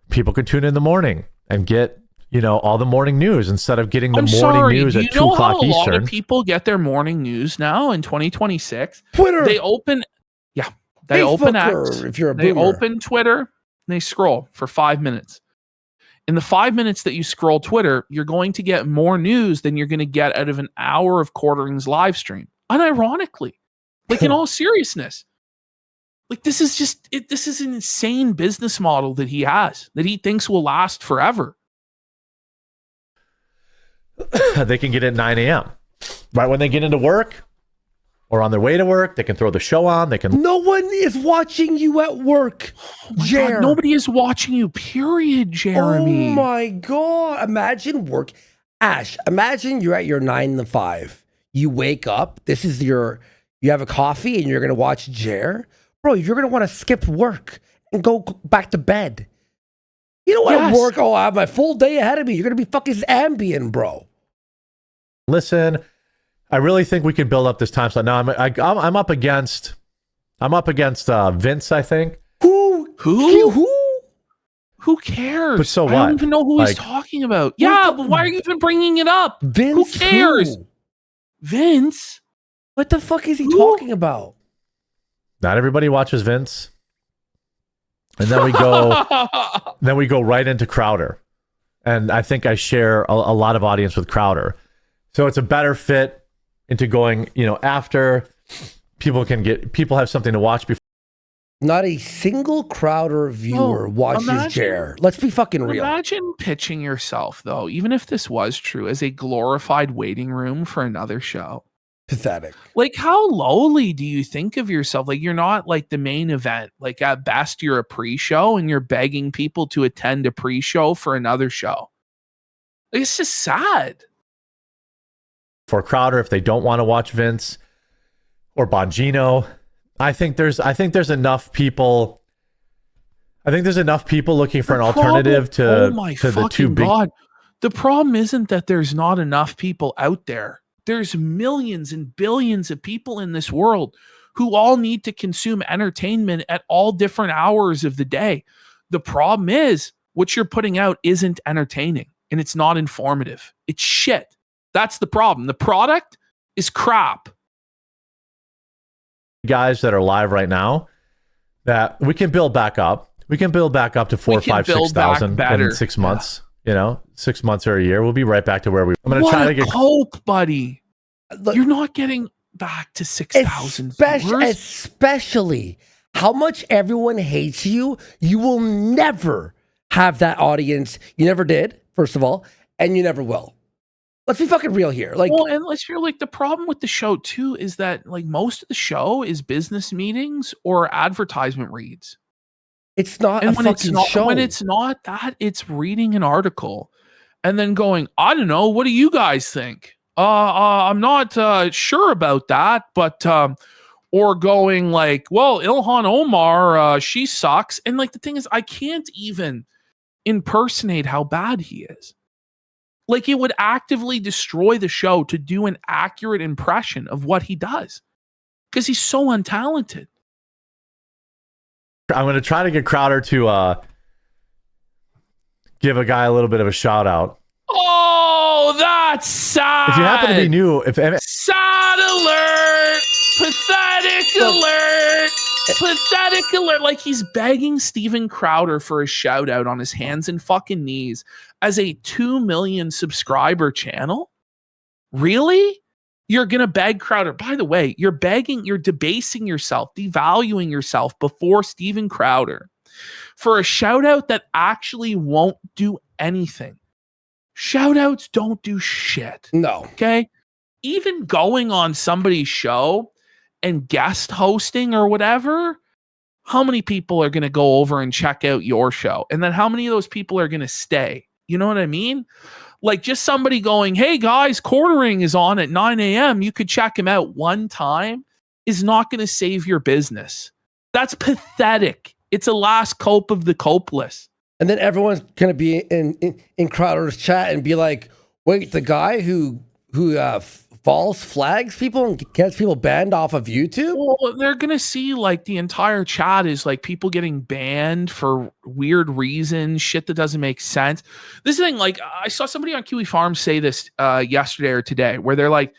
people can tune in the morning and get, you know, all the morning news instead of getting the morning news at 2 o'clock Eastern. A lot of people get their morning news now in 2026. Twitter. They open Facebook, X. or if you're a they boomer. open Twitter and they scroll for 5 minutes. In the 5 minutes that you scroll Twitter, you're going to get more news than you're going to get out of an hour of Quartering's live stream. Unironically, like in all seriousness, like this is just this is an insane business model that he has that he thinks will last forever. They can get it at 9 a.m. right when they get into work or on their way to work. They can throw the show on. They can. No one is watching you at work, God, nobody is watching you, period, Jeremy. Oh my God. Imagine work. Ash, imagine you're at your 9 to 5. You wake up. This is you have a coffee and you're going to watch Jer. Bro, you're going to want to skip work and go back to bed. You don't want to work. Oh, I have my full day ahead of me. You're going to be fucking Ambien, bro. Listen, I really think we can build up this time slot. Now I'm up against Vince, I think. Who cares? But so I what? don't even know who he's talking about. Yeah, but why are you even bringing it up? Vince, who cares? Vince? What the fuck is he talking about? Not everybody watches Vince. And then we go right into Crowder. And I think I share a lot of audience with Crowder. So it's a better fit into going, after people have something to watch before. Not a single Crowder viewer watches Jer. Let's be fucking real. Imagine pitching yourself, though, even if this was true, as a glorified waiting room for another show. Pathetic. Like, how lowly do you think of yourself? Like, you're not like the main event. Like, at best, you're a pre-show and you're begging people to attend a pre-show for another show. Like, it's just sad. For Crowder, if they don't want to watch Vince or Bongino, I think there's enough people. I think there's enough people looking for an alternative to the two big. God. The problem isn't that there's not enough people out there. There's millions and billions of people in this world who all need to consume entertainment at all different hours of the day. The problem is what you're putting out isn't entertaining and it's not informative. It's shit. That's the problem. The product is crap. Guys that are live right now that we can build back up. We can build back up to 4,000, 5,000, 6,000 in 6 months. 6 months or a year, we'll be right back to where we. I'm going to try to get hope, buddy. Look, you're not getting back to 6,000. Especially how much everyone hates you. You will never have that audience. You never did, first of all, and you never will. Let's be fucking real here. Like, well, and let's feel like the problem with the show too is that like most of the show is business meetings or advertisement reads. It's not and a fucking show. When it's not that, it's reading an article and then going, I don't know, what do you guys think? I'm not sure about that, but or going like, well, Ilhan Omar, she sucks. And like the thing is, I can't even impersonate how bad he is. Like it would actively destroy the show to do an accurate impression of what he does because he's so untalented. I'm going to try to get Crowder to give a guy a little bit of a shout out. Oh, that's sad. If you happen to be new, sad alert, pathetic alert, pathetic alert. Like he's begging Steven Crowder for a shout out on his hands and fucking knees as a 2 million subscriber channel. Really? You're going to beg Crowder. By the way, you're debasing yourself, devaluing yourself before Steven Crowder for a shout out that actually won't do anything. Shout outs don't do shit. No. Okay. Even going on somebody's show and guest hosting or whatever, how many people are going to go over and check out your show? And then how many of those people are going to stay? You know what I mean? Like just somebody going, hey guys, Quartering is on at 9 a.m. You could check him out one time is not going to save your business. That's pathetic. It's a last cope of the copeless. And then everyone's going to be in Crowder's chat and be like, wait, the guy who false flags people and gets people banned off of YouTube? Well, they're going to see like the entire chat is like people getting banned for weird reasons, shit that doesn't make sense. This thing, like I saw somebody on Kiwi Farm say this yesterday or today where they're like,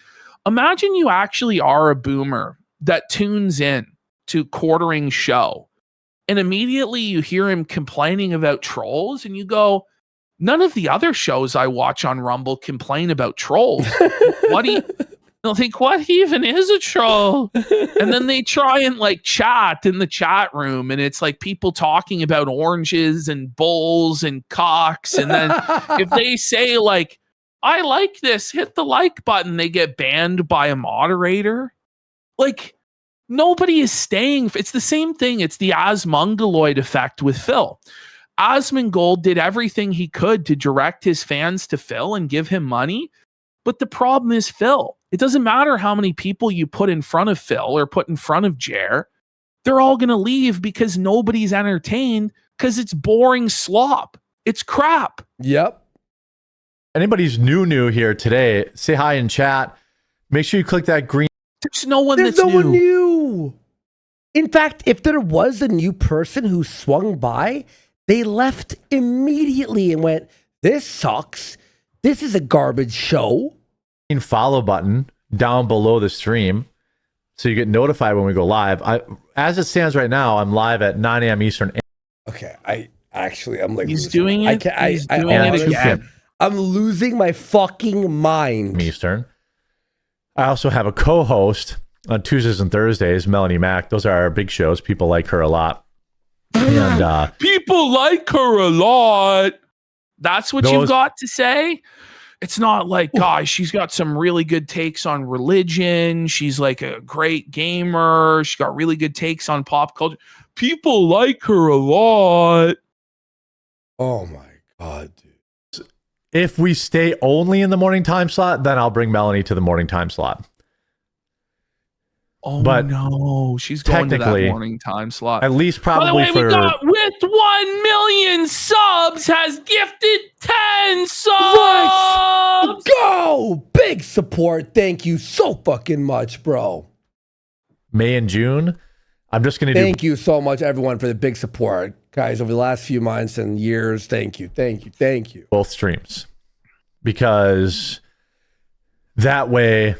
imagine you actually are a boomer that tunes in to Quartering show and immediately you hear him complaining about trolls and you go, none of the other shows I watch on Rumble complain about trolls. What do you think? What even is a troll? And then they try and like chat in the chat room, and it's like people talking about oranges and bulls and cocks. And then if they say like, "I like this," hit the like button, they get banned by a moderator. Like nobody is staying. It's the same thing. It's the Asmongold effect with Phil. Asmongold did everything he could to direct his fans to Phil and give him money. But the problem is Phil. It doesn't matter how many people you put in front of Phil or put in front of Jer. They're all going to leave because nobody's entertained because it's boring slop. It's crap. Yep. Anybody's new here today, say hi in chat. Make sure you click that green. There's no one There's that's no one new. In fact, if there was a new person who swung by, they left immediately and went, this sucks. This is a garbage show. Follow button down below the stream. so you get notified when we go live. As it stands right now, I'm live at 9 a.m. Eastern. Okay, I'm like He's losing doing it. He's doing it again. I'm losing my fucking mind. Eastern. I also have a co-host on Tuesdays and Thursdays, Melanie Mack. Those are our big shows. People like her a lot. And people like her a lot. That's what you've got to say? It's not like, guys, she's got some really good takes on religion. She's like a great gamer. She's got really good takes on pop culture. People like her a lot. Oh my God, dude. if we stay only in the morning time slot, then I'll bring Melanie to the morning time slot. Oh, but no, she's going to that morning time slot. At least probably. By the way, we got with 1 million subs has gifted 10 subs. Let's go! Big support. Thank you so fucking much, bro. May and June. I'm just going to Thank you so much, everyone, for the big support, guys, over the last few months and years. Thank you. Both streams. Because that way,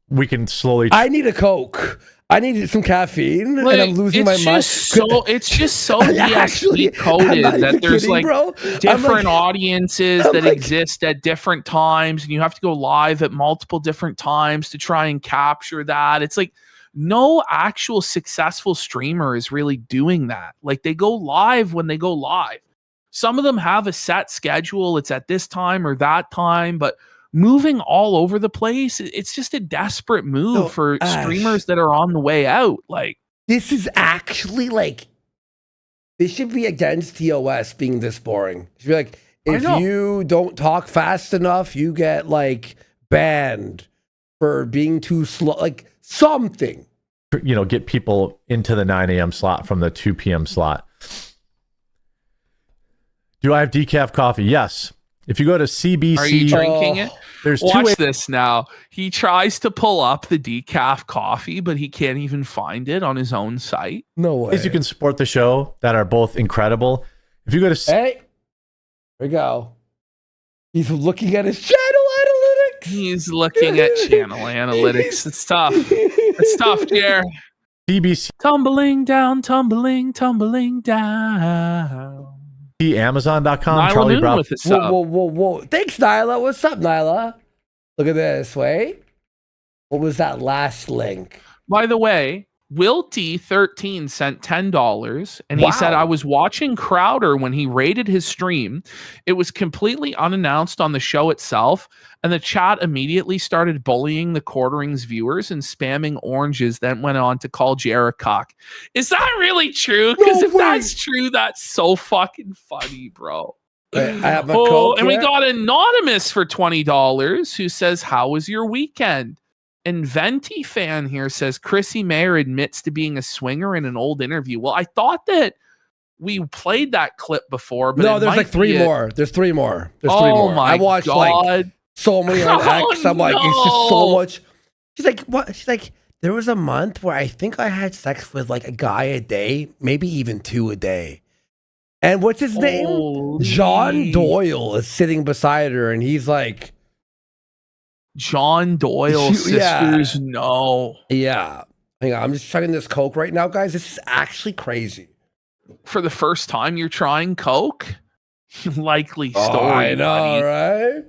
we can slowly. I need a Coke. I need some caffeine, and I'm losing my mind. It's just so actually coded that there's kidding, different audiences that exist at different times, and you have to go live at multiple different times to try and capture that. It's like no actual successful streamer is really doing that. Like they go live when they go live. Some of them have a set schedule. It's at this time or that time, but moving all over the place, it's just a desperate move for streamers that are on the way out. Like this is actually like this should be against TOS being this boring. It should be like if you don't talk fast enough, you get like banned for being too slow. Like something. You know, get people into the 9 a.m. slot from the 2 p.m. slot. Do I have decaf coffee? Yes. If you go to CBC, are you drinking it? There's Watch this now. He tries to pull up the decaf coffee, but he can't even find it on his own site. No way. Ways you can support the show that are both incredible. If you go to hey, here we go. He's looking at his channel analytics. He's looking at channel analytics. It's tough. It's tough, Jer. CBC tumbling down. Amazon.com. Charlie Brown. Whoa. Thanks, Nyla. What's up, Nyla? Look at this. Wait. What was that last link? By the way, Wilty13 sent $10 and he said, I was watching Crowder when he rated his stream. It was completely unannounced on the show itself. And the chat immediately started bullying the Quarterings viewers and spamming oranges, then went on to call Jared cock. Is that really true? Because if that's true, that's so fucking funny, bro. I have my Coke and we got Anonymous for $20 who says, how was your weekend? And Venti fan here says, Chrissy Mayer admits to being a swinger in an old interview. Well, I thought that we played that clip before, but no, there's like three more. There's three more. There's three more. My I watched like so many on X. I'm like, it's just so much. She's like, what? She's like, there was a month where I think I had sex with like a guy a day, maybe even 2 a day. And what's his name? John Doyle is sitting beside her, and he's like, John Doyle sisters, no. Yeah. Hang on, I'm just chugging this Coke right now, guys. This is actually crazy. For the first time you're trying Coke? Likely story. I know, right?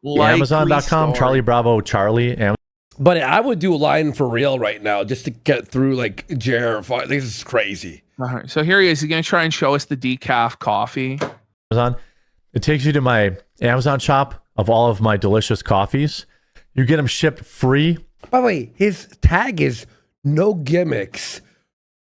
Amazon.com, Charlie Bravo, Charlie. But I would do a line for real right now just to get through like Jer. This is crazy. All right, so here he is. He's going to try and show us the decaf coffee. Amazon. It takes you to my Amazon shop of all of my delicious coffees. You get them shipped free. By the way, his tag is no gimmicks.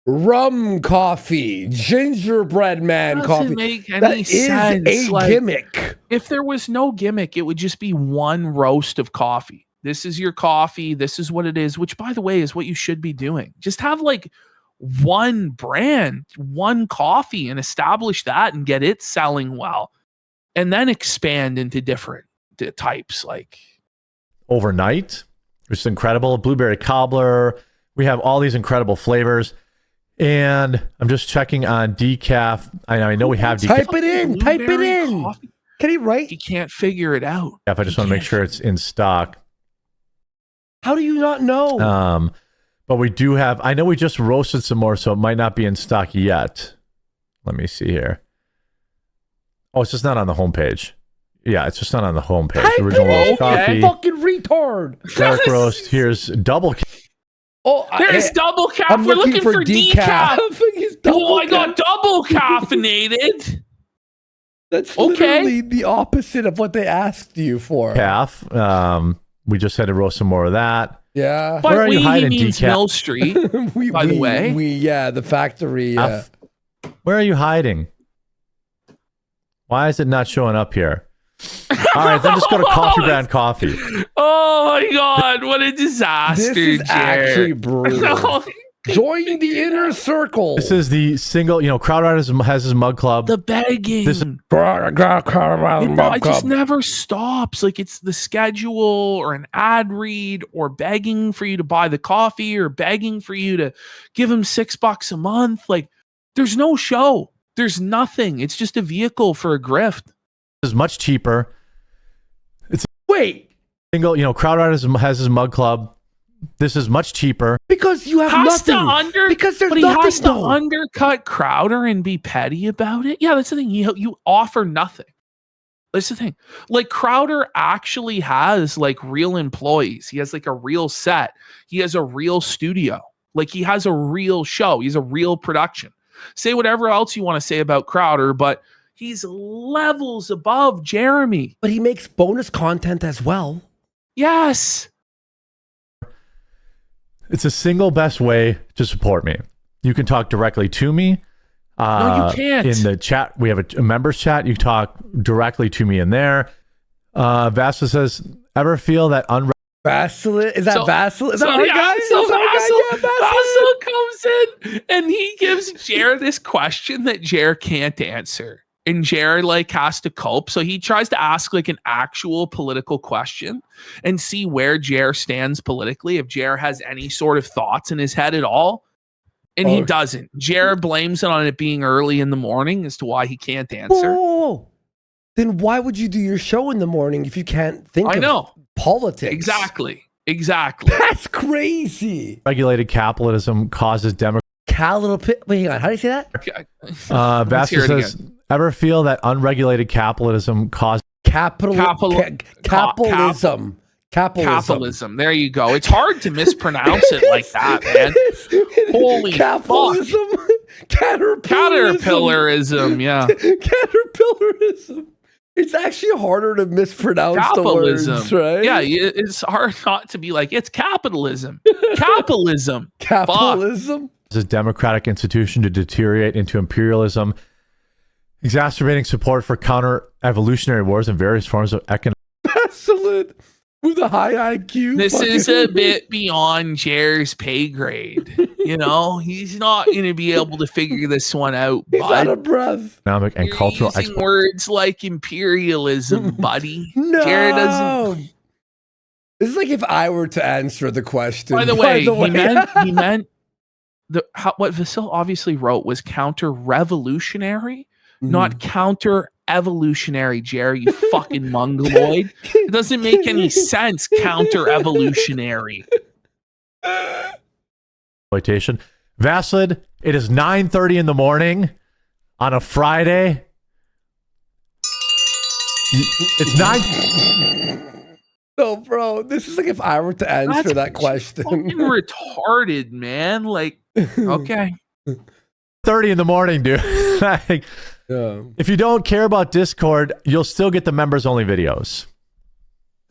Rum coffee, gingerbread man coffee. Make any sense. Is a gimmick. If there was no gimmick, it would just be one roast of coffee. This is your coffee. This is what it is, which, by the way, is what you should be doing. Just have like one brand, one coffee, and establish that and get it selling well. And then expand into different types like overnight, which is incredible. Blueberry cobbler. We have all these incredible flavors. And I'm just checking on decaf. I know we have decaf. Type it in. Type it in. Coffee. Can he write? He can't figure it out. I just want to make sure it's in stock. How do you not know? But we do have, I know we just roasted some more, so it might not be in stock yet. Let me see here. Oh, it's just not on the homepage. Yeah, it's just not on the homepage. Original roast coffee. Fucking retard. Dark roast. Here's double. Oh, There's double caffeine. I'm We're looking for decaf. decaf. Oh, I got double caffeinated. That's literally the opposite of what they asked you for. Calf. We just had to roast some more of that. Yeah. But Where are you hiding, means decaf? Mill Street, by the way. The factory. Yeah. Where are you hiding? Why is it not showing up here? All right, then just go to Coffee Brand Coffee. Oh my God, what a disaster, This is actually Jared. brutal. Join the inner circle. This is the single, Crowdrider has his mug club. The begging. This- It just never stops. Like it's the schedule or an ad read or begging for you to buy the coffee or begging for you to give him $6 a month. Like there's no show. There's nothing. It's just a vehicle for a grift. Is much cheaper. Wait, Single, Crowdrider has his mug club. This is much cheaper. because you have nothing. Because there's but he nothing. has to though. undercut Crowder and be petty about it. Yeah, that's the thing. You offer nothing. That's the thing. Like Crowder actually has like real employees. He has like a real set. He has a real studio. Like he has a real show. He's a real production. Say whatever else you want to say about Crowder, but he's levels above Jeremy. But he makes bonus content as well. Yes. It's the single best way to support me. You can talk directly to me. No, you can't. In the chat, we have a members chat. You talk directly to me in there. Vasa says, ever feel that Vassal? Is that Vassal? Is that our guy? So Is that our guy? Vassal comes in and he gives Jer this question that Jer can't answer. And Jer like has to cope. So he tries to ask like an actual political question and see where Jer stands politically, if Jer has any sort of thoughts in his head at all. And he doesn't. Jer blames it on it being early in the morning as to why he can't answer. Whoa. Then why would you do your show in the morning if you can't think of politics? Exactly. That's crazy. regulated capitalism causes Wait, hang on. How do you say that? Vasa hear it says, ever feel that unregulated capitalism causes Capitalism. Capitalism. There you go. It's hard to mispronounce it like that, man. Holy capitalism. fuck. Caterpillarism. Yeah. Caterpillarism. It's actually harder to mispronounce Capitalism. the words, right? Yeah, it's hard not to be like, it's capitalism. Capitalism. Capitalism. a democratic institution to deteriorate into imperialism, exacerbating support for counter-evolutionary wars and various forms of economic. Excellent. With a high IQ. This is a bit beyond Jer's pay grade. You know, he's not going to be able to figure this one out. He's out of breath. Economic and cultural using words like imperialism, buddy. No. Jer doesn't. This is like if I were to answer the question. By the way, he meant what Vasil obviously wrote was counter-revolutionary, not counter-evolutionary, Jerry, you fucking mongoloid. It doesn't make any sense, counter-evolutionary. Exploitation. Vaslid, it is 9:30 in the morning on a Friday. It's 9. No, bro, this is like if I were to answer that question. Fucking retarded, man. Like, okay. 30 in the morning, dude. Like, if you don't care about Discord, you'll still get the members only videos.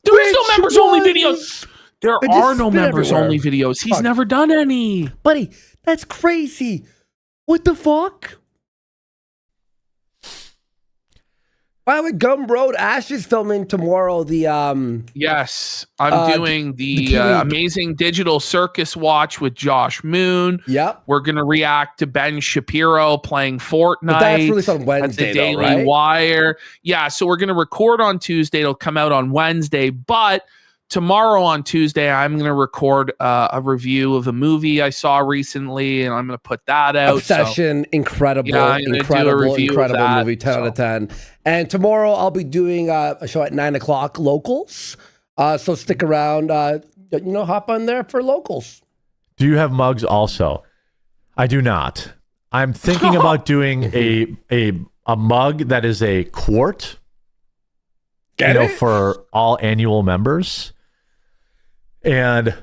There's no members only videos. There are no members only videos. He's never done any. Buddy, that's crazy. What the fuck? By the way, Gum Road Ash is filming tomorrow. Yes, I'm doing the Amazing Digital Circus Watch with Josh Moon. Yep. We're going to react to Ben Shapiro playing Fortnite. But that's released on Wednesday, at the Daily right? Wire. Yeah, so we're going to record on Tuesday. It'll come out on Wednesday. But tomorrow on Tuesday, I'm going to record a review of a movie I saw recently, and I'm going to put that out. Obsession, incredible movie, 10 out of 10. And tomorrow I'll be doing a show at 9 o'clock locals. So stick around. hop on there for locals. Do you have mugs also? I do not. I'm thinking about doing a mug that is a quart. Get it? For all annual members. And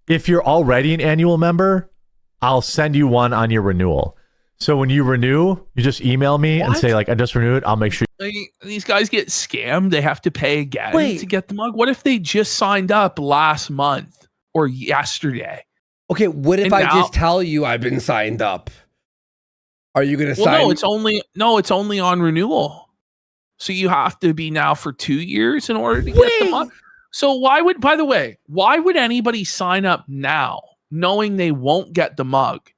if you're already an annual member, I'll send you one on your renewal. So when you renew, you just email me and say, like, I just renewed. I'll make sure. These guys get scammed. They have to pay again to get the mug. What if they just signed up last month or yesterday? Okay, what if I just tell you I've been signed up? Are you going to sign? No, it's only on renewal. So you have to be now for 2 years in order to get the mug. So why would anybody sign up now knowing they won't get the mug?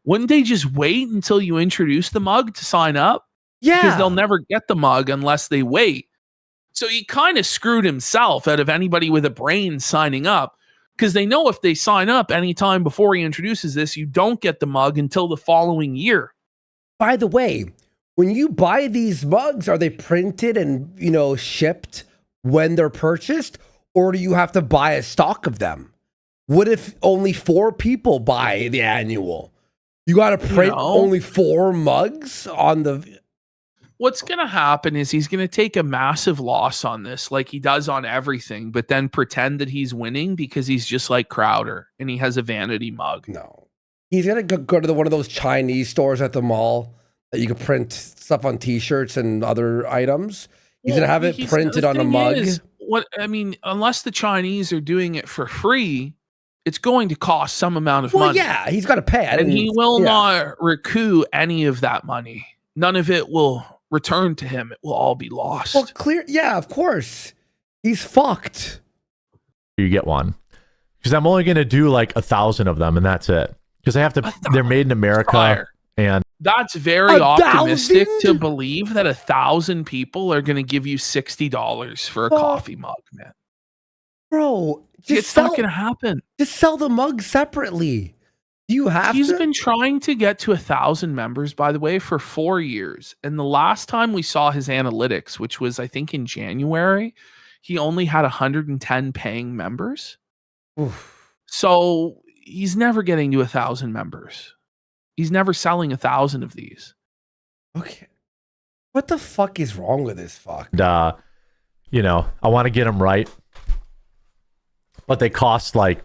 Wouldn't they just wait until you introduce the mug to sign up? Yeah. Because they'll never get the mug unless they wait. So he kind of screwed himself out of anybody with a brain signing up, because they know if they sign up anytime before he introduces this, you don't get the mug until the following year. By the way, when you buy these mugs, are they printed and, shipped when they're purchased, or do you have to buy a stock of them? What if only 4 people buy the annual? You got to print only 4 mugs on the... What's going to happen is he's going to take a massive loss on this, like he does on everything, but then pretend that he's winning because he's just like Crowder and he has a vanity mug. No. He's going to go to one of those Chinese stores at the mall that you can print stuff on t-shirts and other items. He's going to have it printed on a mug. Unless the Chinese are doing it for free, it's going to cost some amount of money. Yeah, he's got to pay. And he will not recoup any of that money. None of it will return to him. It will all be lost. Well, clear. Yeah, of course. He's fucked. You get one. Because I'm only going to do like 1,000 of them and that's it. Because I have to, they're made in America. And that's very optimistic to believe that 1,000 people are going to give you $60 for a coffee mug, man. Bro, it's not going to happen. Just sell the mug separately. He's been trying to get to 1,000 members, by the way, for 4 years. And the last time we saw his analytics, which was, I think, in January, he only had 110 paying members. Oof. So he's never getting to 1,000 members. He's never selling 1,000 of these. Okay. What the fuck is wrong with this fuck? And, I want to get them right. But they cost like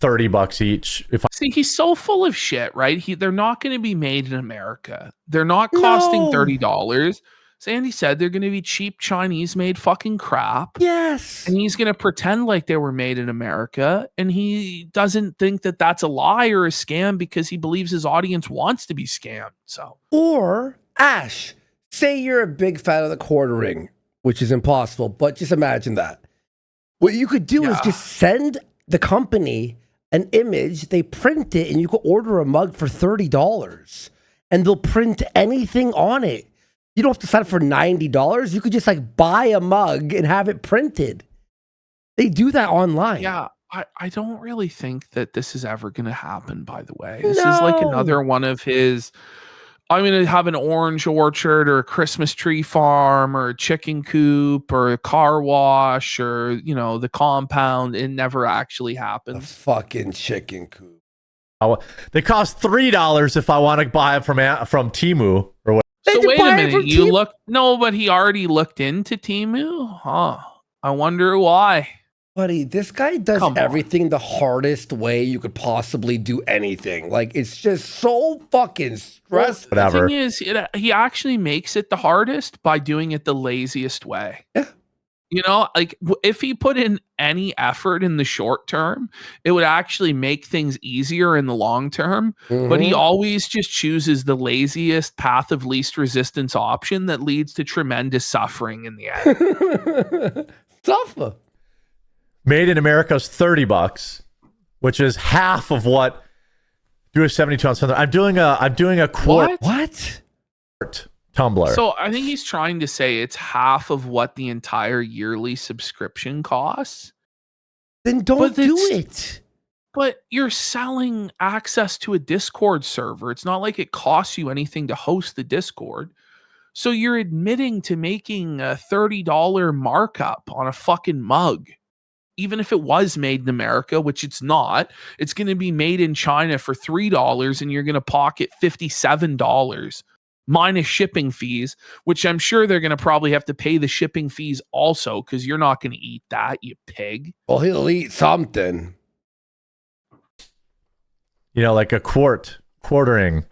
$30 each. See, he's so full of shit, right? They're not going to be made in America. They're not costing $30. Sandy said they're going to be cheap Chinese-made fucking crap. Yes. And he's going to pretend like they were made in America. And he doesn't think that that's a lie or a scam because he believes his audience wants to be scammed. So, or Ash, say you're a big fan of the quartering, which is impossible, but just imagine that. What you could do is just send the company an image, they print it, and you could order a mug for $30 and they'll print anything on it. You don't have to sign up for $90. You could just buy a mug and have it printed. They do that online. Yeah, I don't really think that this is ever going to happen, by the way. This is like another one of his, I'm going to have an orange orchard or a Christmas tree farm or a chicken coop or a car wash or, the compound. It never actually happens. A fucking chicken coop. They cost $3 if I want to buy it from Temu or what. So wait a minute, but he already looked into Temu? Huh. I wonder why. Buddy, this guy does everything the hardest way you could possibly do anything. It's just so fucking stressful. Whatever. The thing is, he actually makes it the hardest by doing it the laziest way. Yeah. If he put in any effort in the short term, it would actually make things easier in the long term. Mm-hmm. But he always just chooses the laziest path of least resistance option that leads to tremendous suffering in the end. Suffer. Made in America is $30, which is half of what do a 72 ounce. I'm doing a quart. What? Tumbler. So I think he's trying to say it's half of what the entire yearly subscription costs. Then don't do it. But you're selling access to a Discord server. It's not like it costs you anything to host the Discord. So you're admitting to making a $30 markup on a fucking mug. even if it was made in America, which it's not, it's going to be made in China for $3 and you're going to pocket $57 minus shipping fees, which I'm sure they're going to probably have to pay the shipping fees also because you're not going to eat that, you pig. Well, he'll eat something. You know, like a quartering,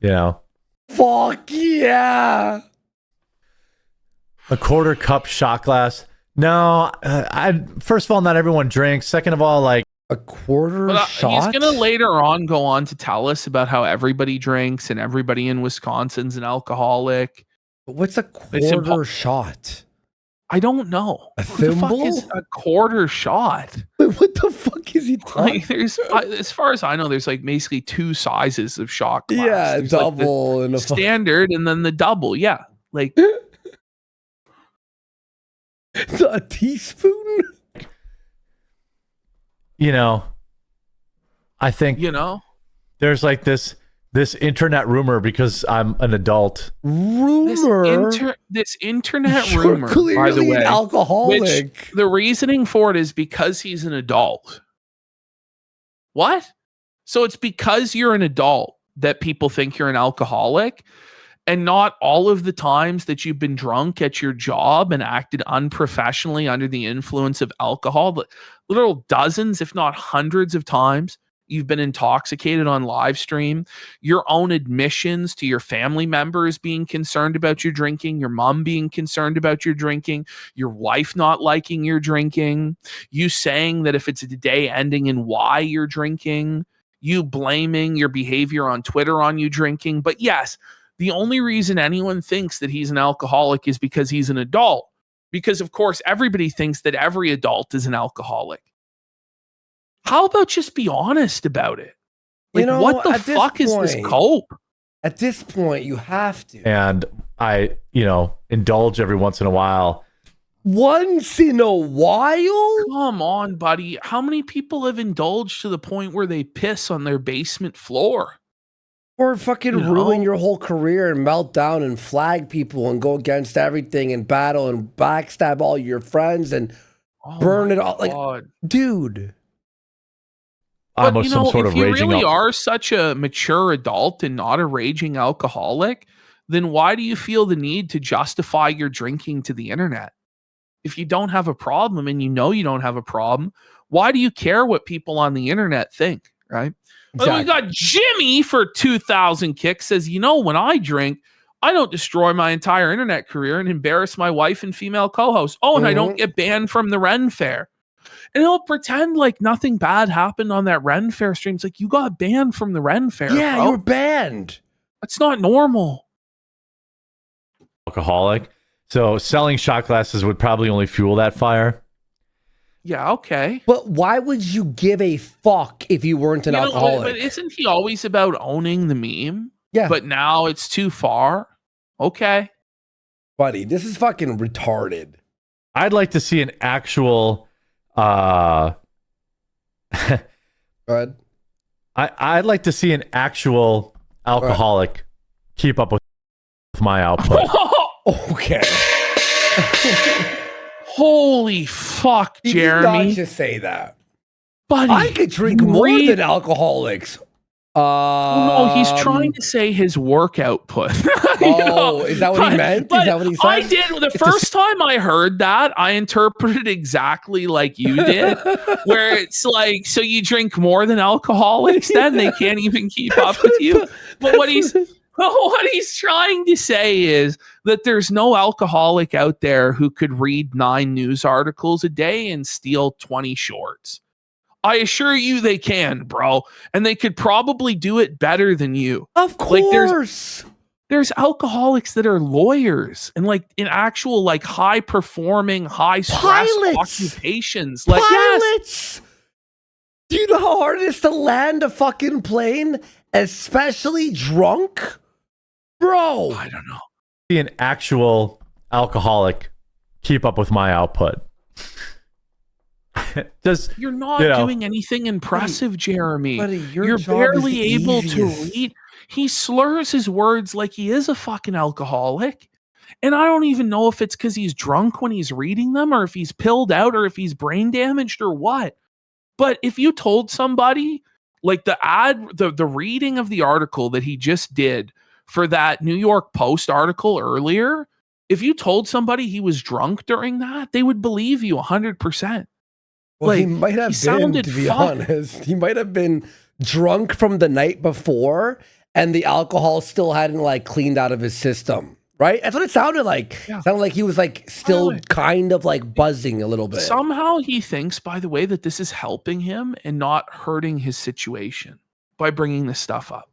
you know. Fuck yeah. A quarter cup shot glass. No, first of all, not everyone drinks. Second of all, like a quarter shot. He's gonna later on go on to tell us about how everybody drinks and everybody in Wisconsin's an alcoholic. What's a quarter shot? I don't know. A What the fuck thimble? is a quarter shot? What the fuck is he talking? Like, there's, as far as I know, there's like basically two sizes of shot glass. Yeah, There's double like and a standard, and then the double. Yeah, like a teaspoon. you know, I think there's like this internet rumor because I'm an adult. This internet rumor, by the way, alcoholic. Which the reasoning for it is because he's an adult. What? So it's because you're an adult that people think you're an alcoholic, and not all of the times that you've been drunk at your job and acted unprofessionally under the influence of alcohol, but literal dozens, if not hundreds of times. You've been intoxicated on live stream, your own admissions to your family members being concerned about your drinking, your mom being concerned about your drinking, your wife not liking your drinking, you saying that if it's a day ending in Y you're drinking, you blaming your behavior on Twitter on you drinking. But yes, the only reason anyone thinks that he's an alcoholic is because he's an adult. Because of course, everybody thinks that every adult is an alcoholic. How about just be honest about it? Like, what the fuck is this cope? At this point, you have to. And I, indulge every once in a while. Once in a while? Come on, buddy. How many people have indulged to the point where they piss on their basement floor? Or fucking ruin your whole career and melt down and flag people and go against everything and battle and backstab all your friends and burn it all. Like, dude. But if you really are such a mature adult and not a raging alcoholic, then why do you feel the need to justify your drinking to the internet? If you don't have a problem and you know you don't have a problem, why do you care what people on the internet think, right? Exactly. We got Jimmy for 2,000 kicks says, when I drink, I don't destroy my entire internet career and embarrass my wife and female co-host. Oh, and I don't get banned from the Ren Fair. And he'll pretend like nothing bad happened on that Ren Fair stream. It's like, you got banned from the Ren Fair. Yeah, bro. you were banned. That's not normal. Alcoholic. So selling shot glasses would probably only fuel that fire. Yeah, okay. But why would you give a fuck if you weren't an alcoholic? But isn't he always about owning the meme? Yeah. But now it's too far. Okay. Buddy, this is fucking retarded. I'd like to see an actual... Go ahead. I'd like to see an actual alcoholic keep up with my output. Okay. Holy fuck, Jeremy. You did not just say that. Buddy, I could drink more than alcoholics. No, he's trying to say his work output. Is that what he meant? Is that what he said? I did. The first time I heard that, I interpreted exactly like you did, where it's like, so you drink more than alcoholics, then they can't even keep up with you. But what he's trying to say is that there's no alcoholic out there who could read 9 news articles a day and steal 20 shorts. I assure you they can, bro. And they could probably do it better than you. Of course. Like there's alcoholics that are lawyers and like in actual like high performing, high stress occupations. Like pilots. Yes. Do you know how hard it is to land a fucking plane, especially drunk? Bro. I don't know. Be an actual alcoholic keep up with my output. You're not doing anything impressive, Jeremy. Buddy, you're barely able to read. He slurs his words like he is a fucking alcoholic. And I don't even know if it's because he's drunk when he's reading them, or if he's pilled out, or if he's brain damaged, or what. But if you told somebody, like the reading of the article that he just did for that New York Post article earlier, if you told somebody he was drunk during that, they would believe you 100%. Well, like, he might have been, to be honest. He might have been drunk from the night before, and the alcohol still hadn't like cleaned out of his system. Right? That's what it sounded like. Yeah. It sounded like he was like still kind of like buzzing a little bit. Somehow he thinks, by the way, that this is helping him and not hurting his situation by bringing this stuff up.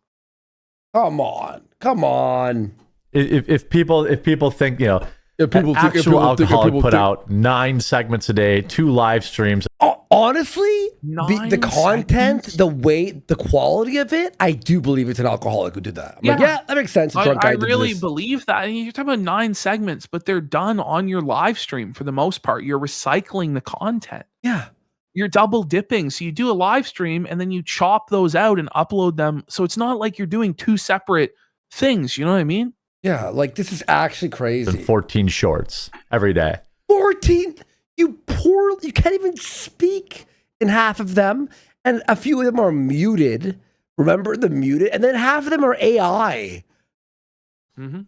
Come on. If people think, you know, people actual alcoholic put out 9 segments a day, 2 live streams. Honestly, the content, the weight, the quality of it, I do believe it's an alcoholic who did that. I'm like, yeah, that makes sense. I really believe that. You're talking about 9 segments, but they're done on your live stream for the most part. You're recycling the content. Yeah. You're double dipping. So you do a live stream and then you chop those out and upload them. So it's not like you're doing 2 separate things. You know what I mean? Yeah, like this is actually crazy. 14 shorts every day. 14? You can't even speak in half of them. And a few of them are muted. Remember the muted? And then half of them are AI. Mm-hmm.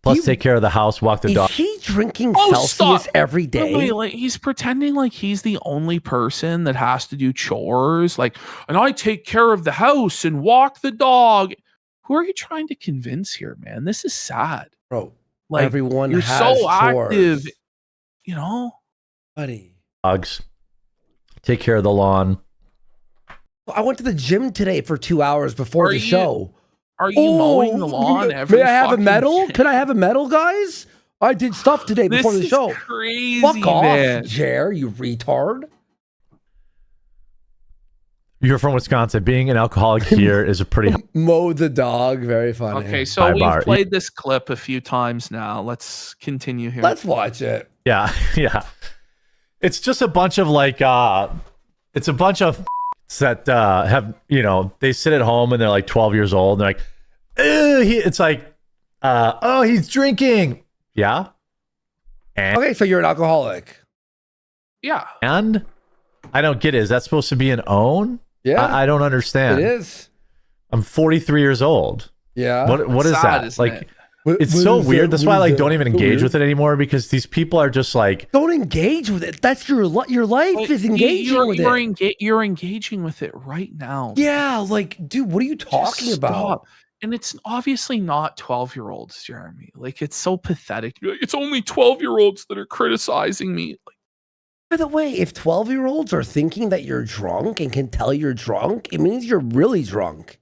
Plus, take care of the house, walk the dog. Is he drinking Celsius every day? Wait, like he's pretending like he's the only person that has to do chores. Like, and I take care of the house and walk the dog. Who are you trying to convince here, man? This is sad. Bro, like, everyone you're has so chores. active, you know? Buddy. Dogs. Take care of the lawn. I went to the gym today for 2 hours before the show. Are you mowing the lawn every May I have a medal? day? Can I have a medal, guys? I did stuff today before the show. Crazy, Fuck off, man. Jer, you retard. You're from Wisconsin. Being an alcoholic here is a pretty... Mow the dog. Very funny. Okay, so we've played this clip a few times now. Let's continue here. Let's watch it. Yeah, yeah. It's just a bunch of like... it's a bunch of that have, you know, they sit at home and they're like 12 years old. And they're like, it's like, oh, he's drinking. Yeah. And, okay, so you're an alcoholic. Yeah. And I don't get it. Is that supposed to be an own? Yeah. I don't understand. It is. I'm 43 years old. Yeah. What is sad, that? Like, it? It's so weird. That's why I like don't even engage with it anymore, because these people are just like, don't engage with it. That's your life is engaging with it. You're engaging with it right now. Yeah, like, dude, what are you talking about? And it's obviously not 12-year-olds, Jeremy. Like, it's so pathetic. You're like, it's only 12-year-olds that are criticizing me. Like, by the way, if 12-year-olds are thinking that you're drunk and can tell you're drunk, it means you're really drunk.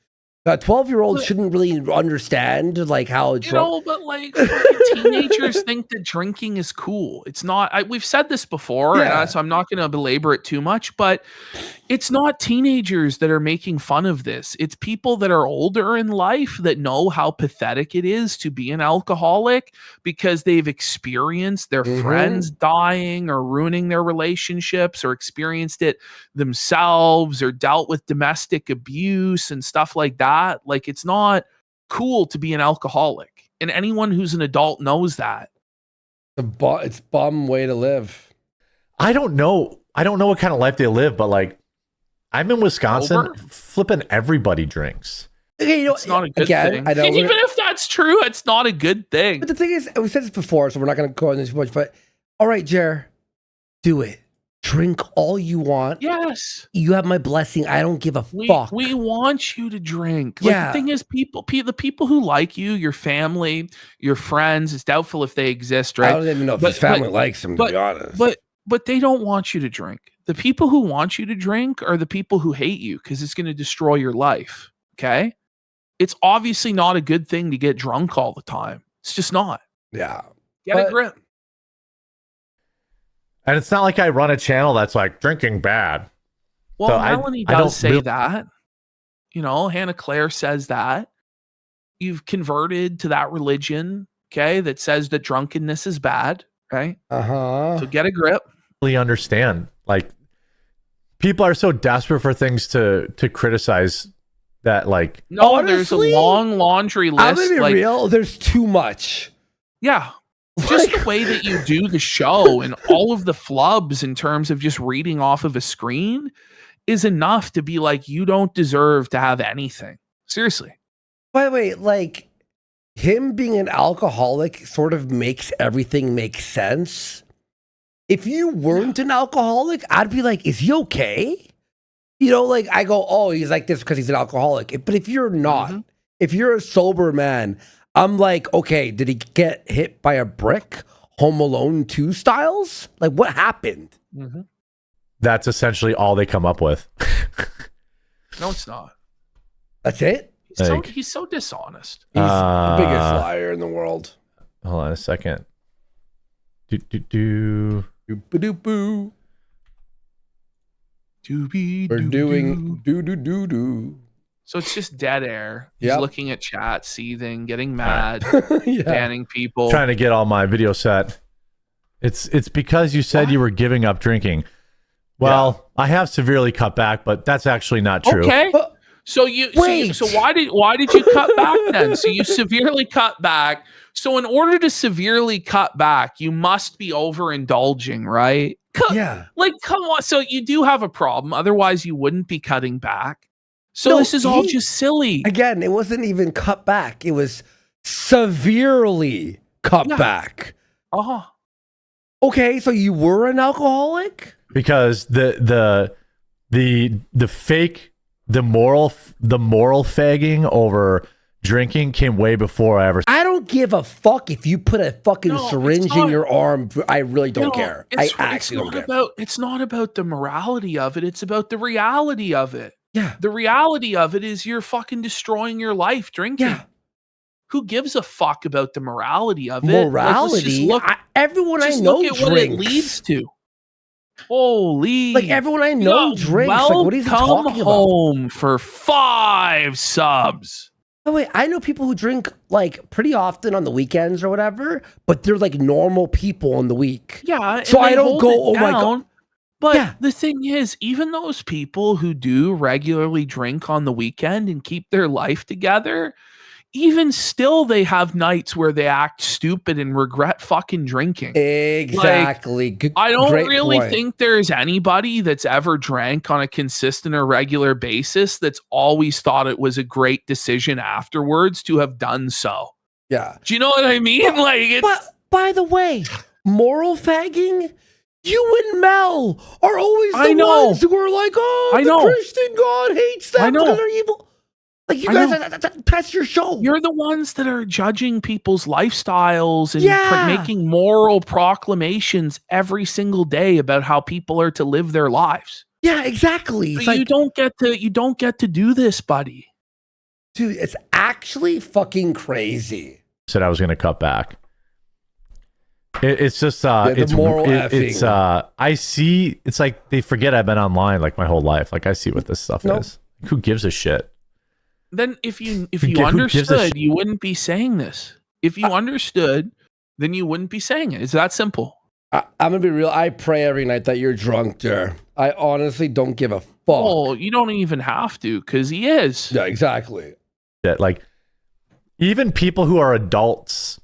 12-year-olds shouldn't really understand like how drunk. You know, but like fucking teenagers think that drinking is cool. It's not. We've said this before, so I'm not going to belabor it too much. But it's not teenagers that are making fun of this. It's people that are older in life that know how pathetic it is to be an alcoholic because they've experienced their friends dying or ruining their relationships, or experienced it themselves, or dealt with domestic abuse and stuff like that. Like, it's not cool to be an alcoholic, and anyone who's an adult knows that. It's bum way to live. I don't know what kind of life they live, but like, I'm in Wisconsin. Flipping everybody drinks. Okay, you know, it's not a good thing. Even if that's true, it's not a good thing. But the thing is, we said this before, so we're not going to go on this much. But all right, Jer, do it. Drink all you want. Yes. You have my blessing. I don't give a fuck. We want you to drink. Like, the thing is, the people who like you, your family, your friends, it's doubtful if they exist, right? I don't even know if his family likes him, to be honest. But they don't want you to drink. The people who want you to drink are the people who hate you, because it's going to destroy your life. Okay? It's obviously not a good thing to get drunk all the time. It's just not. Yeah. Get a grip. And it's not like I run a channel that's like drinking bad. Well, so Melanie does say that. You know, Hannah Claire says that. You've converted to that religion, okay, that says that drunkenness is bad, right? So get a grip. Really understand. Like, people are so desperate for things to criticize That like No, there's a long laundry list. I'm gonna be real. There's too much. Yeah. Just the way that you do the show and all of the flubs in terms of just reading off of a screen is enough to be like, you don't deserve to have anything. Seriously. By the way, like him being an alcoholic sort of makes everything make sense. If you weren't an alcoholic, I'd be like, is he okay? You know, like I go, oh, he's like this because he's an alcoholic. But if you're not, if you're a sober man, I'm like, okay, did he get hit by a brick? Home Alone 2 styles? Like, what happened? that's essentially all they come up with. No, it's not. That's it? He's so dishonest. He's the biggest liar in the world. Hold on a second. We're doing do. So it's just dead air. He's Yep. looking at chat, seething, getting mad, Yeah. banning people. Trying to get all my video set. It's because you said you were giving up drinking. Well, I have severely cut back, but that's actually not true. Okay. So why did you cut back then? So you severely cut back. So in order to severely cut back, you must be overindulging, right? Yeah. Like, come on. So you do have a problem. Otherwise, you wouldn't be cutting back. So this is all just silly. Again, it wasn't even cut back. It was severely cut back. Okay, so you were an alcoholic? Because the moral fagging over drinking came way before I ever. I don't give a fuck if you put a fucking syringe in your arm. I really don't care. I actually don't care. It's not about the morality of it. It's about the reality of it. Yeah. The reality of it is you're fucking destroying your life drinking. Yeah. Who gives a fuck about the morality of it? Morality? Everyone I know look at what it leads to. Holy. Like everyone I know drinks. Like what is he talking about? Home for 5 subs. Oh wait, I know people who drink like pretty often on the weekends or whatever, but they're like normal people in the week. Yeah. So I don't go, oh my God. But the thing is, even those people who do regularly drink on the weekend and keep their life together, even still, they have nights where they act stupid and regret fucking drinking. Exactly. Like, I don't really think there's anybody that's ever drank on a consistent or regular basis that's always thought it was a great decision afterwards to have done so. Yeah. Do you know what I mean? But by the way, moral fagging, you and Mel are always the ones who are like, oh, the Christian God hates them because they're evil. Like you guys, that's your show. You're the ones that are judging people's lifestyles and making moral proclamations every single day about how people are to live their lives. Yeah, exactly. But you don't get to do this, buddy. Dude, it's actually fucking crazy. Said I was going to cut back. It's just the moral effing. I see. It's like they forget I've been online like my whole life. Like I see what this stuff is. Who gives a shit? Then if you understood, you wouldn't be saying this. If you understood, then you wouldn't be saying it. It's that simple. I'm gonna be real. I pray every night that you're drunk, there. I honestly don't give a fuck. Oh, you don't even have to, because he is. Yeah, exactly. That like even people who are adults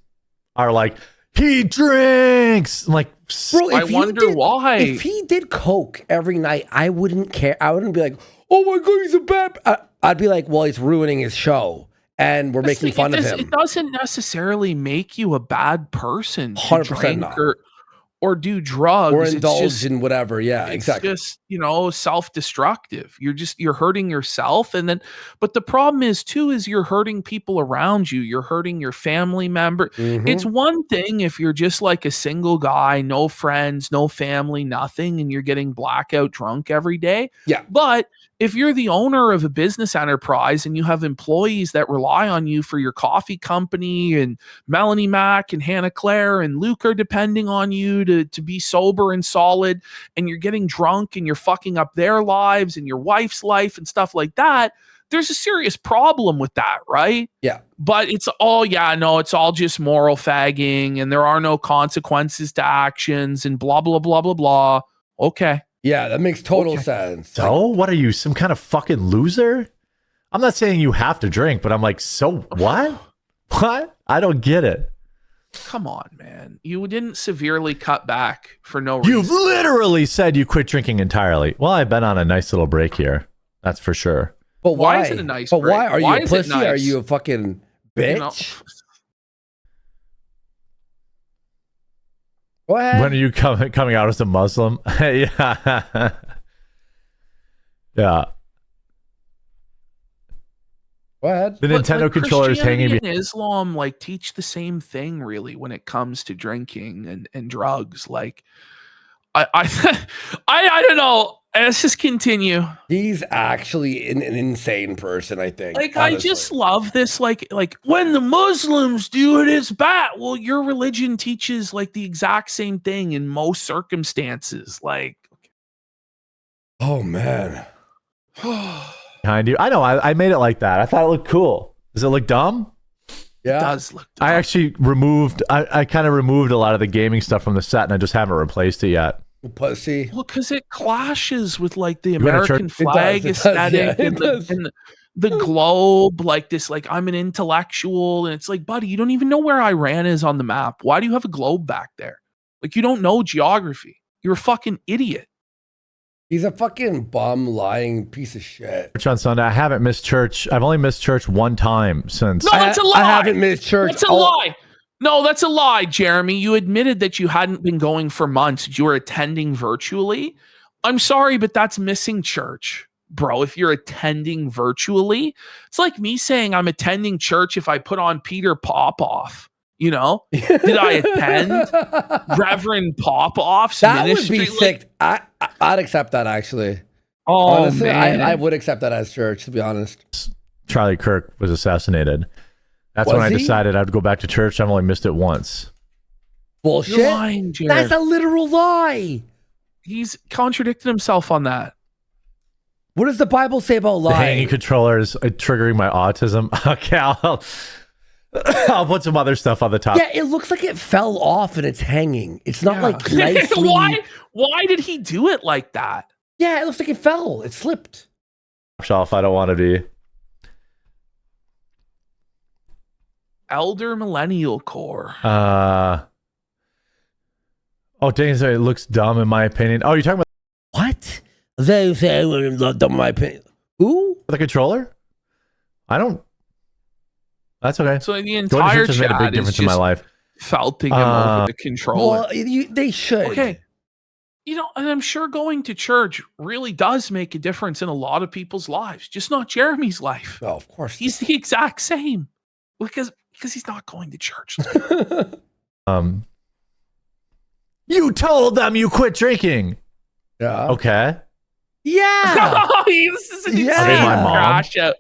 are like, he drinks. I'm like, bro, I wonder why. If he did coke every night, I wouldn't care. I wouldn't be like, oh my God, he's a bad. I'd be like, well, he's ruining his show, and we're making fun of him. It doesn't necessarily make you a bad person. 100% not. Or do drugs or indulge in whatever. Yeah, exactly. It's just, self-destructive. You're hurting yourself. But the problem is you're hurting people around you. You're hurting your family member. Mm-hmm. It's one thing if you're just like a single guy, no friends, no family, nothing, and you're getting blackout drunk every day. Yeah. But if you're the owner of a business enterprise and you have employees that rely on you for your coffee company, and Melanie Mac and Hannah Claire and Luke are depending on you to be sober and solid, and you're getting drunk and you're fucking up their lives and your wife's life and stuff like that, there's a serious problem with that, right? Yeah. But it's all just moral fagging and there are no consequences to actions and blah, blah, blah, blah, blah. Okay. Yeah, that makes total sense. So, what are you, some kind of fucking loser? I'm not saying you have to drink, but I'm like, so what? What? I don't get it. Come on, man. You didn't severely cut back for no reason. You've literally said you quit drinking entirely. Well, I've been on a nice little break here. That's for sure. But why is it a nice break? Why? Are you a is it pussy? nice? Are you a fucking bitch? You know? Go ahead. When are you coming out as a Muslim? Yeah. Yeah. Go ahead. The Nintendo controller is hanging Christianity and Islam like teach the same thing really when it comes to drinking and drugs. Like I don't know. Let's just continue. He's actually an insane person, I think. Like honestly. I just love this. Like when the Muslims do it, it's bad. Well, your religion teaches like the exact same thing in most circumstances. Like, oh man. behind you. I know. I made it like that. I thought it looked cool. Does it look dumb? Yeah. It does look dumb. I actually removed. I kind of removed a lot of the gaming stuff from the set, and I just haven't replaced it yet. Pussy. Well, because it clashes with like the You went to American church? flag It does, aesthetic yeah, it and, does. the globe, like this, like I'm an intellectual, and it's like, buddy, you don't even know where Iran is on the map. Why do you have a globe back there? Like you don't know geography. You're a fucking idiot. He's a fucking bum, lying piece of shit. Church on Sunday. I haven't missed church. I've only missed church one time since. No, that's a lie. I haven't missed church. That's a lie. No, that's a lie, Jeremy. You admitted that you hadn't been going for months. You were attending virtually. I'm sorry, but that's missing church, bro. If you're attending virtually, it's like me saying I'm attending church if I put on Peter Popoff. You know, did I attend Reverend Popoff's That ministry? would be sick. I'd accept that actually. Oh, honestly, man. I would accept that as church, to be honest. Charlie Kirk was assassinated. That's Was when I he? decided I'd go back to church. I've only missed it once. Bullshit. You're lying, Jared. That's a literal lie. He's contradicted himself on that. What does the Bible say about The hanging lying? controller is triggering my autism. Okay, I'll put some other stuff on the top. Yeah, it looks like it fell off and it's hanging. It's not like nicely. Why did he do it like that? Yeah, it looks like it fell. It slipped. Shelf. I don't want to be. Elder Millennial Core. Oh, dang, so it looks dumb in my opinion. Oh, you're talking about What? They say my opinion. Who? the controller? I don't. That's okay. So the Going to entire church has made a big chat is difference in my just life. felting him over the controller. Well, they should. Okay. You know, and I'm sure going to church really does make a difference in a lot of people's lives, just not Jeremy's life. Oh, of course. He's the exact same because he's not going to church. You told them you quit drinking. Yeah. Okay. Yeah. This is an Yeah. insane Are they my mom? crash out.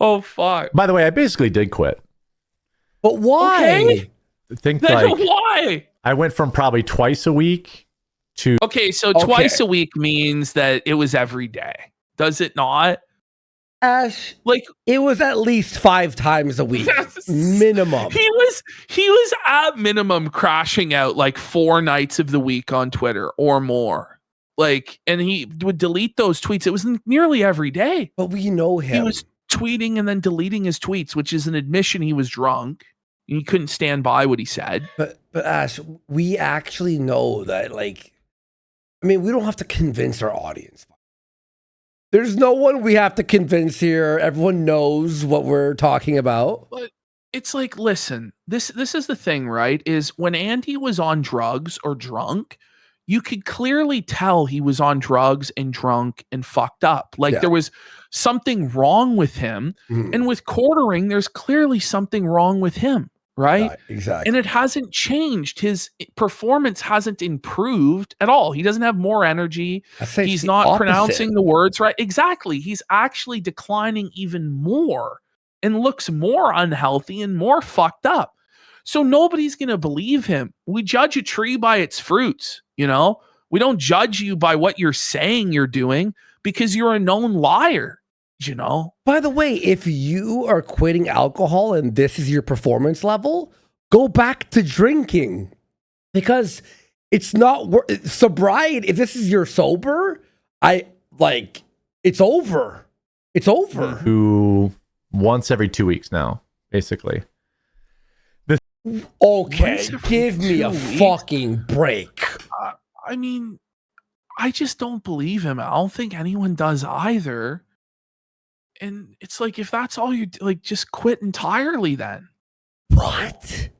Oh, fuck. By the way, I basically did quit. But why? Okay. I think Then like why? I went from probably twice a week to Okay, so Okay. twice a week means that it was every day. Does it not? Ash, Like it was at least 5 times a week. Minimum. he was at minimum crashing out like 4 nights of the week on Twitter or more. Like, and he would delete those tweets. It was nearly every day. But we know him. He was tweeting and then deleting his tweets, which is an admission he was drunk. He couldn't stand by what he said. But Ash, we actually know that, like, I mean, we don't have to convince our audience. There's no one we have to convince here. Everyone knows what we're talking about. But it's like, listen, this is the thing, right? Is when Andy was on drugs or drunk, you could clearly tell he was on drugs and drunk and fucked up. Like there was something wrong with him. And with quartering, there's clearly something wrong with him, right? Exactly. And it hasn't changed. His performance hasn't improved at all. He doesn't have more energy. He's the not opposite. pronouncing the words right. Exactly. He's actually declining even more and looks more unhealthy and more fucked up. So nobody's going to believe him. We judge a tree by its fruits, you know? We don't judge you by what you're saying you're doing because you're a known liar, you know? By the way, if you are quitting alcohol and this is your performance level, go back to drinking because it's not sobriety. If this is your sober, it's over. It's over. Who once every 2 weeks now, basically. Okay, give me a fucking break. I mean, I just don't believe him. I don't think anyone does either. And it's like, if that's all you like, just quit entirely then. What?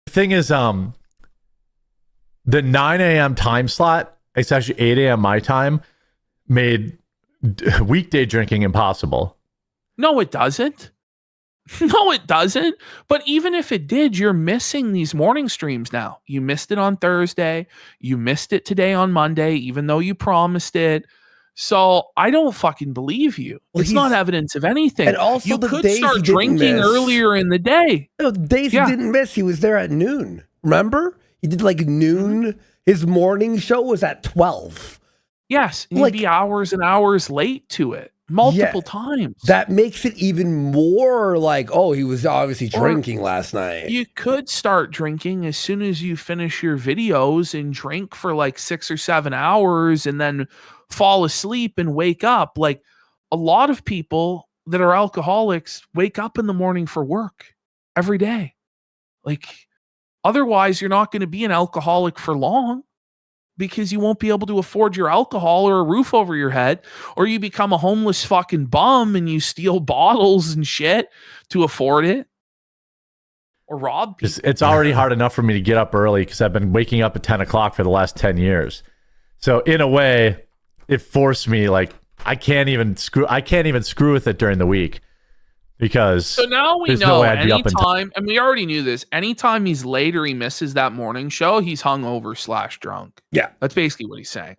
The thing is, the 9 a.m. time slot, it's actually 8 a.m. my time, made weekday drinking impossible. No, it doesn't. No, it doesn't. But even if it did, you're missing these morning streams now. You missed it on Thursday. You missed it today on Monday, even though you promised it. So I don't fucking believe you. Well, it's not evidence of anything. And also you the could days start he didn't drinking miss. earlier in the day. No, the days he didn't miss, he was there at noon. Remember? He did like noon. His morning show was at 12. Yes. And you'd be hours and hours late to it. Multiple times. That makes it even more like, oh, he was obviously drinking last night. You could start drinking as soon as you finish your videos and drink for like 6 or 7 hours and then fall asleep and wake up. Like a lot of people that are alcoholics wake up in the morning for work every day. Like otherwise you're not going to be an alcoholic for long, because you won't be able to afford your alcohol or a roof over your head, or you become a homeless fucking bum and you steal bottles and shit to afford it, or rob people. It's already hard enough for me to get up early because I've been waking up at 10 o'clock for the last 10 years. So in a way, it forced me, like, I can't even screw with it during the week. Because so now we there's know no way I'd be up in anytime, and we already knew this, anytime he's late or he misses that morning show, he's hungover / drunk. Yeah. That's basically what he's saying.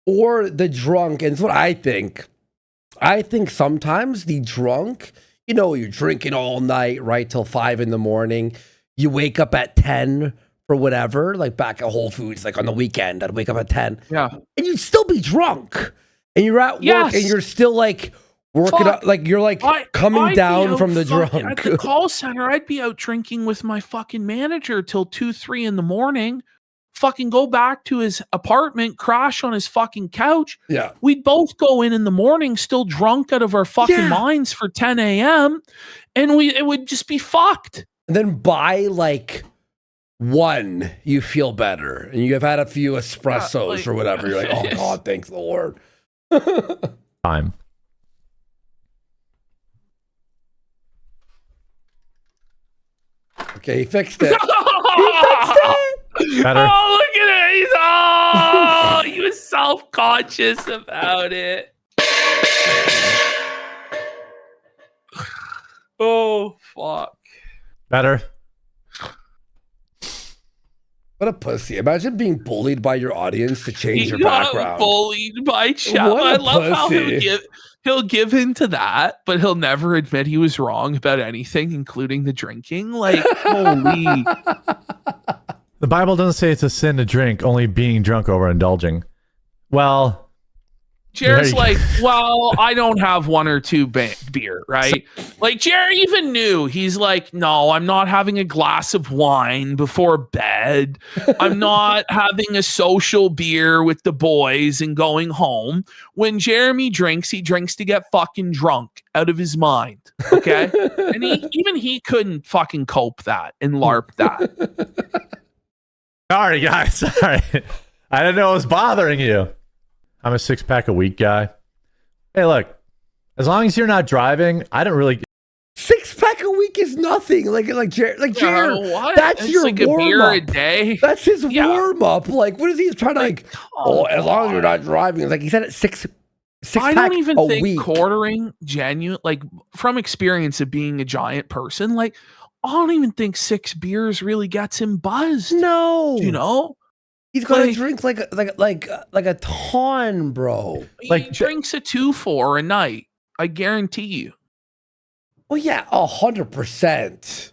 Or the drunk, and it's what I think. I think sometimes the drunk, you know, you're drinking all night, right, till 5 in the morning. You wake up at 10 for whatever, like back at Whole Foods, like on the weekend, I'd wake up at 10. Yeah. And you'd still be drunk. And you're at work and you're still like, working up, like you're like coming down from the drunk. At the call center, I'd be out drinking with my fucking manager till 2, 3 in the morning. Fucking go back to his apartment, crash on his fucking couch. Yeah. We'd both go in the morning, still drunk out of our fucking minds for 10 a.m. And it would just be fucked. And then by like 1, you feel better. And you have had a few espressos or whatever. You're like, oh God, thanks the Lord. Time. Okay, he fixed it. He fixed it. Better. Oh, look at it. He was self-conscious about it. Oh, fuck. Better. What a pussy. Imagine being bullied by your audience to change your got background. Bullied by Chef. What I a love how pussy. he'll give in to that, but he'll never admit he was wrong about anything, including the drinking. Like, holy. The Bible doesn't say it's a sin to drink, only being drunk overindulging. Well, Jared's like, well, I don't have 1 or 2 beer, right? Like, Jared even knew. He's like, no, I'm not having a glass of wine before bed. I'm not having a social beer with the boys and going home. When Jeremy drinks, he drinks to get fucking drunk out of his mind, okay? And he couldn't fucking cope that and LARP that. Sorry, guys. Sorry. I didn't know it was bothering you. I'm a 6-pack a week guy. Hey, look, as long as you're not driving, I don't really. 6-pack a week is nothing. Jared, what? that's It's your like a warm beer up. a day. That's his warm up. Like, what is he trying to as long as you're not driving? Like he said, it's six I pack don't even a think week. quartering genuine, like from experience of being a giant person, like I don't even think 6 beers really gets him buzzed. No, you know. He's gonna drink like a ton, bro. He drinks a 2-4 a night. I guarantee you. Well, yeah, 100%.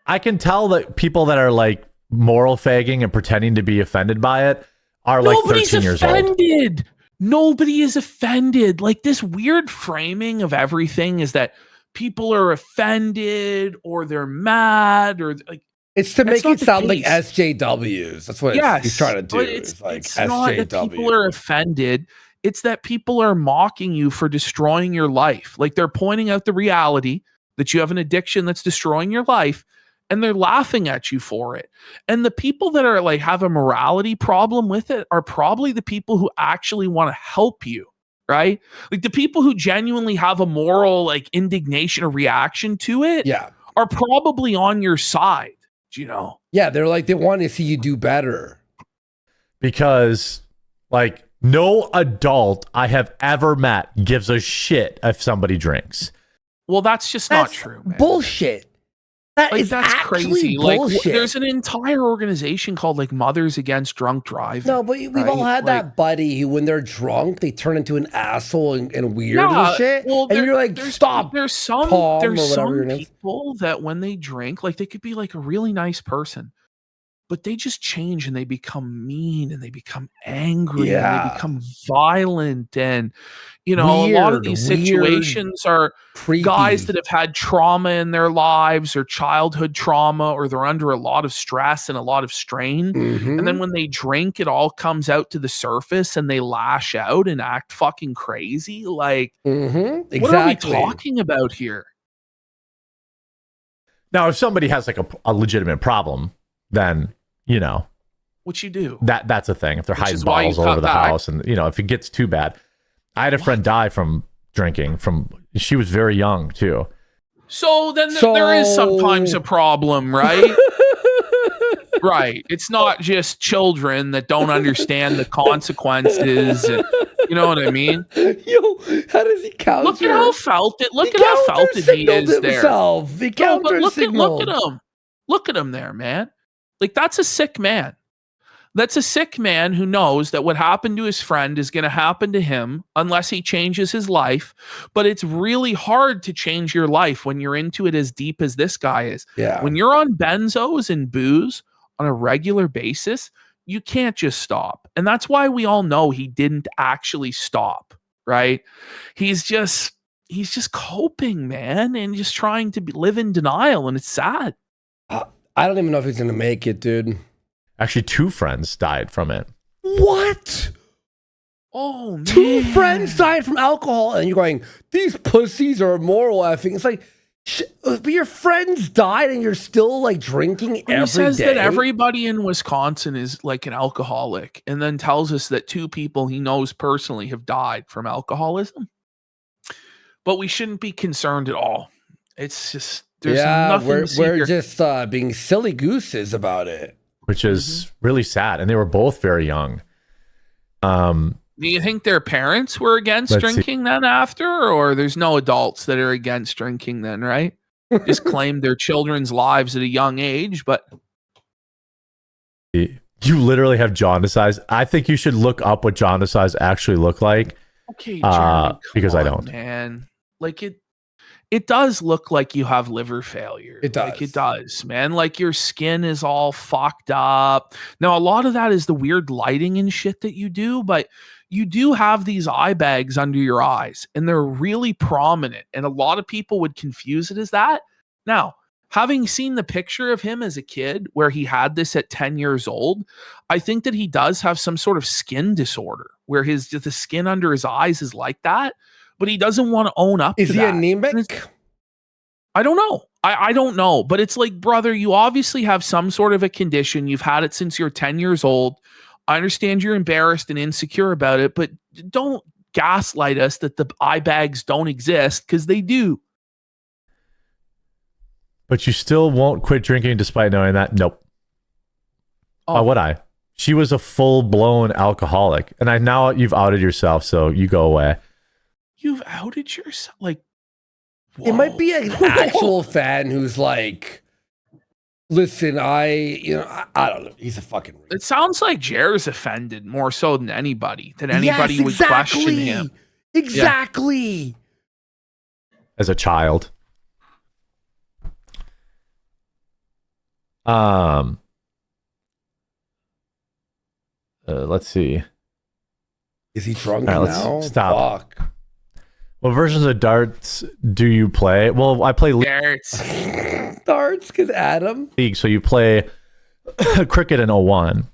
I can tell that people that are like moral fagging and pretending to be offended by it are like 13 years old. Offended. Nobody is offended. Like this weird framing of everything is that people are offended or they're mad or like. It's to make it sound like SJWs. That's what he's trying to do. It's It's like not that SJW. people are offended. It's that people are mocking you for destroying your life. Like they're pointing out the reality that you have an addiction that's destroying your life, and they're laughing at you for it. And the people that are like have a morality problem with it are probably the people who actually want to help you, right? Like the people who genuinely have a moral like indignation or reaction to it are probably on your side, you know? Yeah, they're like, they want to see you do better. Because like no adult I have ever met gives a shit if somebody drinks. Well, that's just not true, man. Bullshit. That's crazy. Bullshit. Like, there's an entire organization called like Mothers Against Drunk Driving. No, but we've all had that buddy who, when they're drunk, they turn into an asshole and weird and shit. Well, and you're like, stop. There's some people that when they drink, like they could be like a really nice person, but they just change and they become mean and they become angry and they become violent. And, you know, a lot of these situations are guys that have had trauma in their lives or childhood trauma, or they're under a lot of stress and a lot of strain. And then when they drink, it all comes out to the surface and they lash out and act fucking crazy. Like, what are we talking about here? Now, if somebody has like a legitimate problem, then, you know, what you do, that's a thing. If they're hiding bottles all over the house, and, you know, if it gets too bad. I had a friend die from drinking. She was very young too. So then there is sometimes a problem, right? Right. It's not just children that don't understand the consequences. And, you know what I mean? Yo, how does he counter? Look at how felt it. Look at how felt it he is himself. there. He counter look at him. Look at him there, man. Like, that's a sick man. That's a sick man who knows that what happened to his friend is going to happen to him unless he changes his life. But it's really hard to change your life when you're into it as deep as this guy is. Yeah. When you're on benzos and booze on a regular basis, you can't just stop. And that's why we all know he didn't actually stop, right? He's just coping, man, and just trying to live in denial. And it's sad. I don't even know if he's going to make it, dude. Actually, 2 friends died from it. What? Oh, man. 2 friends died from alcohol, and you're going, these pussies are moral effing. It's like, but your friends died, and you're still like drinking every day. He says that everybody in Wisconsin is like an alcoholic, and then tells us that 2 people he knows personally have died from alcoholism. But we shouldn't be concerned at all. It's just, there's nothing we're just being silly gooses about it. Which is really sad. And they were both very young. Do you think their parents were against drinking then after? Or there's no adults that are against drinking then, right? Just claimed their children's lives at a young age, but... You literally have jaundice eyes. I think you should look up what jaundice eyes actually look like. Okay, Jeremy, because I don't. Man, like it does look like you have liver failure. It does. Like it does, man. Like your skin is all fucked up. Now, a lot of that is the weird lighting and shit that you do, but you do have these eye bags under your eyes, and they're really prominent. And a lot of people would confuse it as that. Now, having seen the picture of him as a kid where he had this at 10 years old, I think that he does have some sort of skin disorder where the skin under his eyes is like that. But he doesn't want to own up to that. Is he anemic? I don't know. I don't know. But it's like, brother, you obviously have some sort of a condition. You've had it since you're 10 years old. I understand you're embarrassed and insecure about it, but don't gaslight us that the eye bags don't exist, because they do. But you still won't quit drinking despite knowing that? Nope. Why would I? She was a full-blown alcoholic. And now you've outed yourself, so you go away. You've outed yourself? Like, whoa. It might be an actual fan who's like, listen, I don't know. He's a fucking... It sounds like Jer's offended more so than anybody would question him. Exactly. Yeah. As a child. Let's see. Is he drunk now? Stop. Fuck. What versions of darts do you play? Well, I play darts. Darts, because Adam. League, so you play cricket in 01.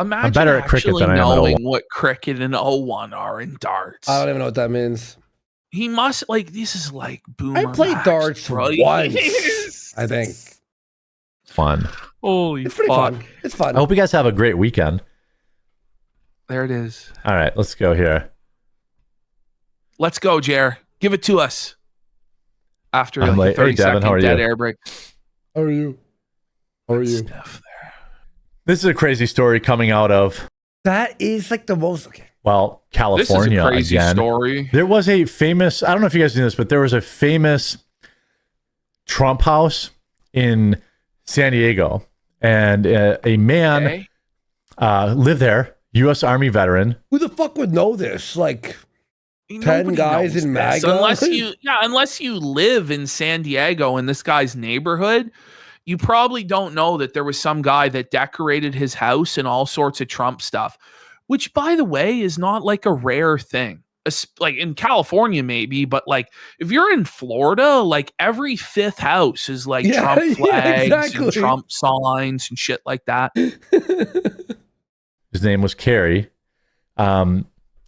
Imagine I'm better at cricket actually than I am at knowing 01. what cricket and 01 are in darts. I don't even know what that means. He must like this is like boomer. I played Max, darts bro. once. I think Fun. Holy it's pretty fuck. fun. It's fun. I hope you guys have a great weekend. There it is. All right, let's go here. Let's go, Jer. Give it to us. After I'm like like, a 30 hey, Devin, how are second dead you? air break. How are you? How are you? Stuff there. This is a crazy story coming out of, That is like the most. Okay. well, This is a California crazy again. story. There was a famous, I don't know if you guys knew this, but there was a famous Trump house in San Diego. And a man lived there, U.S. Army veteran. Who the fuck would know this? Like Nobody 10 guys knows in this. MAGA? Unless you live in San Diego in this guy's neighborhood, you probably don't know that there was some guy that decorated his house and all sorts of Trump stuff, which by the way is not like a rare thing. Like in California maybe, but like if you're in Florida, like every fifth house is like Trump flags and Trump signs and shit like that. His name was Kerry, a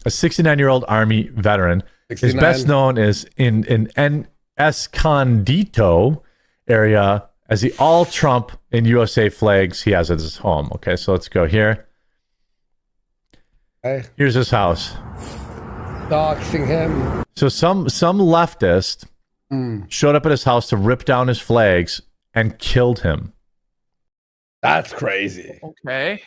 69-year-old Army veteran. 69. His best known is in Escondido area as the all-Trump and USA flags he has at his home. Okay, so let's go here. Hey. Here's his house. Doxing him. So some leftist showed up at his house to rip down his flags and killed him. That's crazy. Okay.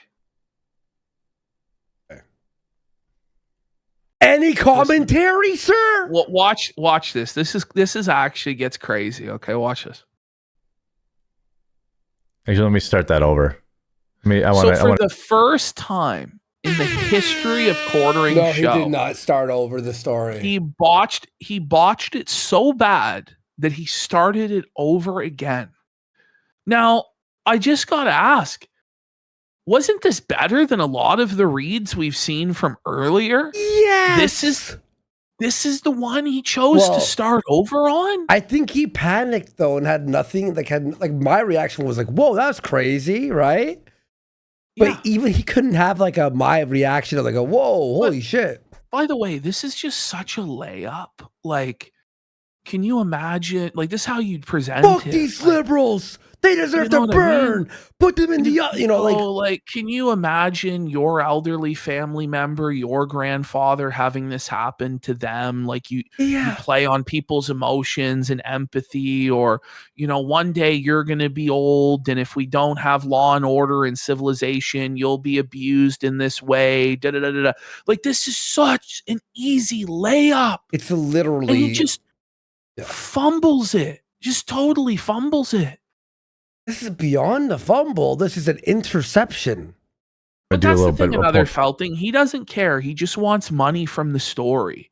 Any commentary, sir? Well, watch this. This is actually gets crazy. Okay, watch this. Actually, let me start that over. The first time in the history of quartering No, show, he did not start over the story. he botched it so bad that he started it over again. Now, I just gotta ask, wasn't this better than a lot of the reads we've seen from earlier? Yes. This is the one he chose to start over on. I think he panicked though and had nothing. Like my reaction was like, "Whoa, that's crazy," right? But even he couldn't have like my reaction of like a "Whoa, holy shit." By the way, this is just such a layup. Like, can you imagine? Like, this is how you'd present Fuck it. these liberals. They deserve to what I burn. mean? Put them in the like, can you imagine your elderly family member, your grandfather having this happen to them? Like you play on people's emotions and empathy, or one day you're gonna be old, and if we don't have law and order and civilization, you'll be abused in this way. Da da da da. Like this is such an easy layup. It's literally and he just fumbles it. Just totally fumbles it. This is beyond a fumble. This is an interception. But that's the thing about Felting. He doesn't care. He just wants money from the story.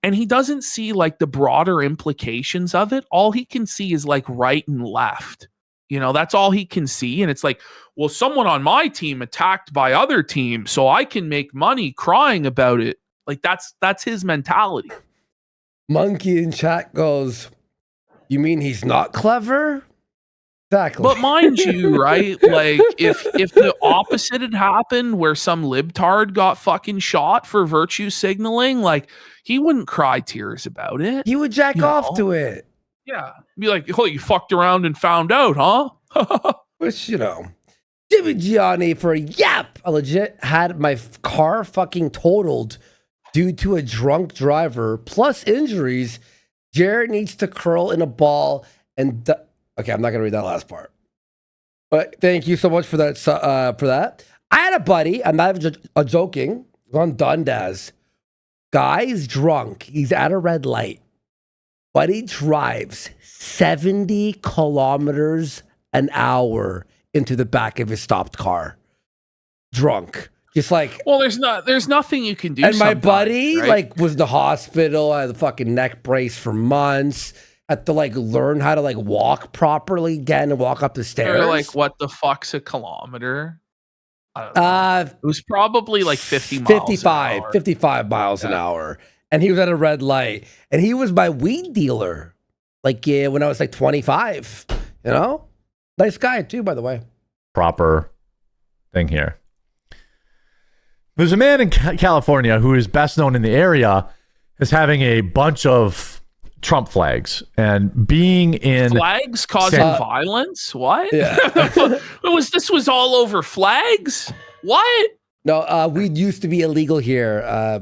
And he doesn't see like the broader implications of it. All he can see is like right and left. That's all he can see. And it's like, well, someone on my team attacked by other teams, so I can make money crying about it. Like that's his mentality. Monkey in chat goes, "You mean he's not clever?" Exactly. But mind you, right? Like if the opposite had happened where some libtard got fucking shot for virtue signaling, like he wouldn't cry tears about it. He would jack off to it. Yeah. Be like, oh, you fucked around and found out, huh? Which, Jimmy Gianni for a yap. I legit had my car fucking totaled due to a drunk driver plus injuries. Jared needs to curl in a ball and okay, I'm not gonna read that last part. But thank you so much for that. I had a buddy. I'm not even joking. On Dundas, guy's drunk. He's at a red light, but he drives 70 kilometers an hour into the back of his stopped car, drunk. Just like, well, there's nothing you can do. And my buddy right? was in the hospital, had a fucking neck brace for months. Had to learn how to walk properly again and walk up the stairs. Or what the fuck's a kilometer? I don't know. It was probably 50 miles. 55 miles an hour. And he was at a red light. And he was my weed dealer. When I was 25. Nice guy too, by the way. Proper thing here. There's a man in California who is best known in the area as having a bunch of Trump flags and being in flags causing violence. What? Yeah. This was all over flags. What? No, weed used to be illegal here. a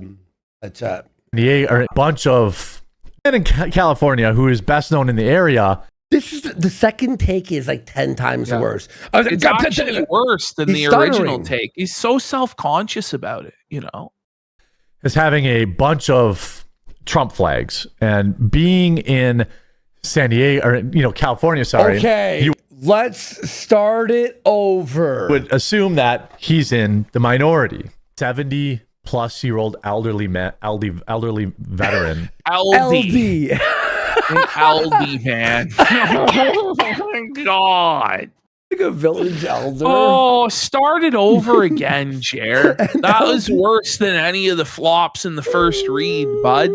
bunch of men in California who is best known in the area. This is the second take is like 10 times worse. It's actually worse than the original stuttering. take. He's so self-conscious about it, you know. Is having a bunch of Trump flags and being in San Diego or California. Sorry. Okay. Let's start it over. Would assume that he's in the minority. 70-plus-year-old elderly veteran. LD. LD, man. Oh my God. Like a village elder. Oh, start it over again, Jer. That was worse than any of the flops in the first read, bud.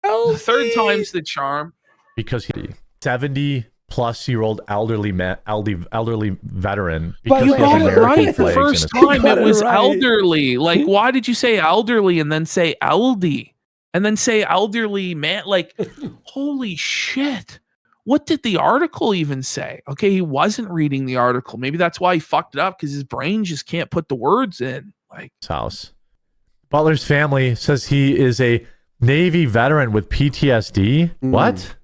LD. The third time's the charm. Because he 70-plus-year-old elderly veteran. But you got it right the first time. It was right. elderly. Like, why did you say elderly and then say LD? And then say elderly man? Like, holy shit. What did the article even say? Okay, he wasn't reading the article. Maybe that's why he fucked it up, because his brain just can't put the words in. Like, his house. Butler's family says he is a Navy veteran with PTSD. What?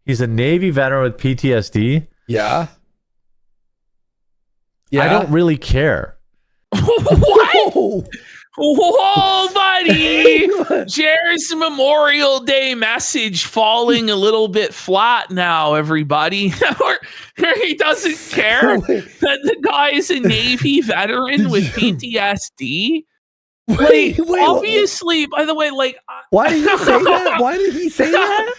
He's a Navy veteran with PTSD? Yeah. I don't really care. What? Whoa, buddy! Jared's Memorial Day message falling a little bit flat now, everybody. He doesn't care that the guy is a Navy veteran with PTSD. Wait, obviously, by the way, like, why did you say that? Why did he say that?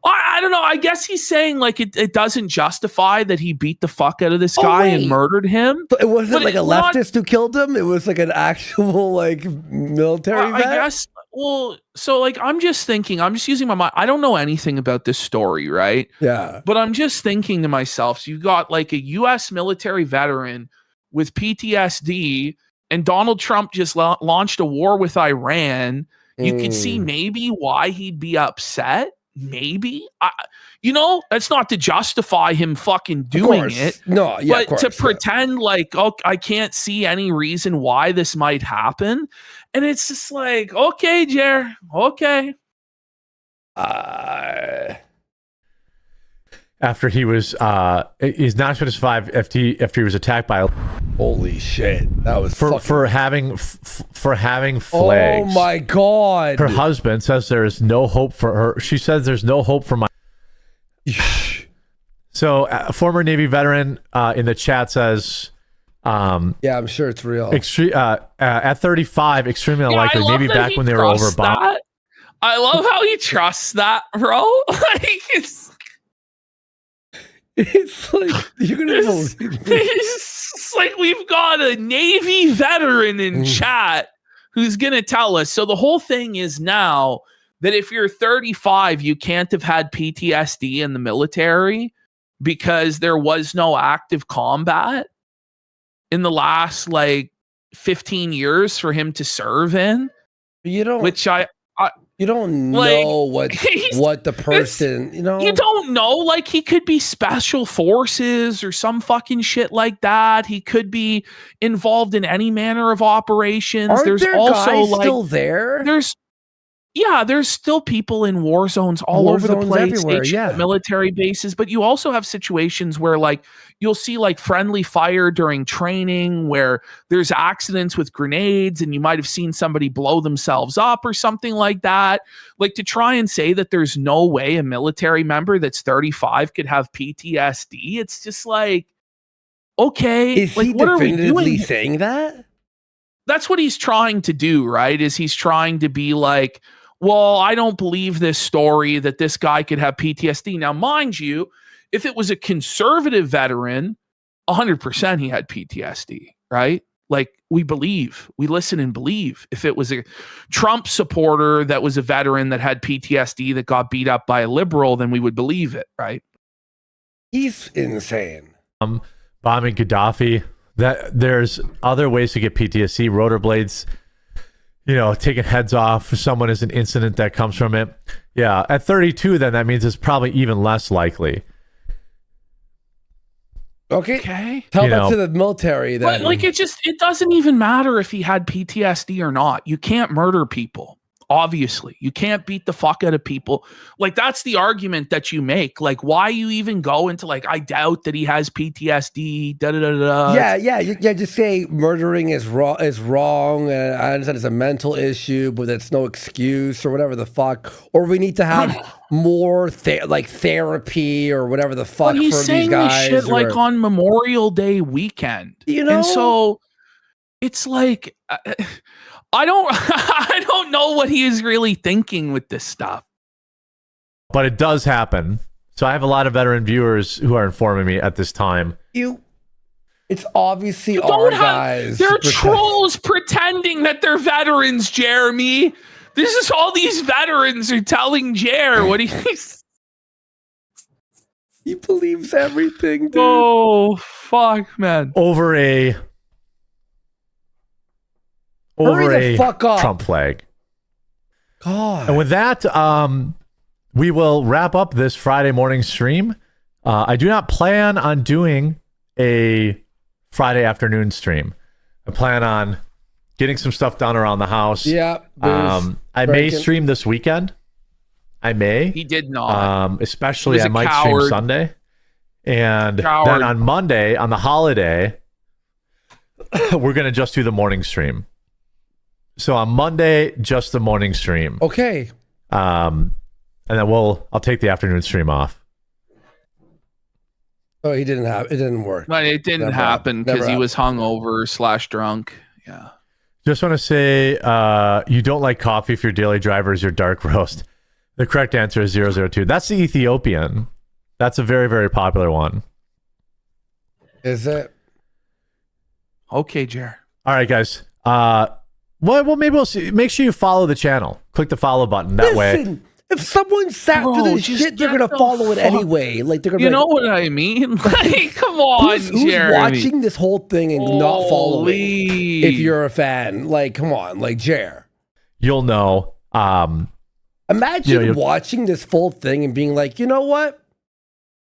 I don't know. I guess he's saying like it doesn't justify that he beat the fuck out of this guy and murdered him. But it wasn't like a leftist who killed him. It was like an actual like military vet. I guess. Well, so like I'm just using my mind. I don't know anything about this story, right? Yeah. But I'm just thinking to myself, so you got like a US military veteran with PTSD, and Donald Trump just launched a war with Iran. You could see maybe why he'd be upset. Maybe. That's not to justify him fucking doing it. No, yeah, but to pretend like, oh, I can't see any reason why this might happen. And it's just like, okay, Jer, okay. After he was, he's not supposed to survive after he was attacked by. Holy shit! That was for having flags. Oh my God! Her husband says there is no hope for her. She says there's no hope for my. So, former Navy veteran in the chat says, "Yeah, I'm sure it's real." At 35, extremely unlikely. Maybe back when they were overbombed. I love how he trusts that, bro. Like it's like you're gonna believe me. It's like we've got a Navy veteran in chat who's gonna tell us. So the whole thing is now that if you're 35, you can't have had PTSD in the military because there was no active combat in the last like 15 years for him to serve in. You don't. Which you don't like, know what the person, you don't know, like he could be special forces or some fucking shit like that. He could be involved in any manner of operations. Aren't there guys still there? There's still people in war zones all over the place, everywhere, at military bases, but you also have situations where like you'll see like friendly fire during training where there's accidents with grenades and you might have seen somebody blow themselves up or something like that. Like to try and say that there's no way a military member that's 35 could have PTSD. It's just like, okay. Is like, he what definitively are we doing? saying that? That's what he's trying to do, right? Is he's trying to be like, well, I don't believe this story that this guy could have PTSD. Now, mind you, if it was a conservative veteran, 100% he had PTSD, right? Like we listen and believe. If it was a Trump supporter that was a veteran that had PTSD that got beat up by a liberal, then we would believe it, right? He's insane. Bombing Gaddafi. that there's other ways to get PTSD. Rotor blades, taking heads off for someone is an incident that comes from it. Yeah, at 32, then that means it's probably even less likely. Okay. Tell that to the military then. But like it doesn't even matter if he had PTSD or not. You can't murder people. Obviously, you can't beat the fuck out of people. Like that's the argument that you make. Like, why you even go into like, I doubt that he has PTSD. Da da da da. Yeah. Just say murdering is wrong. And I understand it's a mental issue, but it's no excuse or whatever the fuck. Or we need to have more therapy or whatever the fuck but he's for saying these guys. This shit like on Memorial Day weekend. And so it's like. I don't know what he is really thinking with this stuff. But it does happen. So I have a lot of veteran viewers who are informing me at this time. It's obviously our guys. They're trolls pretending that they're veterans, Jeremy. This is all these veterans are telling Jer what he's. He believes everything, dude. Oh, fuck, man. Over a Trump flag. God. And with that, we will wrap up this Friday morning stream. I do not plan on doing a Friday afternoon stream. I plan on getting some stuff done around the house. Yeah. I may stream this weekend. I may. He did not. Especially I might stream Sunday. And then on Monday, on the holiday, we're going to just do the morning stream. So on Monday, just the morning stream. Okay. And then I'll take the afternoon stream off. Oh, it didn't work. But it didn't happen because he was hungover / drunk. Yeah. Just want to say, you don't like coffee if your daily driver is your dark roast. The correct answer is 002. That's the Ethiopian. That's a very, very popular one. Is it? Okay, Jer. All right, guys. Well, maybe we'll see. Make sure you follow the channel. Click the follow button. That way. If someone sat for this shit, they're gonna follow it anyway. Like they're gonna. You know what I mean? Like, come on, who's Jeremy. watching this whole thing and not following? If you're a fan, like, come on, like Jer. You'll know. Imagine watching this full thing and being like, you know what?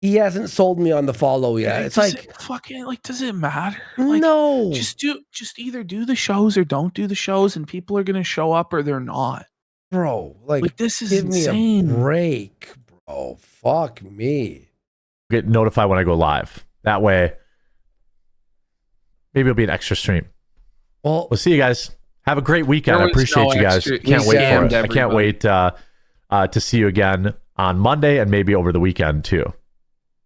He hasn't sold me on the follow yet. It's like fucking like, does it matter? Like, no. Just either do the shows or don't do the shows, and people are gonna show up or they're not. Bro, like this is give insane. Me a break, bro. Fuck me. Get notified when I go live. That way, maybe it'll be an extra stream. Well, we'll see you guys. Have a great weekend. I appreciate you guys. Can't wait for it. I can't wait to see you again on Monday and maybe over the weekend too.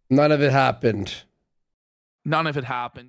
None of it happened. None of it happened.